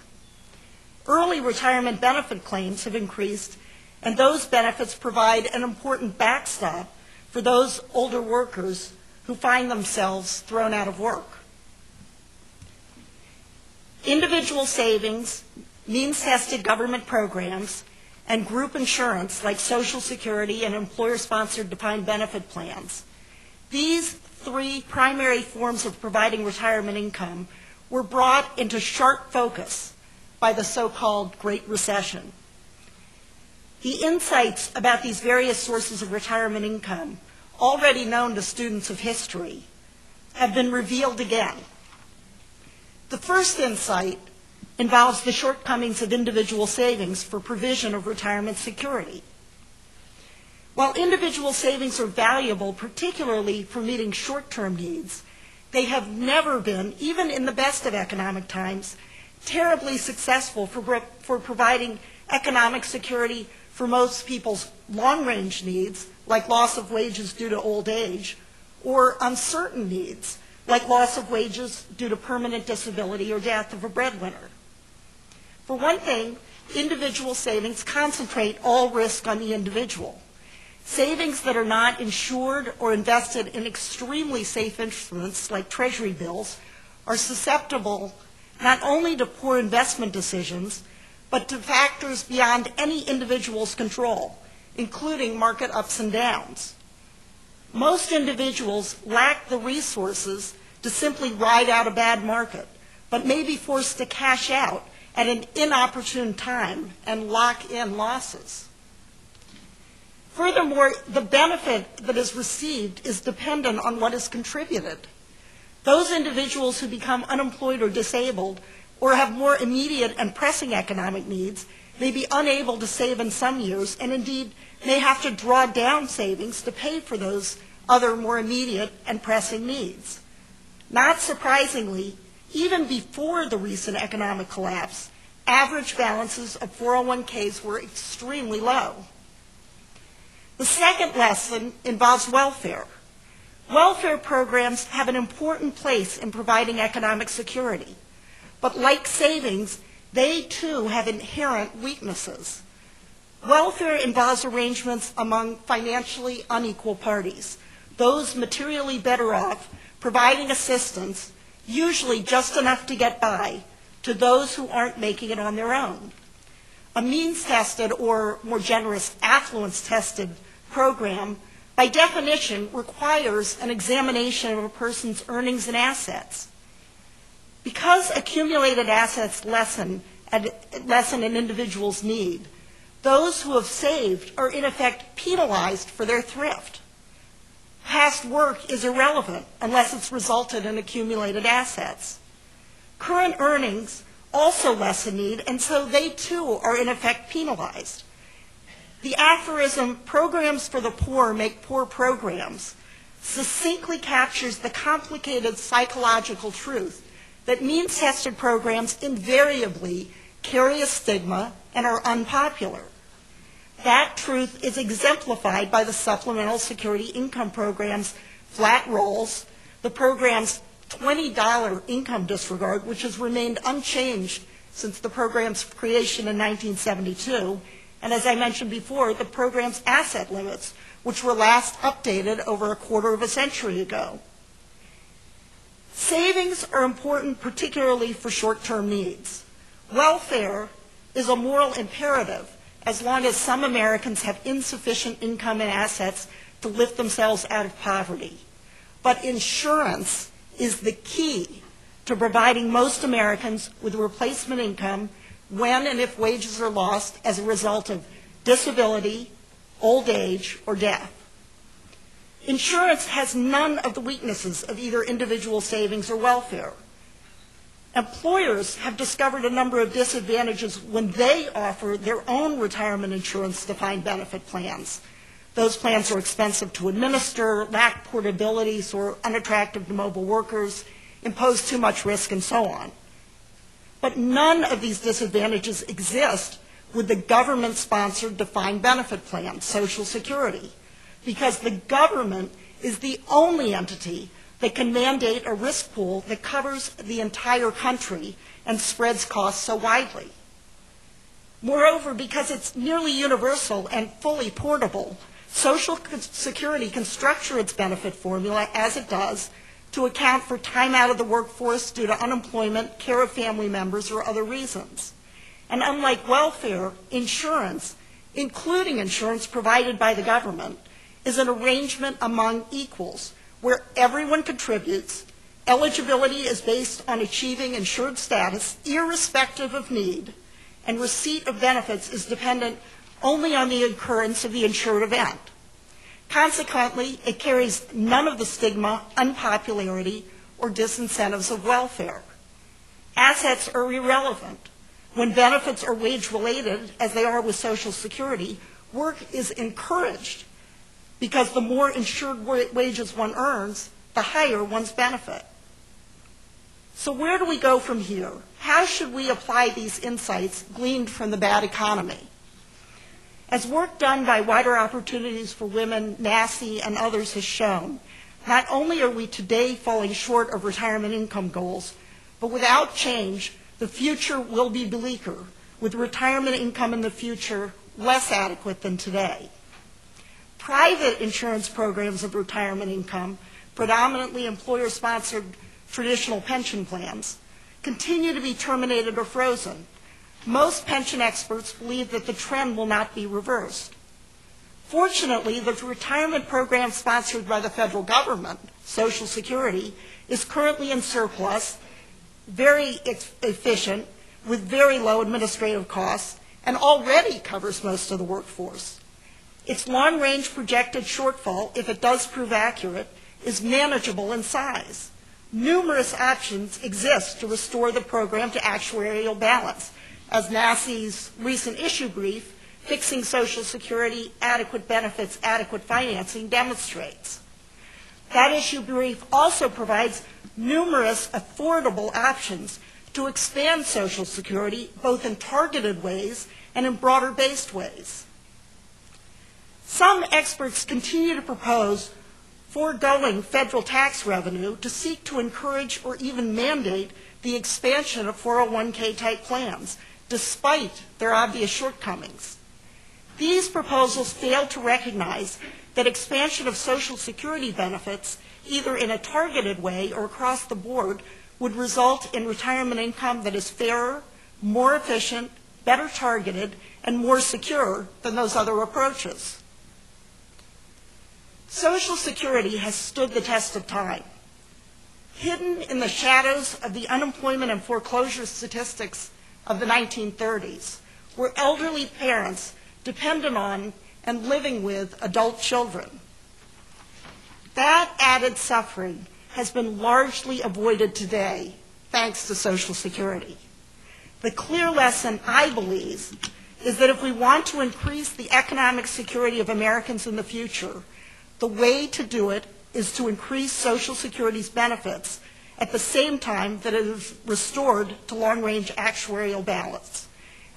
Early retirement benefit claims have increased, and those benefits provide an important backstop for those older workers who find themselves thrown out of work. Individual savings, means-tested government programs, and group insurance like Social Security and employer-sponsored defined benefit plans. These three primary forms of providing retirement income were brought into sharp focus by the so-called Great Recession. The insights about these various sources of retirement income, already known to students of history, have been revealed again. The first insight involves the shortcomings of individual savings for provision of retirement security. While individual savings are valuable, particularly for meeting short-term needs, they have never been, even in the best of economic times, terribly successful for providing economic security for most people's long-range needs, like loss of wages due to old age, or uncertain needs, like loss of wages due to permanent disability or death of a breadwinner. For one thing, individual savings concentrate all risk on the individual. Savings that are not insured or invested in extremely safe instruments like treasury bills are susceptible not only to poor investment decisions, but to factors beyond any individual's control, including market ups and downs. Most individuals lack the resources to simply ride out a bad market, but may be forced to cash out at an inopportune time and lock in losses. Furthermore, the benefit that is received is dependent on what is contributed. Those individuals who become unemployed or disabled or have more immediate and pressing economic needs may be unable to save in some years and indeed may have to draw down savings to pay for those other more immediate and pressing needs. Not surprisingly, even before the recent economic collapse, average balances of 401ks were extremely low. The second lesson involves welfare. Welfare programs have an important place in providing economic security, but like savings, they too have inherent weaknesses. Welfare involves arrangements among financially unequal parties, those materially better off providing assistance, usually just enough to get by, to those who aren't making it on their own. A means-tested or, more generous, affluence-tested program, by definition, requires an examination of a person's earnings and assets. Because accumulated assets lessen an individual's need, those who have saved are in effect penalized for their thrift. Past work is irrelevant unless it's resulted in accumulated assets. Current earnings also lessen need, and so they too are in effect penalized. The aphorism, "programs for the poor make poor programs," succinctly captures the complicated psychological truth that means-tested programs invariably carry a stigma and are unpopular. That truth is exemplified by the Supplemental Security Income Program's flat rolls, the program's $20 income disregard, which has remained unchanged since the program's creation in 1972, and as I mentioned before, the program's asset limits, which were last updated over a quarter of a century ago. Savings are important particularly for short-term needs. Welfare is a moral imperative as long as some Americans have insufficient income and assets to lift themselves out of poverty. But insurance is the key to providing most Americans with replacement income when and if wages are lost as a result of disability, old age, or death. Insurance has none of the weaknesses of either individual savings or welfare. Employers have discovered a number of disadvantages when they offer their own retirement insurance defined benefit plans. Those plans are expensive to administer, lack portability, so are unattractive to mobile workers, impose too much risk, and so on. But none of these disadvantages exist with the government-sponsored defined benefit plan, Social Security, because the government is the only entity that can mandate a risk pool that covers the entire country and spreads costs so widely. Moreover, because it's nearly universal and fully portable, Social Security can structure its benefit formula as it does to account for time out of the workforce due to unemployment, care of family members, or other reasons. And unlike welfare, insurance, including insurance provided by the government, is an arrangement among equals where everyone contributes. Eligibility is based on achieving insured status irrespective of need, and receipt of benefits is dependent only on the occurrence of the insured event. Consequently, it carries none of the stigma, unpopularity, or disincentives of welfare. Assets are irrelevant. When benefits are wage-related, as they are with Social Security, work is encouraged because the more insured wages one earns, the higher one's benefit. So where do we go from here? How should we apply these insights gleaned from the bad economy? As work done by Wider Opportunities for Women, NASI, and others has shown, not only are we today falling short of retirement income goals, but without change, the future will be bleaker, with retirement income in the future less adequate than today. Private insurance programs of retirement income, predominantly employer-sponsored traditional pension plans, continue to be terminated or frozen. Most pension experts believe that the trend will not be reversed. Fortunately, the retirement program sponsored by the federal government, Social Security, is currently in surplus, very efficient, with very low administrative costs, and already covers most of the workforce. Its long-range projected shortfall, if it does prove accurate, is manageable in size. Numerous options exist to restore the program to actuarial balance, as NASI's recent issue brief, Fixing Social Security, Adequate Benefits, Adequate Financing, demonstrates. That issue brief also provides numerous affordable options to expand Social Security, both in targeted ways and in broader-based ways. Some experts continue to propose foregoing federal tax revenue to seek to encourage or even mandate the expansion of 401k-type plans, despite their obvious shortcomings. These proposals fail to recognize that expansion of Social Security benefits, either in a targeted way or across the board, would result in retirement income that is fairer, more efficient, better targeted, and more secure than those other approaches. Social Security has stood the test of time. Hidden in the shadows of the unemployment and foreclosure statistics of the 1930s, were elderly parents dependent on and living with adult children. That added suffering has been largely avoided today, thanks to Social Security. The clear lesson, I believe, is that if we want to increase the economic security of Americans in the future, the way to do it is to increase Social Security's benefits at the same time that it is restored to long-range actuarial balance.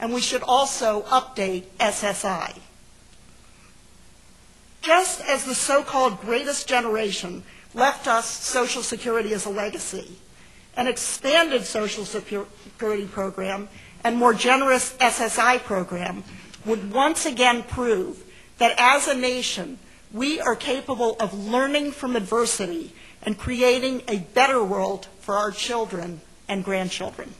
And we should also update SSI. Just as the so-called greatest generation left us Social Security as a legacy, an expanded Social Security program and more generous SSI program would once again prove that as a nation, we are capable of learning from adversity and creating a better world for our children and grandchildren.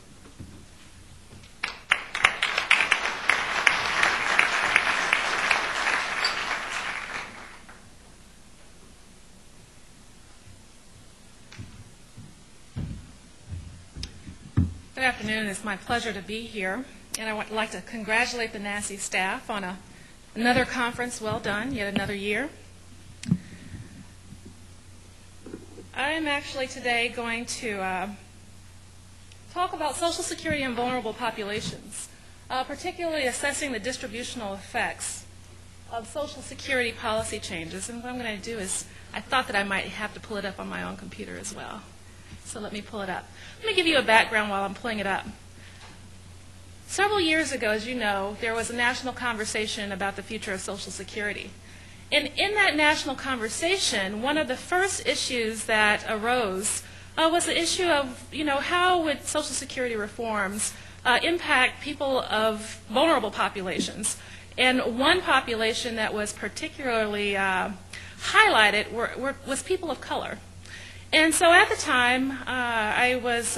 Good afternoon. It's my pleasure to be here, and I would like to congratulate the NASI staff on another conference well done, yet another year. I am actually today going to talk about Social Security and vulnerable populations, particularly assessing the distributional effects of Social Security policy changes. And what I'm going to do is, I thought that I might have to pull it up on my own computer as well. So let me pull it up. Let me give you a background while I'm pulling it up. Several years ago, as you know, there was a national conversation about the future of Social Security. And in that national conversation, one of the first issues that arose was the issue of, how would Social Security reforms impact people of vulnerable populations. And one population that was particularly highlighted was people of color. And so at the time, I was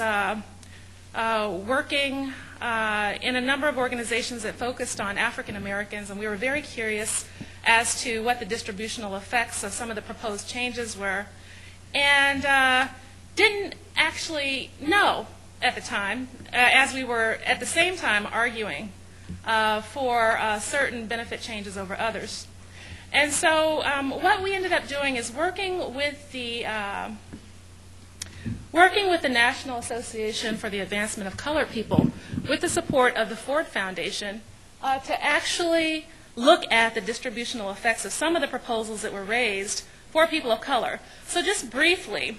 working in a number of organizations that focused on African Americans, and we were very curious as to what the distributional effects of some of the proposed changes were, and didn't actually know at the time, as we were at the same time arguing for certain benefit changes over others. And so what we ended up doing is working with the National Association for the Advancement of Colored People, with the support of the Ford Foundation, to actually look at the distributional effects of some of the proposals that were raised for people of color. So just briefly,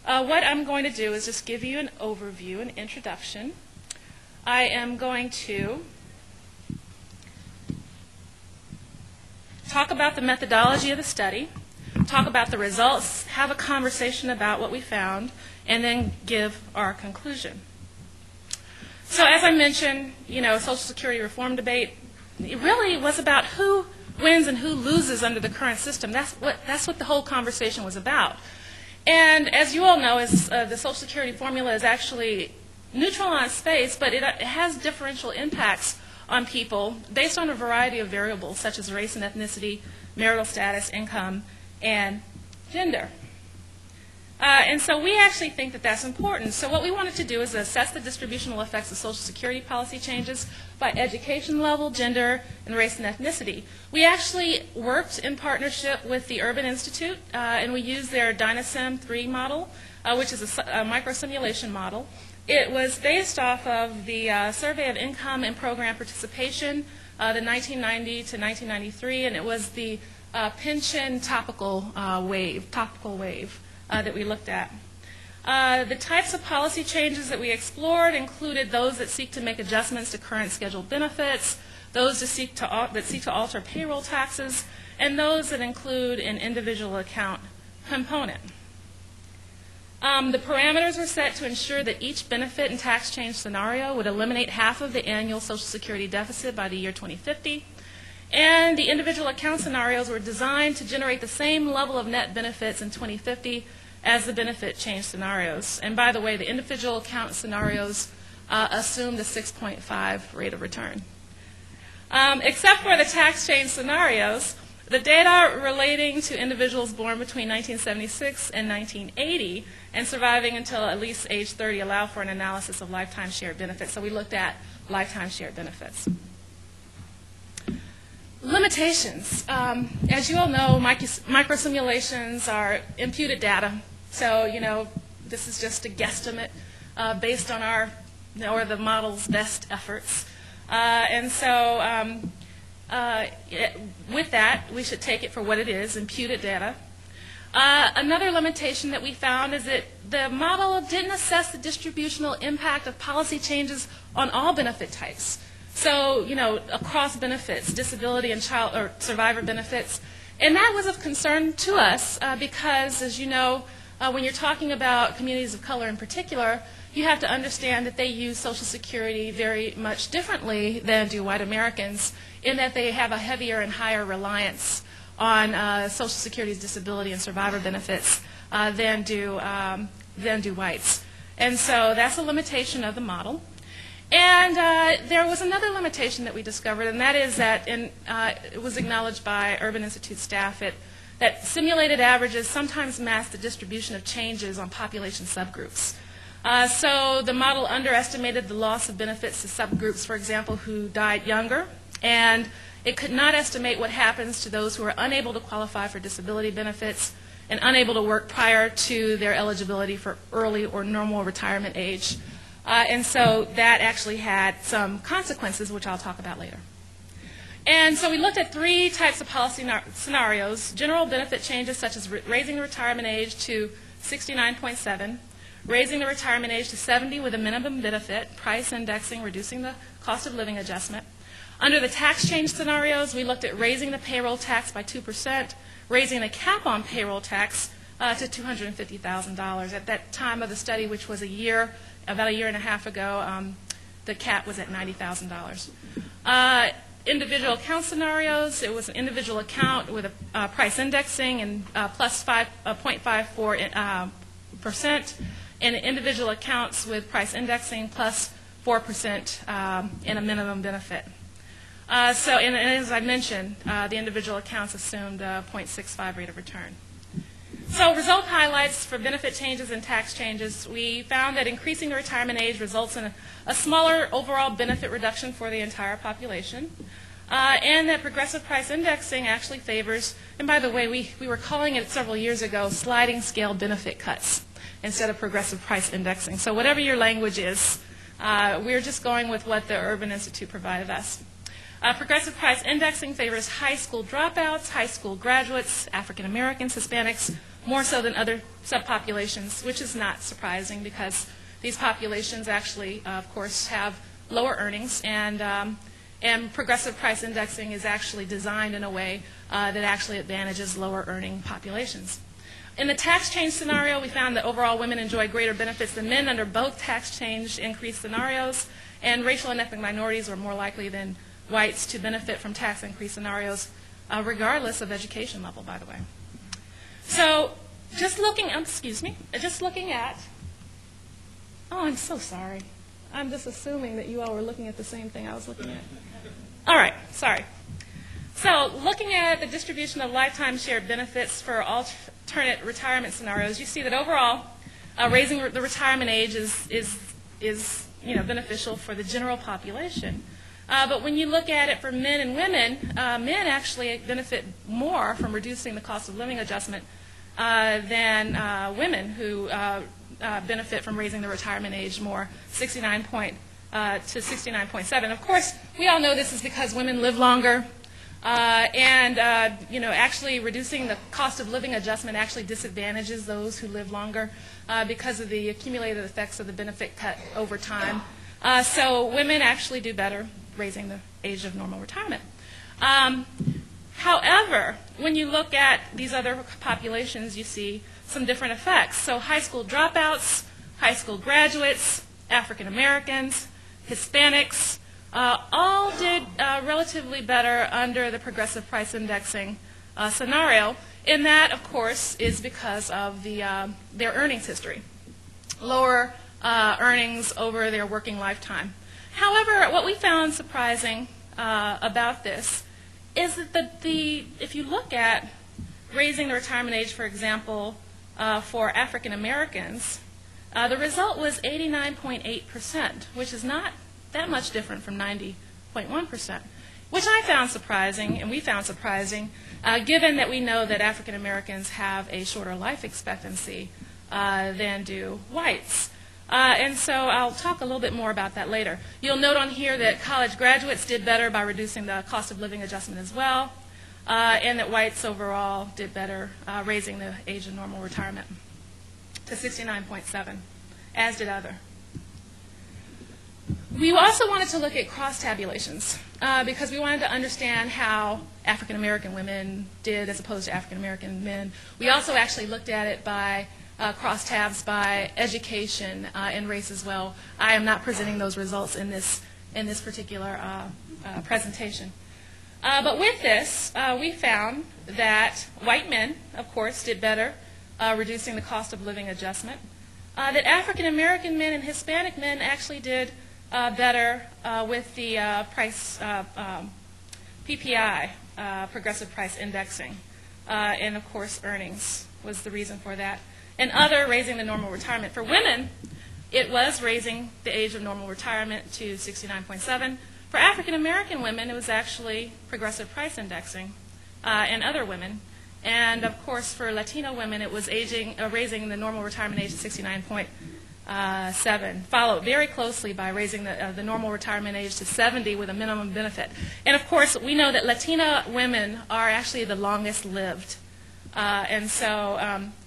what I'm going to do is just give you an overview, an introduction. I am going to talk about the methodology of the study, talk about the results, have a conversation about what we found, and then give our conclusion. So as I mentioned, Social Security reform debate, it really was about who wins and who loses under the current system. That's what the whole conversation was about. And as you all know, the Social Security formula is actually neutral on its face, but it has differential impacts on people based on a variety of variables, such as race and ethnicity, marital status, income, and gender. And so we actually think that that's important. So what we wanted to do is assess the distributional effects of Social Security policy changes by education level, gender, and race and ethnicity. We actually worked in partnership with the Urban Institute, and we used their DynaSim 3 model, which is a micro-simulation model. It was based off of the Survey of Income and Program Participation, the 1990 to 1993, and it was the pension topical wave that we looked at. The types of policy changes that we explored included those that seek to make adjustments to current scheduled benefits, those that seek to alter payroll taxes, and those that include an individual account component. The parameters were set to ensure that each benefit and tax change scenario would eliminate half of the annual Social Security deficit by the year 2050. And the individual account scenarios were designed to generate the same level of net benefits in 2050 as the benefit change scenarios. And by the way, the individual account scenarios assumed a 6.5 rate of return. Except for the tax change scenarios, the data relating to individuals born between 1976 and 1980 and surviving until at least age 30 allow for an analysis of lifetime shared benefits. So we looked at lifetime shared benefits. Limitations. As you all know, microsimulations are imputed data. So, this is just a guesstimate based on the model's best efforts. And so with that, we should take it for what it is, imputed data. Another limitation that we found is that the model didn't assess the distributional impact of policy changes on all benefit types. So, across benefits, disability and child or survivor benefits. And that was of concern to us because, as you know, when you're talking about communities of color in particular, you have to understand that they use Social Security very much differently than do white Americans, in that they have a heavier and higher reliance on Social Security's disability and survivor benefits than do whites. And so that's a limitation of the model. And there was another limitation that we discovered, and that is that it was acknowledged by Urban Institute staff that simulated averages sometimes mask the distribution of changes on population subgroups. So the model underestimated the loss of benefits to subgroups, for example, who died younger, and it could not estimate what happens to those who are unable to qualify for disability benefits and unable to work prior to their eligibility for early or normal retirement age. And so that actually had some consequences, which I'll talk about later. And so we looked at 3 types of policy scenarios: general benefit changes such as raising the retirement age to 69.7, raising the retirement age to 70 with a minimum benefit, price indexing, reducing the cost of living adjustment, Under the tax change scenarios, we looked at raising the payroll tax by 2%, raising the cap on payroll tax to $250,000. At that time of the study, which was about a year and a half ago, the cap was at $90,000. Individual account scenarios, it was an individual account with a price indexing and plus 0.54%, and individual accounts with price indexing plus 4% and a minimum benefit. And as I mentioned, the individual accounts assumed a 0.65 rate of return. So result highlights for benefit changes and tax changes. We found that increasing the retirement age results in a smaller overall benefit reduction for the entire population, and that progressive price indexing actually favors, and by the way, we were calling it several years ago, sliding scale benefit cuts instead of progressive price indexing. So whatever your language is, we're just going with what the Urban Institute provided us. Progressive price indexing favors high school dropouts, high school graduates, African Americans, Hispanics, more so than other subpopulations, which is not surprising because these populations actually, of course, have lower earnings, and progressive price indexing is actually designed in a way that actually advantages lower earning populations. In the tax change scenario, we found that overall women enjoy greater benefits than men under both tax change increase scenarios, and racial and ethnic minorities were more likely than whites to benefit from tax increase scenarios, regardless of education level, by the way. So just looking at, oh, I'm so sorry. I'm just assuming that you all were looking at the same thing I was looking at. All right, sorry. So looking at the distribution of lifetime shared benefits for alternate retirement scenarios, you see that overall, raising the retirement age is beneficial for the general population. But when you look at it for men and women, men actually benefit more from reducing the cost of living adjustment than women who benefit from raising the retirement age more, 69 to 69.7. Of course, we all know this is because women live longer, and actually reducing the cost of living adjustment actually disadvantages those who live longer because of the accumulated effects of the benefit cut over time. So women actually do better raising the age of normal retirement. However, when you look at these other populations, you see some different effects. So high school dropouts, high school graduates, African Americans, Hispanics, all did relatively better under the progressive price indexing scenario, and that, of course, is because of their earnings history. Lower earnings over their working lifetime. However, what we found surprising about this is that if you look at raising the retirement age, for example, for African Americans, the result was 89.8%, which is not that much different from 90.1%, which I found surprising, and we found surprising, given that we know that African Americans have a shorter life expectancy than do whites. And so I'll talk a little bit more about that later. You'll note on here that college graduates did better by reducing the cost of living adjustment as well, and that whites overall did better raising the age of normal retirement to 69.7, as did other. We also wanted to look at cross-tabulations because we wanted to understand how African American women did as opposed to African American men. We also actually looked at it by cross-tabs by education and race as well. I am not presenting those results in this particular presentation. But with this, we found that white men, of course, did better reducing the cost of living adjustment. That African American men and Hispanic men actually did better with the PPI, progressive price indexing, and of course earnings was the reason for that. And other, raising the normal retirement. For women, it was raising the age of normal retirement to 69.7. For African American women, it was actually progressive price indexing, and other women. And of course, for Latino women, it was raising the normal retirement age to 69.7, followed very closely by raising the normal retirement age to 70 with a minimum benefit. And of course, we know that Latina women are actually the longest lived. And so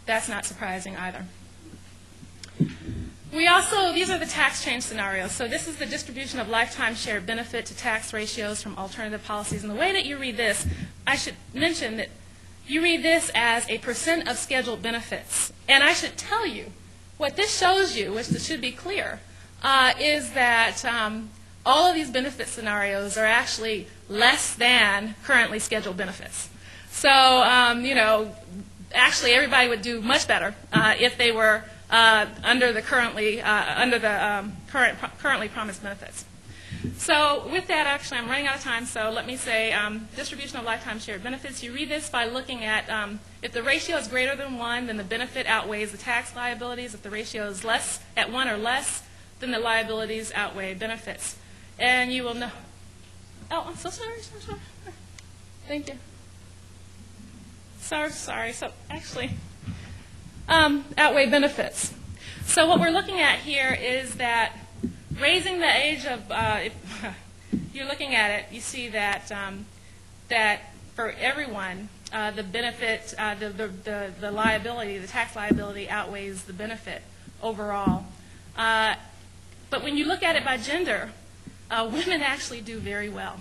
that's not surprising either. These are the tax change scenarios. So this is the distribution of lifetime shared benefit to tax ratios from alternative policies. And the way that you read this, I should mention that you read this as a % of scheduled benefits. And I should tell you, what this shows you, which should be clear, is that all of these benefit scenarios are actually less than currently scheduled benefits. So, actually everybody would do much better if they were under the currently promised benefits. So with that, actually, I'm running out of time, so let me say distribution of lifetime shared benefits. You read this by looking at if the ratio is greater than 1, then the benefit outweighs the tax liabilities. If the ratio is less at 1 or less, then the liabilities outweigh benefits. And you will know. Oh, I'm so sorry. Thank you. Sorry. So actually, outweigh benefits. So what we're looking at here is that raising the age of, if you're looking at it, you see that that for everyone, the benefit, the liability, the tax liability outweighs the benefit overall. But when you look at it by gender, women actually do very well.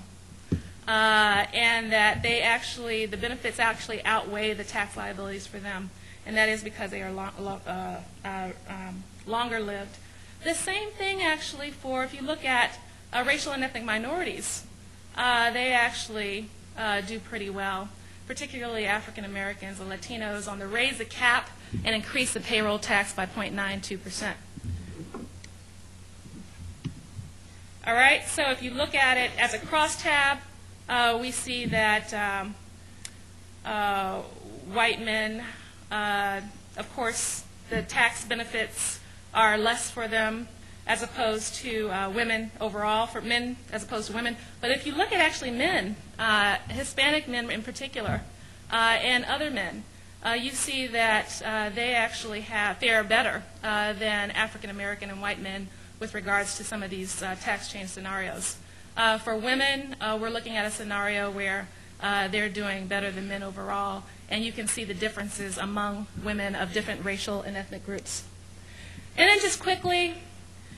And that the benefits actually outweigh the tax liabilities for them. And that is because they are longer lived. The same thing actually if you look at racial and ethnic minorities, they actually do pretty well, particularly African Americans and Latinos on the raise the cap and increase the payroll tax by 0.92%. All right, so if you look at it as a crosstab, we see that white men, of course, the tax benefits are less for them as opposed to women overall, for men as opposed to women. But if you look at actually men, Hispanic men in particular, and other men, you see that they actually fare better than African American and white men with regards to some of these tax change scenarios. For women, we're looking at a scenario where they're doing better than men overall, and you can see the differences among women of different racial and ethnic groups. And then just quickly,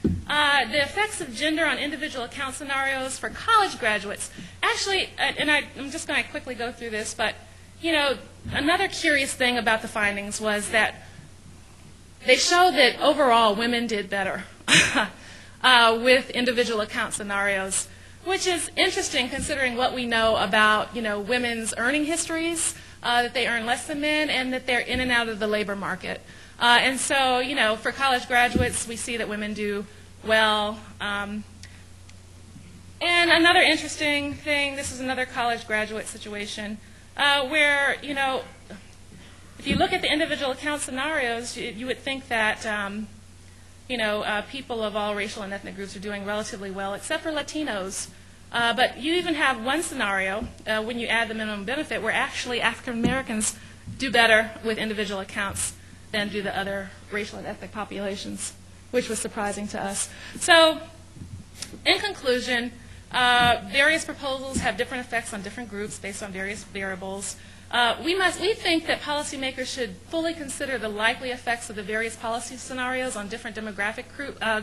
the effects of gender on individual account scenarios for college graduates. Actually, and I'm just going to quickly go through this, but another curious thing about the findings was that they showed that overall women did better with individual account scenarios, which is interesting considering what we know about women's earning histories, that they earn less than men and that they're in and out of the labor market. And so, for college graduates, we see that women do well. And another interesting thing, this is another college graduate situation, where, if you look at the individual account scenarios, you would think that, people of all racial and ethnic groups are doing relatively well, except for Latinos. But you even have one scenario, when you add the minimum benefit, where actually African Americans do better with individual accounts than do the other racial and ethnic populations, which was surprising to us. So, in conclusion, various proposals have different effects on different groups based on various variables. We think that policymakers should fully consider the likely effects of the various policy scenarios on different demographic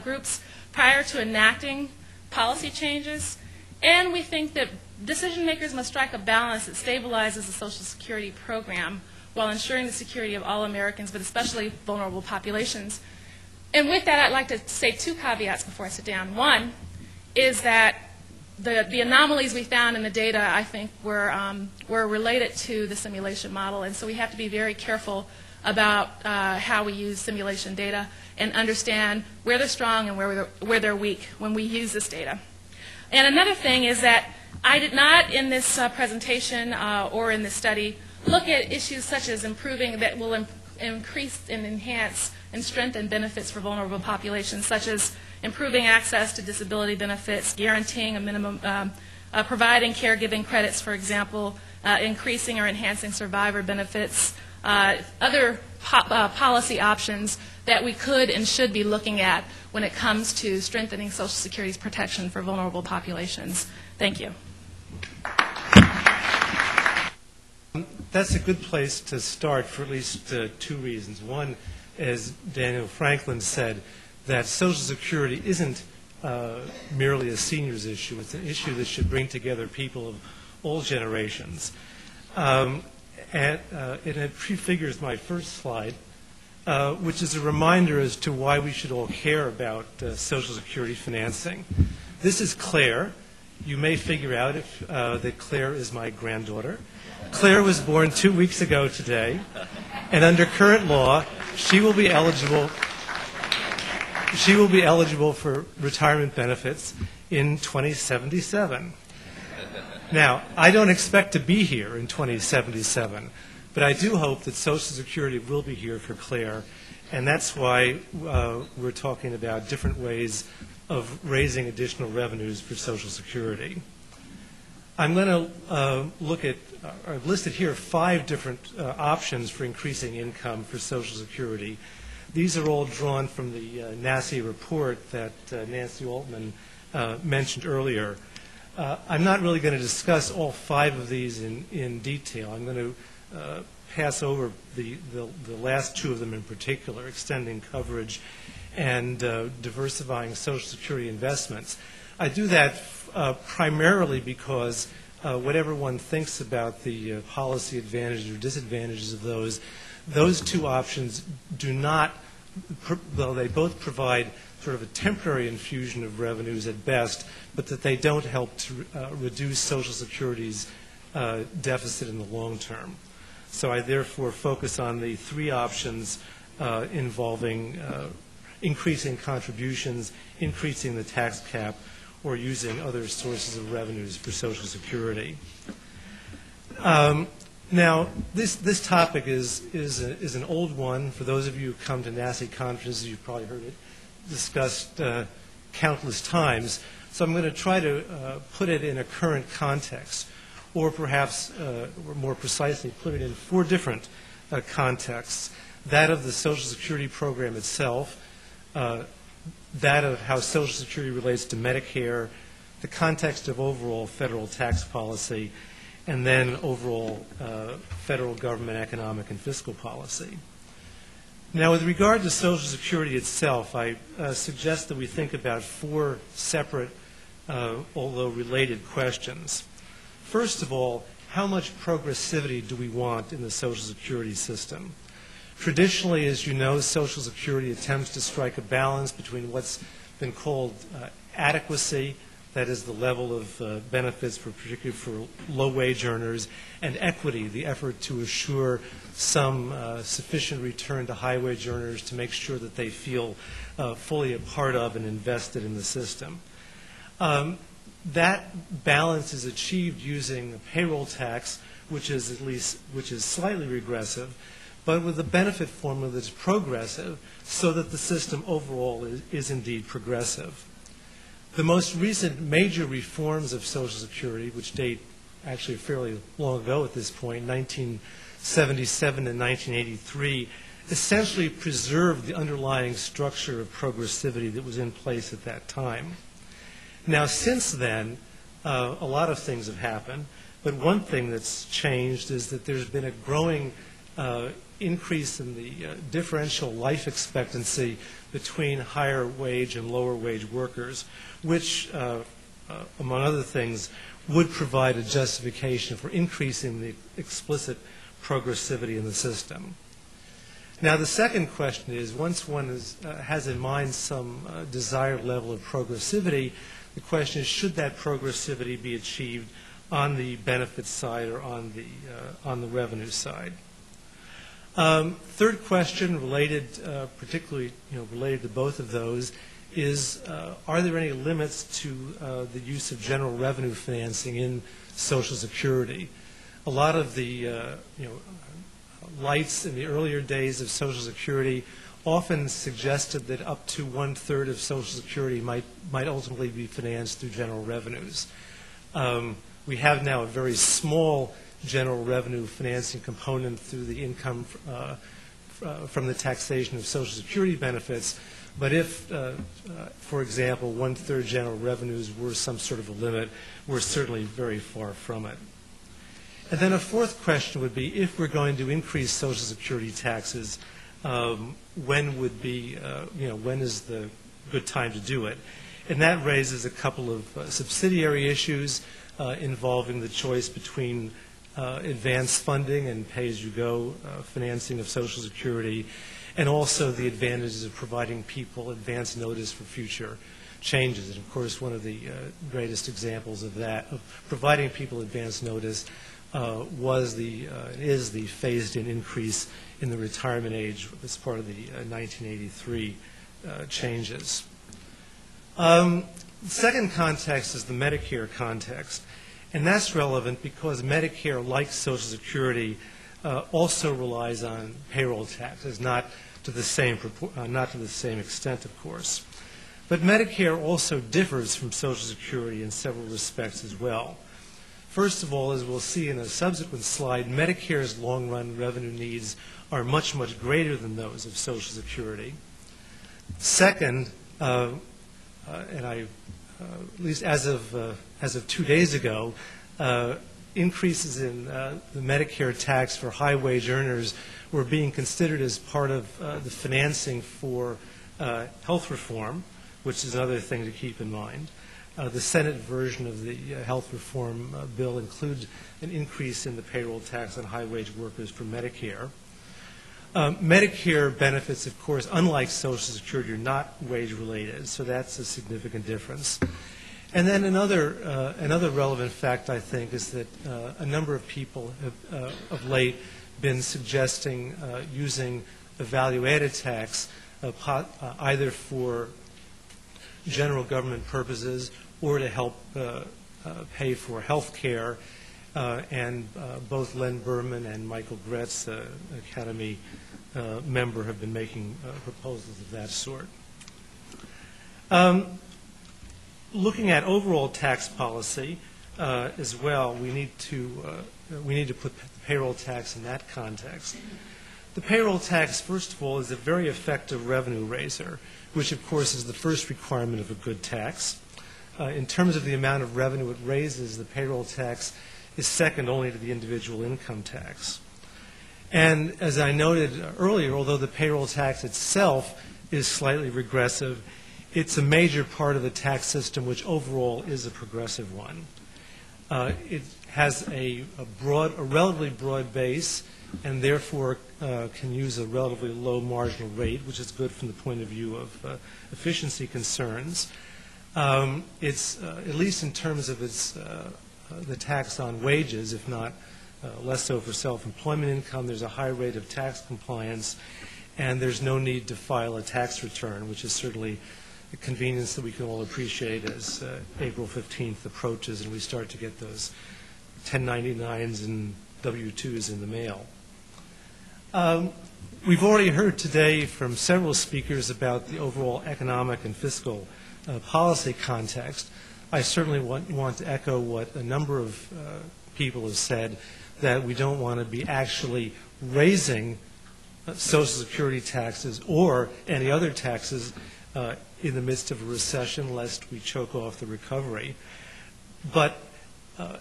groups prior to enacting policy changes. And we think that decision makers must strike a balance that stabilizes the Social Security program while ensuring the security of all Americans, but especially vulnerable populations. And with that, I'd like to say two caveats before I sit down. One is that the anomalies we found in the data, I think, were related to the simulation model, and so we have to be very careful about how we use simulation data and understand where they're strong and where they're weak when we use this data. And another thing is that I did not, in this presentation or in this study, look at issues such as improving that will increase and enhance and strengthen benefits for vulnerable populations, such as improving access to disability benefits, guaranteeing a minimum, providing caregiving credits, for example, increasing or enhancing survivor benefits, other policy options that we could and should be looking at when it comes to strengthening Social Security's protection for vulnerable populations. Thank you. That's a good place to start for at least two reasons. One, as Daniel Franklin said, that Social Security isn't merely a seniors issue. It's an issue that should bring together people of all generations. And it prefigures my first slide, which is a reminder as to why we should all care about Social Security financing. This is Claire. You may figure out that Claire is my granddaughter. Claire was born 2 weeks ago today, and under current law, she will be eligible for retirement benefits in 2077. Now, I don't expect to be here in 2077, but I do hope that Social Security will be here for Claire, and that's why we're talking about different ways of raising additional revenues for Social Security. I'm going to look at, I've listed here 5 different options for increasing income for Social Security. These are all drawn from the NASI report that Nancy Altman mentioned earlier. I'm not really going to discuss all 5 of these in detail. I'm going to pass over the last 2 of them in particular, extending coverage and diversifying Social Security investments. I do that primarily because whatever one thinks about the policy advantages or disadvantages of those 2 options do not, though they both provide sort of a temporary infusion of revenues at best, but that they don't help to reduce Social Security's deficit in the long term. So I therefore focus on the 3 options involving increasing contributions, increasing the tax cap, or using other sources of revenues for Social Security. Now, this topic is an old one. For those of you who come to NASI conferences, you've probably heard it discussed countless times. So I'm going to try to put it in a current context, or perhaps, or more precisely, put it in 4 different contexts. That of the Social Security program itself, that of how Social Security relates to Medicare, the context of overall federal tax policy, and then overall federal government economic and fiscal policy. Now, with regard to Social Security itself, I suggest that we think about 4 separate, although related, questions. First of all, how much progressivity do we want in the Social Security system? Traditionally, as you know, Social Security attempts to strike a balance between what's been called adequacy, that is the level of benefits, particularly for low-wage earners, and equity, the effort to assure some sufficient return to high-wage earners to make sure that they feel fully a part of and invested in the system. That balance is achieved using a payroll tax, which is slightly regressive, but with a benefit formula that's progressive, so that the system overall is indeed progressive. The most recent major reforms of Social Security, which date actually fairly long ago at this point, 1977 and 1983, essentially preserved the underlying structure of progressivity that was in place at that time. Now, since then, a lot of things have happened, but one thing that's changed is that there's been a growing increase in the differential life expectancy between higher wage and lower wage workers, which, among other things, would provide a justification for increasing the explicit progressivity in the system. Now, the second question is, once one has in mind some desired level of progressivity, the question is, should that progressivity be achieved on the benefit side or on the revenue side? Third question, related, particularly related to both of those, is are there any limits to the use of general revenue financing in Social Security? A lot of the lights in the earlier days of Social Security often suggested that up to 1/3 of Social Security might ultimately be financed through general revenues. We have now a very small general revenue financing component through the income from the taxation of Social Security benefits. But if, for example, 1/3 general revenues were some sort of a limit, we're certainly very far from it. And then a fourth question would be, if we're going to increase Social Security taxes, when would be, when is the good time to do it. And that raises a couple of subsidiary issues involving the choice between advance funding and pay-as-you-go financing of Social Security, and also the advantages of providing people advance notice for future changes. And of course, one of the greatest examples of that, of providing people advance notice, is the phased-in increase in the retirement age as part of the 1983 changes. The second context is the Medicare context, and that's relevant because Medicare, like Social Security, also relies on payroll taxes, not to the same extent, of course. But Medicare also differs from Social Security in several respects as well. First of all, as we'll see in a subsequent slide, Medicare's long-run revenue needs are much, much greater than those of Social Security. Second, at least as of 2 days ago, increases in the Medicare tax for high-wage earners were being considered as part of the financing for health reform, which is another thing to keep in mind. The Senate version of the health reform bill includes an increase in the payroll tax on high-wage workers for Medicare. Medicare benefits, of course, unlike Social Security, are not wage-related, so that's a significant difference. And then another relevant fact, I think, is that a number of people have of late been suggesting using the value-added tax either for general government purposes or to help pay for health care. And both Len Berman and Michael Gretz, Academy member, have been making proposals of that sort. Looking at overall tax policy as well, we need to put the payroll tax in that context. The payroll tax, first of all, is a very effective revenue raiser, which of course is the first requirement of a good tax. In terms of the amount of revenue it raises, the payroll tax is second only to the individual income tax. And as I noted earlier, although the payroll tax itself is slightly regressive, it's a major part of the tax system which overall is a progressive one. It has a relatively broad base and therefore can use a relatively low marginal rate, which is good from the point of view of efficiency concerns. It's, at least in terms of the tax on wages, if not less so for self-employment income, there's a high rate of tax compliance, and there's no need to file a tax return, which is certainly a convenience that we can all appreciate as April 15th approaches and we start to get those 1099s and W-2s in the mail. We've already heard today from several speakers about the overall economic and fiscal policy context. I certainly want to echo what a number of people have said, that we don't want to be actually raising Social Security taxes or any other taxes in the midst of a recession, lest we choke off the recovery. But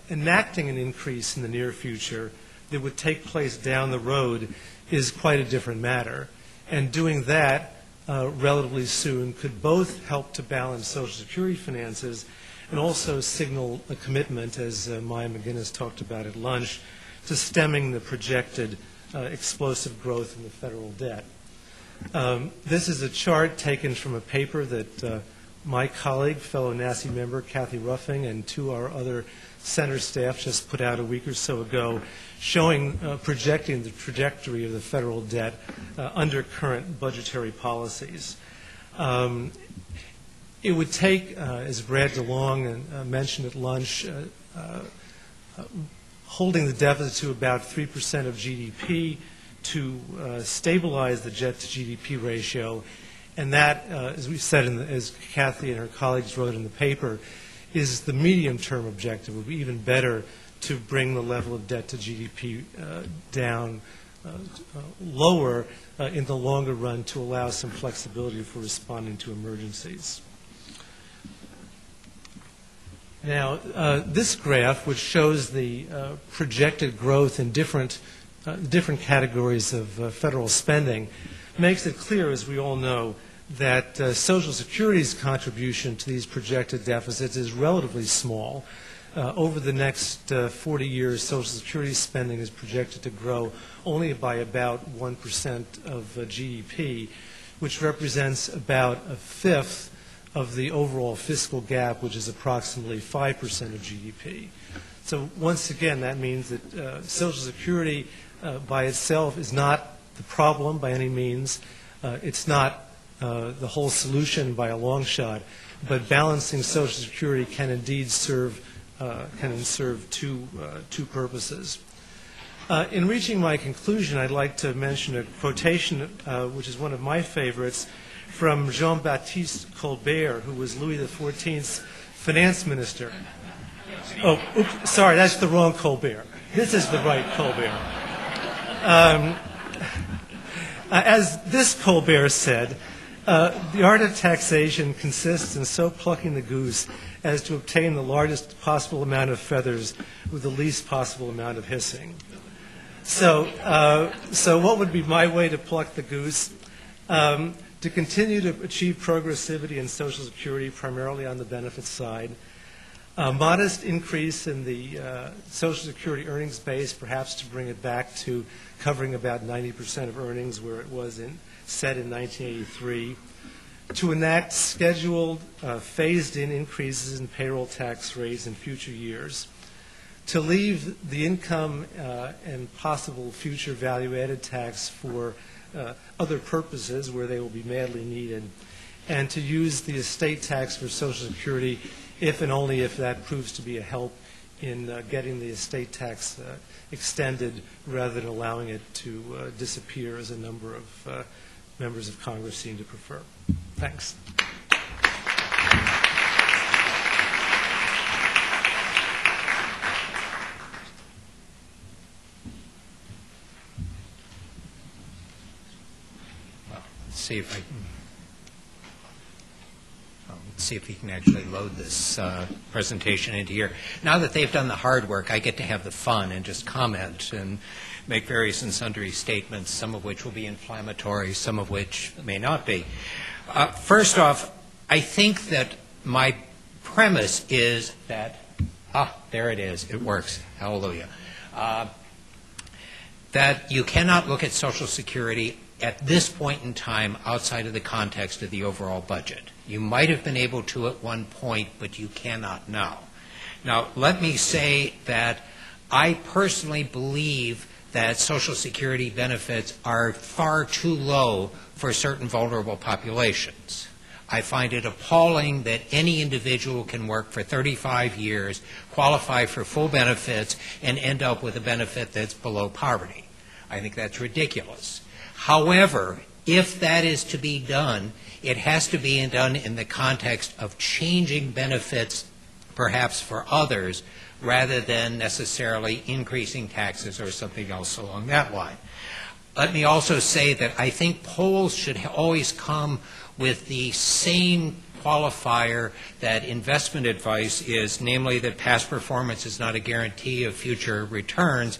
enacting an increase in the near future that would take place down the road is quite a different matter. And doing that relatively soon could both help to balance Social Security finances and also signal a commitment, as Maya McGinnis talked about at lunch, to stemming the projected explosive growth in the federal debt. This is a chart taken from a paper that my colleague, fellow NASI member Kathy Ruffing, and two of our other center staff just put out a week or so ago, showing, projecting the trajectory of the federal debt under current budgetary policies. It would take, as Brad DeLong mentioned at lunch, holding the deficit to about 3% of GDP to stabilize the debt to GDP ratio, and that, as we said, as Kathy and her colleagues wrote in the paper, is the medium-term objective. It would be even better to bring the level of debt to GDP down lower in the longer run to allow some flexibility for responding to emergencies. Now, this graph, which shows the projected growth in different categories of federal spending, makes it clear, as we all know, that Social Security's contribution to these projected deficits is relatively small. Over the next 40 years, Social Security spending is projected to grow only by about 1% of GDP, which represents about a fifth of the overall fiscal gap, which is approximately 5% of GDP. So once again, that means that Social Security by itself is not the problem by any means. It's not the whole solution by a long shot, but balancing Social Security can indeed serve two purposes. In reaching my conclusion, I'd like to mention a quotation, which is one of my favorites, from Jean-Baptiste Colbert, who was Louis XIV's finance minister. Oh, oops, sorry, that's the wrong Colbert. This is the right Colbert. As this Colbert said, the art of taxation consists in so plucking the goose as to obtain the largest possible amount of feathers with the least possible amount of hissing. So what would be my way to pluck the goose? To continue to achieve progressivity in Social Security, primarily on the benefits side. A modest increase in the Social Security earnings base, perhaps to bring it back to covering about 90% of earnings where it was set in 1983. To enact scheduled, phased-in increases in payroll tax rates in future years. To leave the income and possible future value-added tax for other purposes where they will be madly needed, and to use the estate tax for Social Security if and only if that proves to be a help in getting the estate tax extended rather than allowing it to disappear as a number of members of Congress seem to prefer. Thanks. See if we can actually load this presentation into here. Now that they've done the hard work, I get to have the fun and just comment and make various and sundry statements, some of which will be inflammatory, some of which may not be. First off, I think that my premise is that, there it is, it works, hallelujah, that you cannot look at Social Security at this point in time outside of the context of the overall budget. You might have been able to at one point, but you cannot now. Now, let me say that I personally believe that Social Security benefits are far too low for certain vulnerable populations. I find it appalling that any individual can work for 35 years, qualify for full benefits, and end up with a benefit that's below poverty. I think that's ridiculous. However, if that is to be done, it has to be done in the context of changing benefits, perhaps for others, rather than necessarily increasing taxes or something else along that line. Let me also say that I think polls should always come with the same qualifier that investment advice is, namely that past performance is not a guarantee of future returns.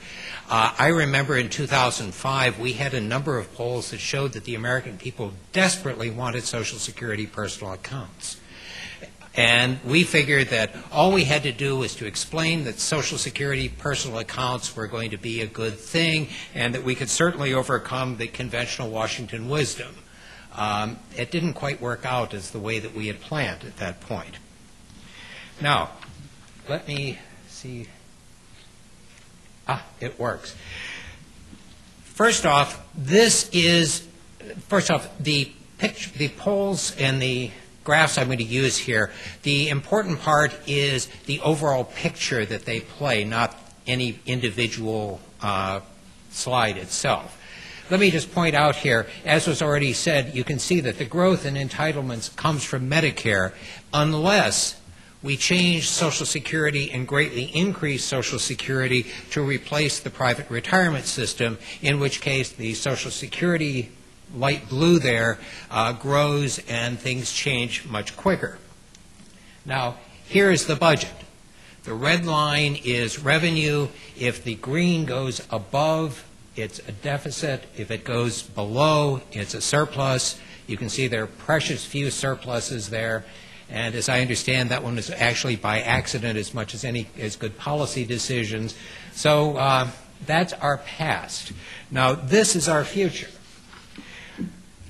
I remember in 2005 we had a number of polls that showed that the American people desperately wanted Social Security personal accounts. And we figured that all we had to do was to explain that Social Security personal accounts were going to be a good thing and that we could certainly overcome the conventional Washington wisdom. It didn't quite work out as the way that we had planned at that point. Now, let me see. It works. First off, the polls and the graphs I'm going to use here, the important part is the overall picture that they play, not any individual slide itself. Let me just point out here, as was already said, you can see that the growth in entitlements comes from Medicare unless we change Social Security and greatly increase Social Security to replace the private retirement system, in which case the Social Security light blue there grows and things change much quicker. Now, here is the budget. The red line is revenue. If the green goes above it's a deficit. If it goes below, it's a surplus. You can see there are precious few surpluses there. And as I understand, that one is actually by accident as much as good policy decisions. So that's our past. Now, this is our future.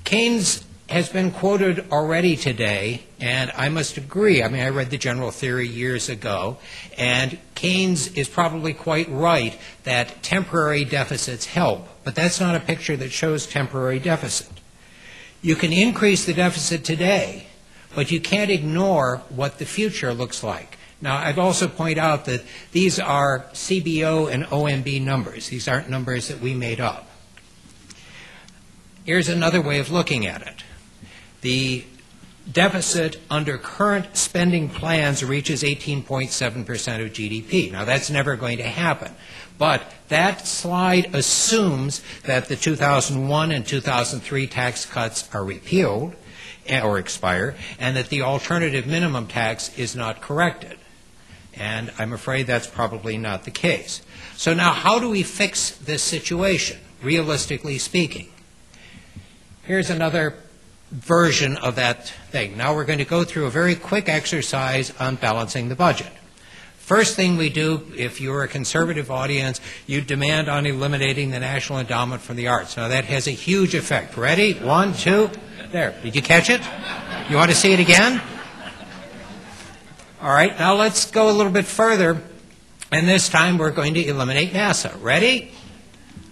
Keynes has been quoted already today, and I must agree. I mean, I read the general theory years ago, and Keynes is probably quite right that temporary deficits help, but that's not a picture that shows temporary deficit. You can increase the deficit today, but you can't ignore what the future looks like. Now, I'd also point out that these are CBO and OMB numbers. These aren't numbers that we made up. Here's another way of looking at it. The deficit under current spending plans reaches 18.7% of GDP. Now, that's never going to happen. But that slide assumes that the 2001 and 2003 tax cuts are repealed or expire, and that the alternative minimum tax is not corrected. And I'm afraid that's probably not the case. So now, how do we fix this situation, realistically speaking? Here's another version of that thing. Now we're going to go through a very quick exercise on balancing the budget. First thing we do, if you're a conservative audience, you demand on eliminating the National Endowment for the Arts. Now that has a huge effect. Ready? 1, 2, there. Did you catch it? You want to see it again? All right, now let's go a little bit further, and this time we're going to eliminate NASA. Ready?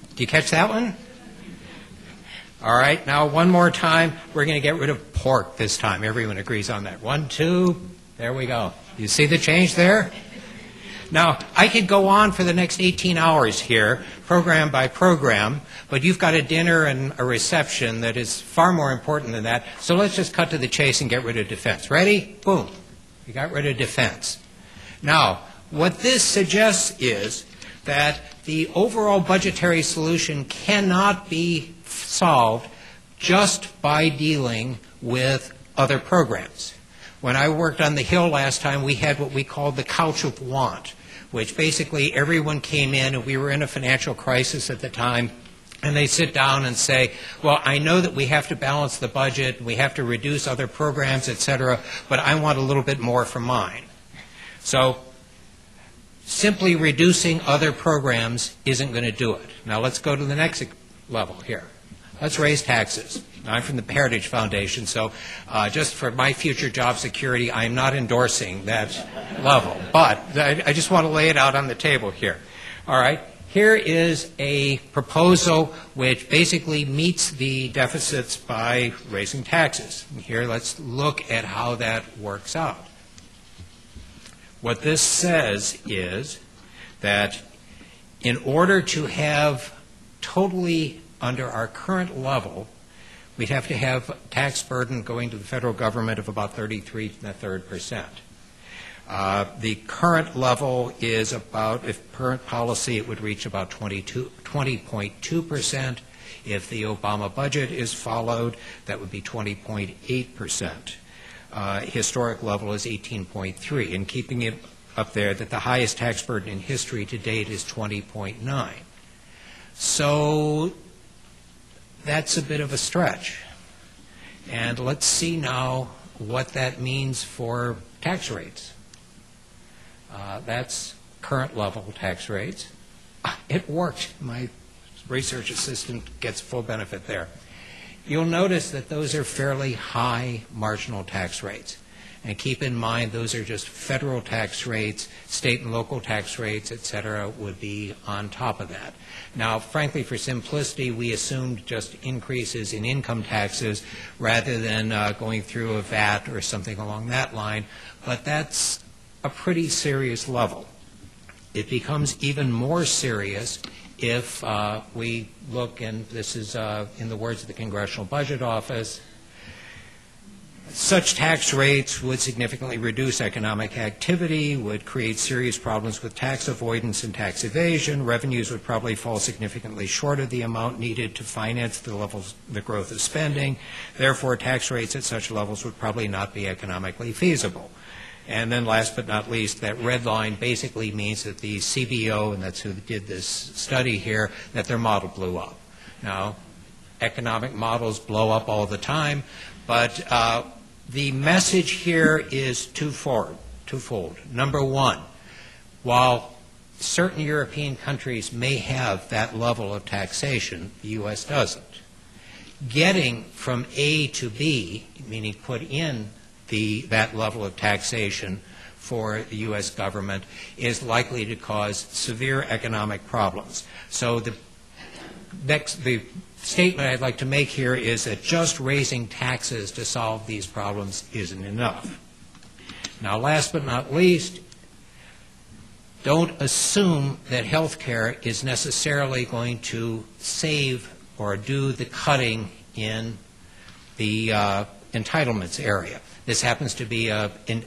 Did you catch that one? All right, now one more time. We're going to get rid of pork this time. Everyone agrees on that. 1, 2, there we go. You see the change there? Now, I could go on for the next 18 hours here, program by program, but you've got a dinner and a reception that is far more important than that. So let's just cut to the chase and get rid of defense. Ready? Boom. You got rid of defense. Now, what this suggests is that the overall budgetary solution cannot be solved just by dealing with other programs. When I worked on the Hill last time, we had what we called the couch of want, which basically everyone came in, and we were in a financial crisis at the time, and they sit down and say, well, I know that we have to balance the budget, we have to reduce other programs, etc., but I want a little bit more for mine. So simply reducing other programs isn't going to do it. Now let's go to the next level here. Let's raise taxes. Now, I'm from the Heritage Foundation, so just for my future job security, I'm not endorsing that level. But I just want to lay it out on the table here. All right. Here is a proposal which basically meets the deficits by raising taxes. Here, let's look at how that works out. What this says is that in order to have totally under our current level, we'd have to have tax burden going to the federal government of about 33.3%. The current level is about, if current policy, it would reach about 20.2%. If the Obama budget is followed, that would be 20.8%. Historic level is 18.3%. And keeping it up there, that the highest tax burden in history to date is 20.9%. So that's a bit of a stretch. And let's see now what that means for tax rates. That's current level tax rates. It worked. My research assistant gets full benefit there. You'll notice that those are fairly high marginal tax rates. And keep in mind, those are just federal tax rates. State and local tax rates, et cetera, would be on top of that. Now, frankly, for simplicity, we assumed just increases in income taxes rather than going through a VAT or something along that line. But that's a pretty serious level. It becomes even more serious if we look, and this is in the words of the Congressional Budget Office, such tax rates would significantly reduce economic activity, would create serious problems with tax avoidance and tax evasion. Revenues would probably fall significantly short of the amount needed to finance the growth of spending. Therefore, tax rates at such levels would probably not be economically feasible. And then last but not least, that red line basically means that the CBO, and that's who did this study here, that their model blew up. Now, economic models blow up all the time, but the message here is twofold. Number one, while certain European countries may have that level of taxation, the U.S. doesn't. Getting from A to B, meaning put in that level of taxation for the U.S. government, is likely to cause severe economic problems. So the statement I'd like to make here is that just raising taxes to solve these problems isn't enough. Now, last but not least, don't assume that health care is necessarily going to save or do the cutting in the entitlements area. This happens to be an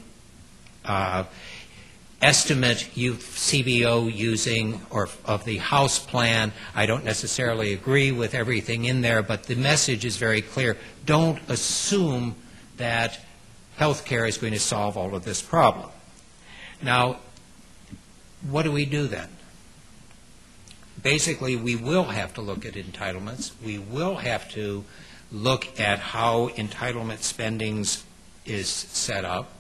estimate CBO using of the House plan. I don't necessarily agree with everything in there, but the message is very clear. Don't assume that health care is going to solve all of this problem. Now, what do we do then? Basically, we will have to look at entitlements. We will have to look at how entitlement spendings is set up.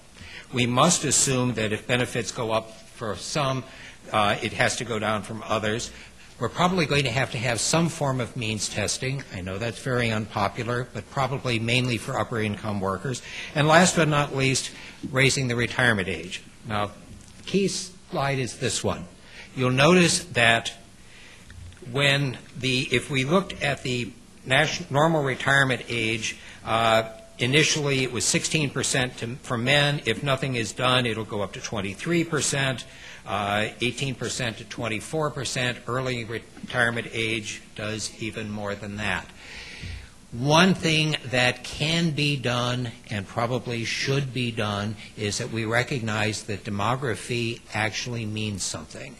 We must assume that if benefits go up for some, it has to go down from others. We're probably going to have some form of means testing. I know that's very unpopular, but probably mainly for upper income workers. And last but not least, raising the retirement age. Now, the key slide is this one. You'll notice that if we looked at the normal retirement age, initially it was 16% for men. If nothing is done, it'll go up to 23%, 18% to 24%. Early retirement age does even more than that. One thing that can be done and probably should be done is that we recognize that demography actually means something,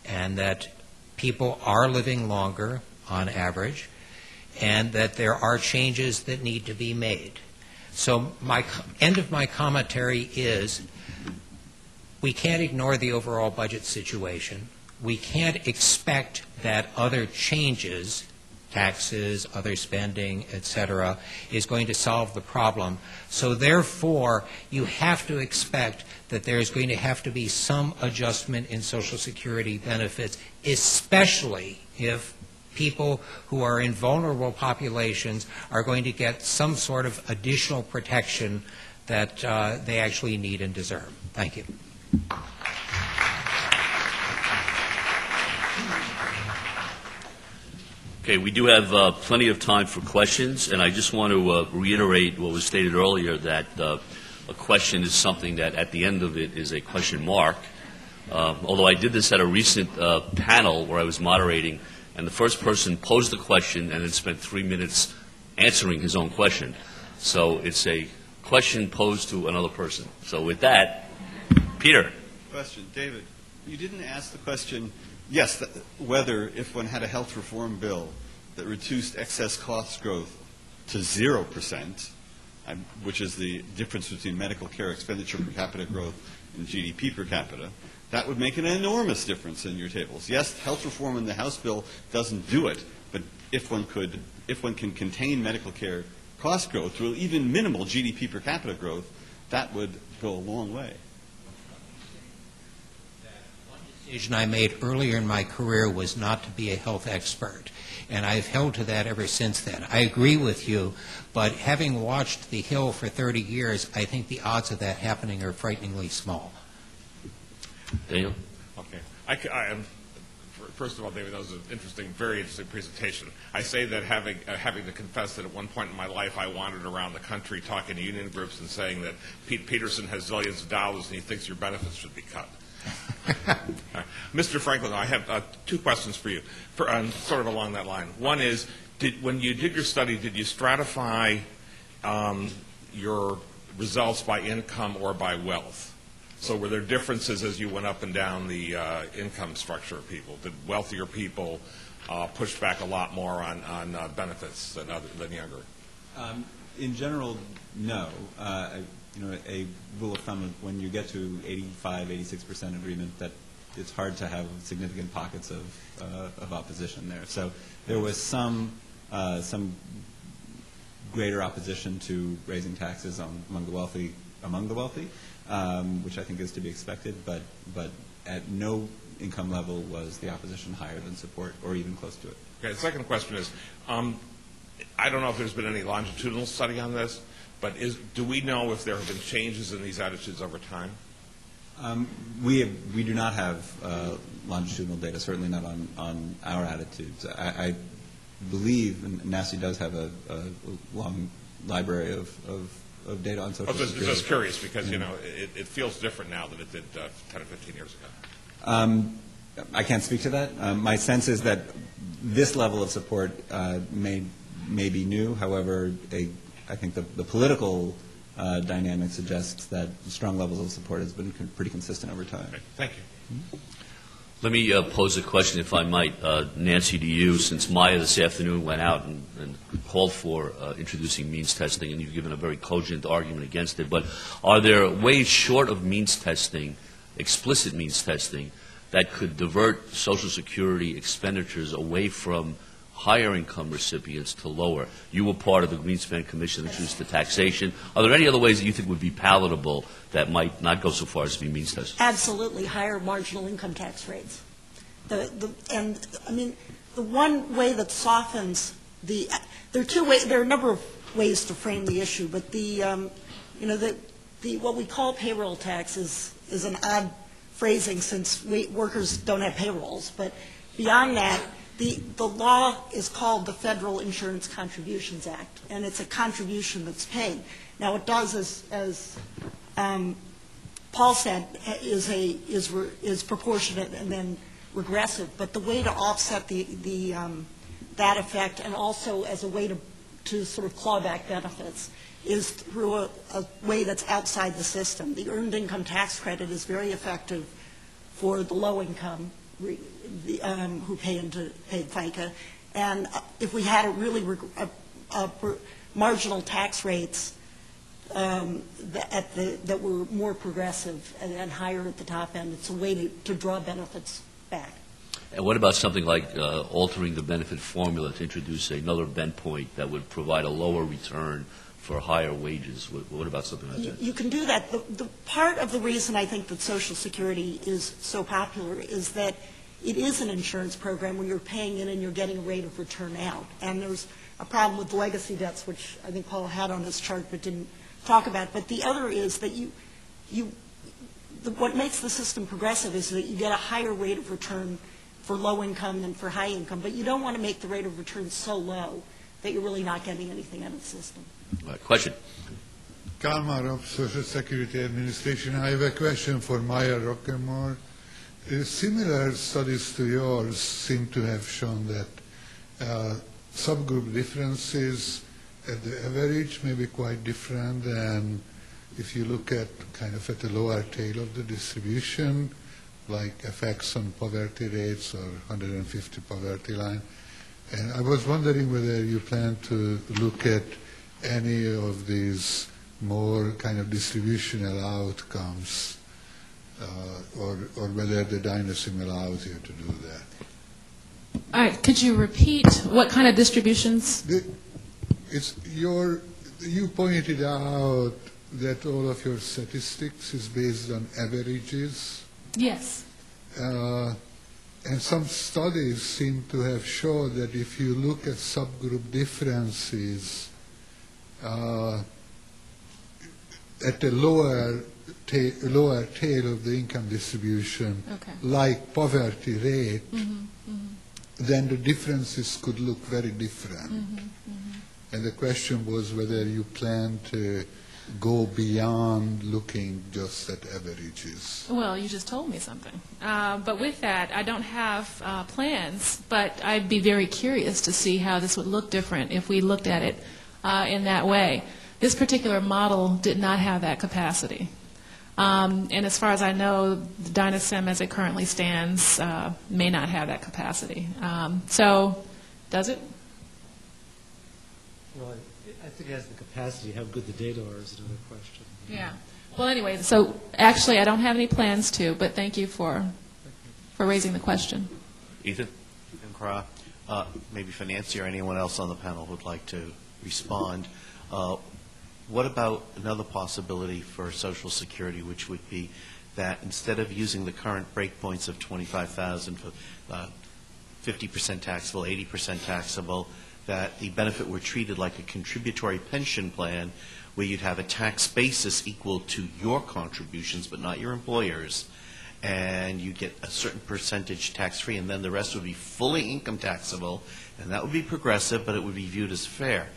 and that people are living longer on average, and that there are changes that need to be made. So my end of my commentary is we can't ignore the overall budget situation. We can't expect that other changes, taxes, other spending, etc., is going to solve the problem. So therefore, you have to expect that there's going to have to be some adjustment in Social Security benefits, especially if people who are in vulnerable populations are going to get some sort of additional protection that they actually need and deserve. Thank you. Okay, we do have plenty of time for questions, and I just want to reiterate what was stated earlier, that a question is something that at the end of it is a question mark. Although I did this at a recent panel where I was moderating, and the first person posed the question and then spent 3 minutes answering his own question. So it's a question posed to another person. So with that, Peter. Question. David, you didn't ask the question, yes, whether if one had a health reform bill that reduced excess cost growth to 0%, which is the difference between medical care expenditure per capita growth and GDP per capita, that would make an enormous difference in your tables. Yes, health reform in the House bill doesn't do it, but if one can contain medical care cost growth through even minimal GDP per capita growth, that would go a long way. One decision I made earlier in my career was not to be a health expert, and I've held to that ever since then. I agree with you, but having watched The Hill for 30 years, I think the odds of that happening are frighteningly small. Daniel? Okay. First of all, David, that was an interesting, very interesting presentation. I say that having to confess that at one point in my life I wandered around the country talking to union groups and saying that Pete Peterson has zillions of dollars and he thinks your benefits should be cut. Mr. Franklin, I have two questions for you, sort of along that line. One is, when you did your study, did you stratify your results by income or by wealth? So were there differences as you went up and down the income structure of people? Did wealthier people push back a lot more on benefits than younger? In general, no. a rule of thumb of when you get to 85, 86% agreement, that it's hard to have significant pockets of opposition there. So there was some greater opposition to raising taxes among the wealthy, which I think is to be expected, but at no income level was the opposition higher than support or even close to it. Okay, the second question is, I don't know if there's been any longitudinal study on this, but do we know if there have been changes in these attitudes over time? We do not have longitudinal data, certainly not on our attitudes. I believe, and NASI does have a long library of data on Social Security. Just curious, because it feels different now than it did 10 or 15 years ago. I can't speak to that. My sense is that this level of support may be new. However, I think the political dynamic suggests that strong levels of support has been pretty consistent over time. Okay. Thank you. Mm-hmm. Let me pose a question, if I might, Nancy, to you, since Maya this afternoon went out and called for introducing means testing, and you've given a very cogent argument against it. But are there ways short of means testing, explicit means testing, that could divert Social Security expenditures away from higher income recipients to lower? You were part of the Greenspan Commission that introduced the taxation. Are there any other ways that you think would be palatable that might not go so far as to be means tested? Absolutely, higher marginal income tax rates. The one way that softens there are a number of ways to frame the issue, but what we call payroll tax is an odd phrasing since workers don't have payrolls. But beyond that, the law is called the Federal Insurance Contributions Act, and it's a contribution that's paid. Now, it does, as Paul said, is proportionate and then regressive. But the way to offset that effect, and also as a way to sort of claw back benefits, is through a way that's outside the system. The earned income tax credit is very effective for the low income who pay FICA. And if we had marginal tax rates that were more progressive and higher at the top end, it's a way to draw benefits back. And what about something like altering the benefit formula to introduce another bend point that would provide a lower return for higher wages? What about something like that? You can do that. The part of the reason I think that Social Security is so popular is that it is an insurance program where you're paying in and you're getting a rate of return out. And there's a problem with legacy debts, which I think Paul had on his chart but didn't talk about. But the other is that what makes the system progressive is that you get a higher rate of return for low income than for high income. But you don't want to make the rate of return so low that you're really not getting anything out of the system. Question. Kalmar of Social Security Administration. I have a question for Maya Rockamore. Similar studies to yours seem to have shown that subgroup differences at the average may be quite different, and if you look at kind of at the lower tail of the distribution, like effects on poverty rates or 150 poverty line. And I was wondering whether you plan to look at any of these more kind of distributional outcomes, or whether the dynasty allows you to do that. All right. Could you repeat what kind of distributions? You pointed out that all of your statistics is based on averages. Yes. And some studies seem to have shown that if you look at subgroup differences at the lower tail of the income distribution, like poverty rate, then the differences could look very different. And the question was whether you plan to go beyond looking just at averages. Well, you just told me something. But with that, I don't have plans, but I'd be very curious to see how this would look different if we looked at it in that way. This particular model did not have that capacity. And as far as I know, the Dynasem as it currently stands may not have that capacity. So, does it? Well, I think it has the capacity. How good the data are is another question. Yeah. Well, anyway, so actually I don't have any plans to, but thank you for raising the question. Ethan? Ethan Craw. Maybe Financier or anyone else on the panel would like to respond. What about another possibility for Social Security, which would be that instead of using the current breakpoints of $25,000 for 50% taxable, 80% taxable, that the benefit were treated like a contributory pension plan where you'd have a tax basis equal to your contributions but not your employer's, and you'd get a certain percentage tax-free, and then the rest would be fully income taxable, and that would be progressive, but it would be viewed as fair.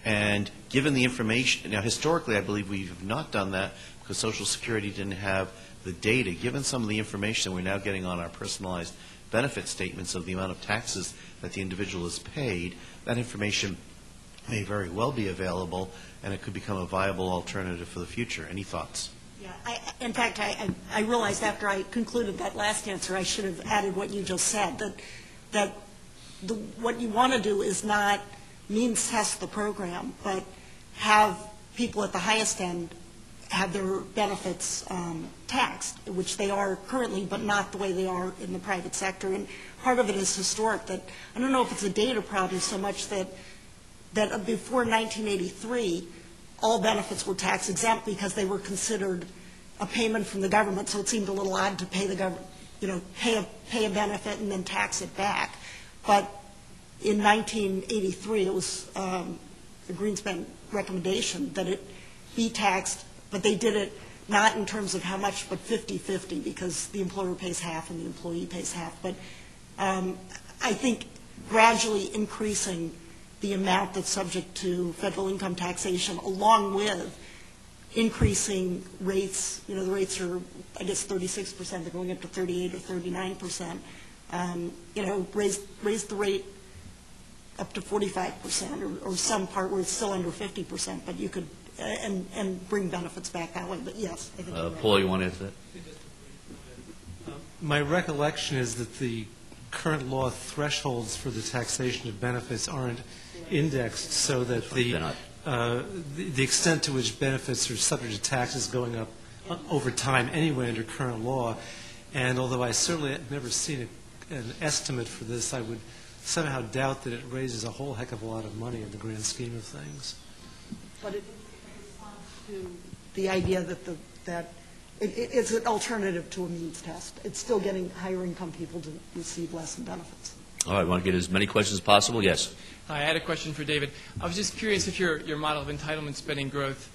And given the information, now historically I believe we have not done that because Social Security didn't have the data. Given some of the information we're now getting on our personalized benefit statements of the amount of taxes that the individual has paid, that information may very well be available, and it could become a viable alternative for the future. Any thoughts? Yeah, in fact, I realized after I concluded that last answer, I should have added what you just said, that what you want to do is not means test the program, but have people at the highest end have their benefits taxed, which they are currently, but not the way they are in the private sector. And part of it is historic. That I don't know if it's a data problem so much that before 1983, all benefits were tax exempt because they were considered a payment from the government. So it seemed a little odd to pay the government, pay a benefit and then tax it back. But in 1983, it was the Greenspan recommendation that it be taxed, but they did it not in terms of how much, but 50-50, because the employer pays half and the employee pays half. But I think gradually increasing the amount that's subject to federal income taxation, along with increasing rates, the rates are, I guess, 36%, they're going up to 38 or 39%, raise the rate up to 45% or some part where it's still under 50%, but you could, and bring benefits back that way. But yes, I think Paul, you want to answer that? My recollection is that the current law thresholds for the taxation of benefits aren't indexed so that the extent to which benefits are subject to taxes going up over time anyway under current law. And although I certainly have never seen an estimate for this, I would somehow doubt that it raises a whole heck of a lot of money in the grand scheme of things. But it responds to the idea that it's an alternative to a means test. It's still getting higher income people to receive less in benefits. All right, want to get as many questions as possible? Yes. Hi, I had a question for David. I was just curious if your model of entitlement spending growth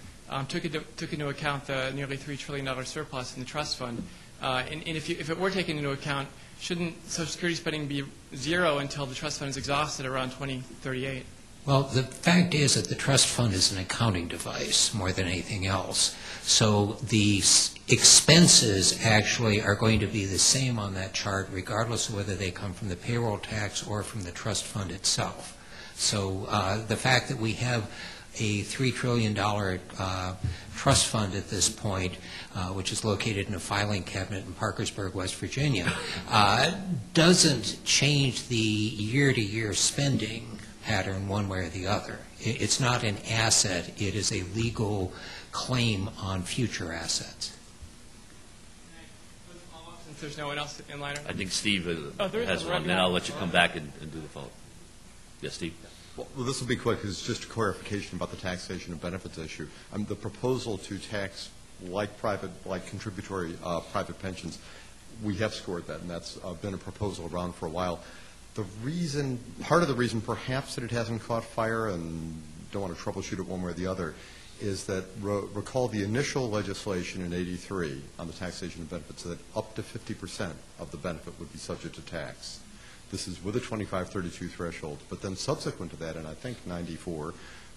took into account the nearly $3 trillion surplus in the trust fund. And if it were taken into account, shouldn't Social Security spending be zero until the trust fund is exhausted around 2038? Well, the fact is that the trust fund is an accounting device more than anything else. So the expenses actually are going to be the same on that chart regardless of whether they come from the payroll tax or from the trust fund itself. So the fact that we have a $3 trillion trust fund at this point, which is located in a filing cabinet in Parkersburg, West Virginia, doesn't change the year-to-year spending pattern one way or the other. It's not an asset. It is a legal claim on future assets. Since there's no one else in line? I think Steve has one, then I'll let you come back and do the follow-up. Yes, Steve? Well, this will be quick. It's just a clarification about the taxation of benefits issue. The proposal to tax like contributory private pensions, we have scored that, and that's been a proposal around for a while. Part of the reason perhaps that it hasn't caught fire, and don't want to troubleshoot it one way or the other, is that recall the initial legislation in '83 on the taxation of benefits that up to 50% of the benefit would be subject to tax. This is with a 2532 threshold. But then subsequent to that, in I think '94,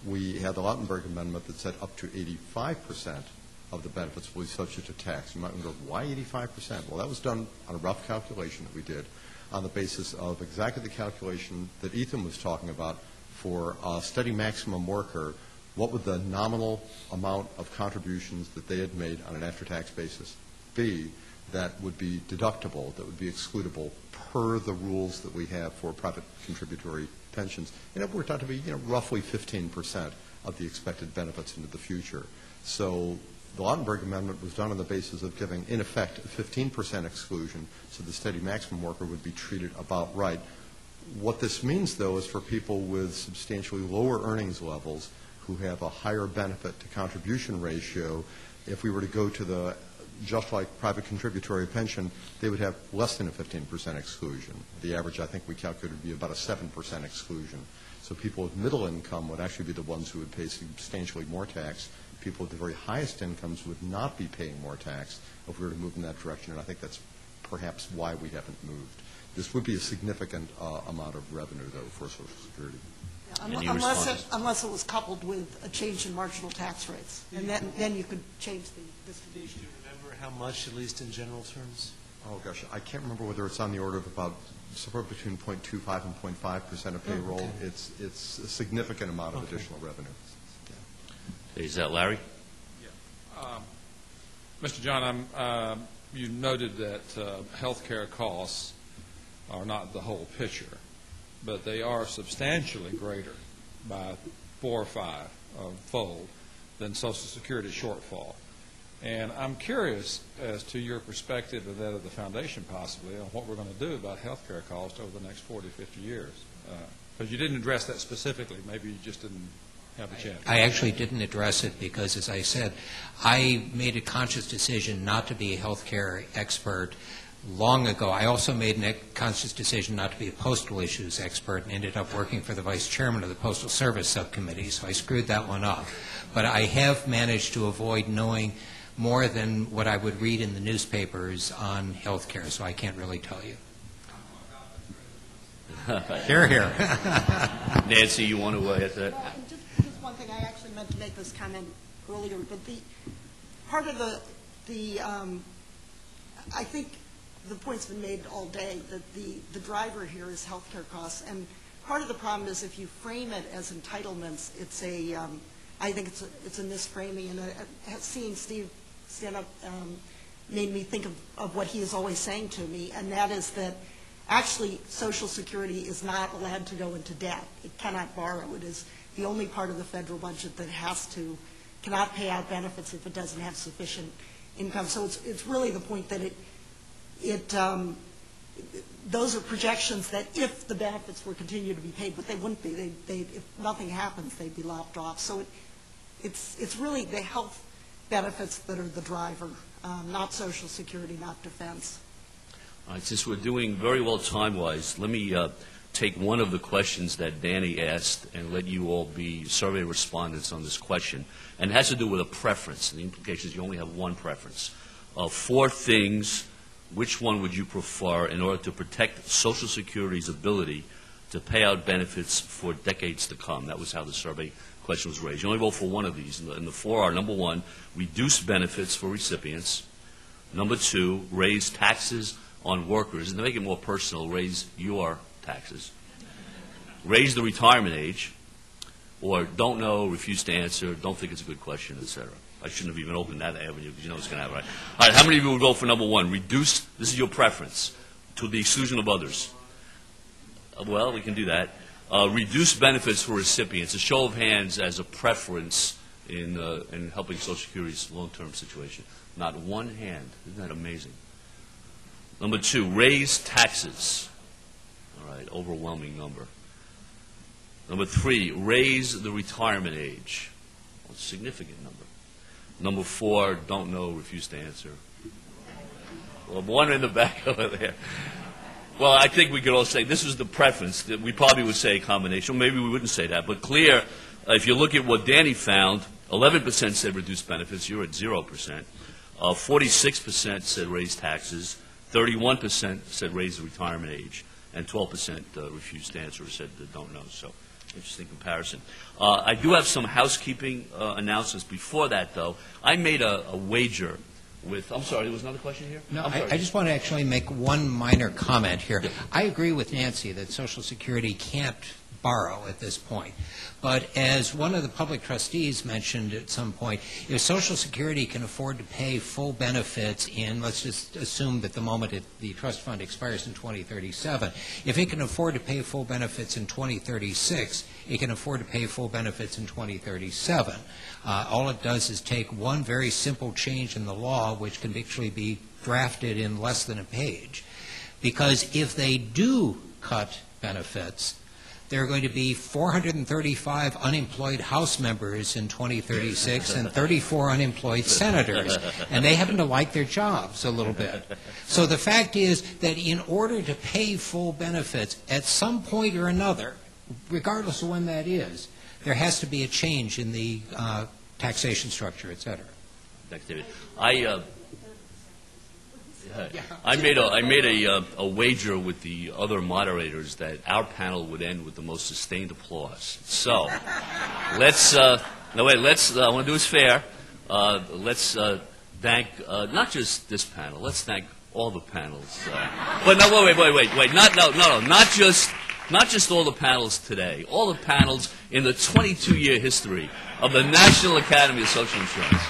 we had the Lautenberg Amendment that said up to 85% of the benefits will be subject to tax. You might wonder, why 85%? Well, that was done on a rough calculation that we did on the basis of exactly the calculation that Ethan was talking about for a steady maximum worker. What would the nominal amount of contributions that they had made on an after-tax basis be that would be deductible, that would be excludable per the rules that we have for private contributory pensions? And it worked out to be roughly 15% of the expected benefits into the future. So the Lautenberg Amendment was done on the basis of giving, in effect, a 15% exclusion, so the steady maximum worker would be treated about right. What this means, though, is for people with substantially lower earnings levels who have a higher benefit to contribution ratio, if we were to go to the just like private contributory pension, they would have less than a 15% exclusion. The average, I think we calculated, would be about a 7% exclusion. So people with middle income would actually be the ones who would pay substantially more tax. People with the very highest incomes would not be paying more tax if we were to move in that direction, and I think that's perhaps why we haven't moved. This would be a significant amount of revenue, though, for Social Security. Unless it was coupled with a change in marginal tax rates, and then you could change the distribution. Do you remember how much, at least in general terms? Oh, gosh, I can't remember whether it's on the order of about somewhere between 0.25 and 0.5% of payroll. Okay. It's a significant amount of additional revenue. Yeah. Is that Larry? Yeah. Mr. John, you noted that health care costs are not the whole picture, but they are substantially greater by 4 or 5 fold than Social Security shortfall. And I'm curious as to your perspective and that of the foundation possibly on what we're going to do about health care costs over the next 40, 50 years. Because you didn't address that specifically. Maybe you just didn't have a chance. I actually didn't address it because, as I said, I made a conscious decision not to be a health care expert long ago. I also made a conscious decision not to be a postal issues expert and ended up working for the vice chairman of the Postal Service Subcommittee, so I screwed that one up. But I have managed to avoid knowing more than what I would read in the newspapers on health care, so I can't really tell you. Hear, hear. Nancy, you want to add to that? Just one thing. I actually meant to make this comment earlier, but the part of I think the point's been made all day that the driver here is health care costs, and part of the problem is if you frame it as entitlements, it's I think it's a misframing, and seeing Steve stand up made me think of what he is always saying to me, and that is that actually Social Security is not allowed to go into debt. It cannot borrow. It is the only part of the federal budget that cannot pay out benefits if it doesn't have sufficient income. So it's really the point that those are projections that if the benefits were continued to be paid, but they wouldn't be. If nothing happens, they'd be lopped off. So it's really the health benefits that are the driver, not Social Security, not defense. All right, since we're doing very well time-wise, let me take one of the questions that Danny asked and let you all be survey respondents on this question. And it has to do with a preference. And the implication is you only have one preference. 4 things, which one would you prefer in order to protect Social Security's ability to pay out benefits for decades to come? That was how the survey question was raised. You only vote for one of these. And the 4 are, number 1, reduce benefits for recipients. Number 2, raise taxes on workers. And to make it more personal, raise your taxes. Raise the retirement age. Or don't know, refuse to answer, don't think it's a good question, etc. I shouldn't have even opened that avenue because you know it's going to happen, right? All right, how many of you would go for number 1? Reduce, this is your preference, to the exclusion of others. Well, we can do that. Reduce benefits for recipients. A show of hands as a preference in helping Social Security's long-term situation. Not one hand. Isn't that amazing? Number 2, raise taxes. All right, overwhelming number. Number 3, raise the retirement age. Well, a significant number. Number 4, don't know, refuse to answer. Well, one in the back over there. Well, I think we could all say this was the preference. That we probably would say a combination. Maybe we wouldn't say that. But clear, if you look at what Danny found, 11% said reduce benefits. You're at 0%. 46% said raise taxes. 31% said raise the retirement age. And 12% refused to answer or said don't know. So interesting comparison. I do have some housekeeping announcements before that, though. I made a wager with, I'm sorry, there was another question here? No, I just want to actually make one minor comment here. I agree with Nancy that Social Security can't borrow at this point. But as one of the public trustees mentioned at some point, if Social Security can afford to pay full benefits in, let's just assume that the moment the trust fund expires in 2037, if it can afford to pay full benefits in 2036, it can afford to pay full benefits in 2037. All it does is take one very simple change in the law, which can actually be drafted in less than a page. Because if they do cut benefits, there are going to be 435 unemployed House members in 2036 and 34 unemployed senators, and they happen to like their jobs a little bit. So the fact is that in order to pay full benefits, at some point or another, regardless of when that is, there has to be a change in the taxation structure, et cetera. Thanks, David. I made a wager with the other moderators that our panel would end with the most sustained applause. So let's I want to do this fair. Let's thank not just this panel. Let's thank all the panels. But no, wait. Not just all the panels today. All the panels in the 22-year history of the National Academy of Social Insurance.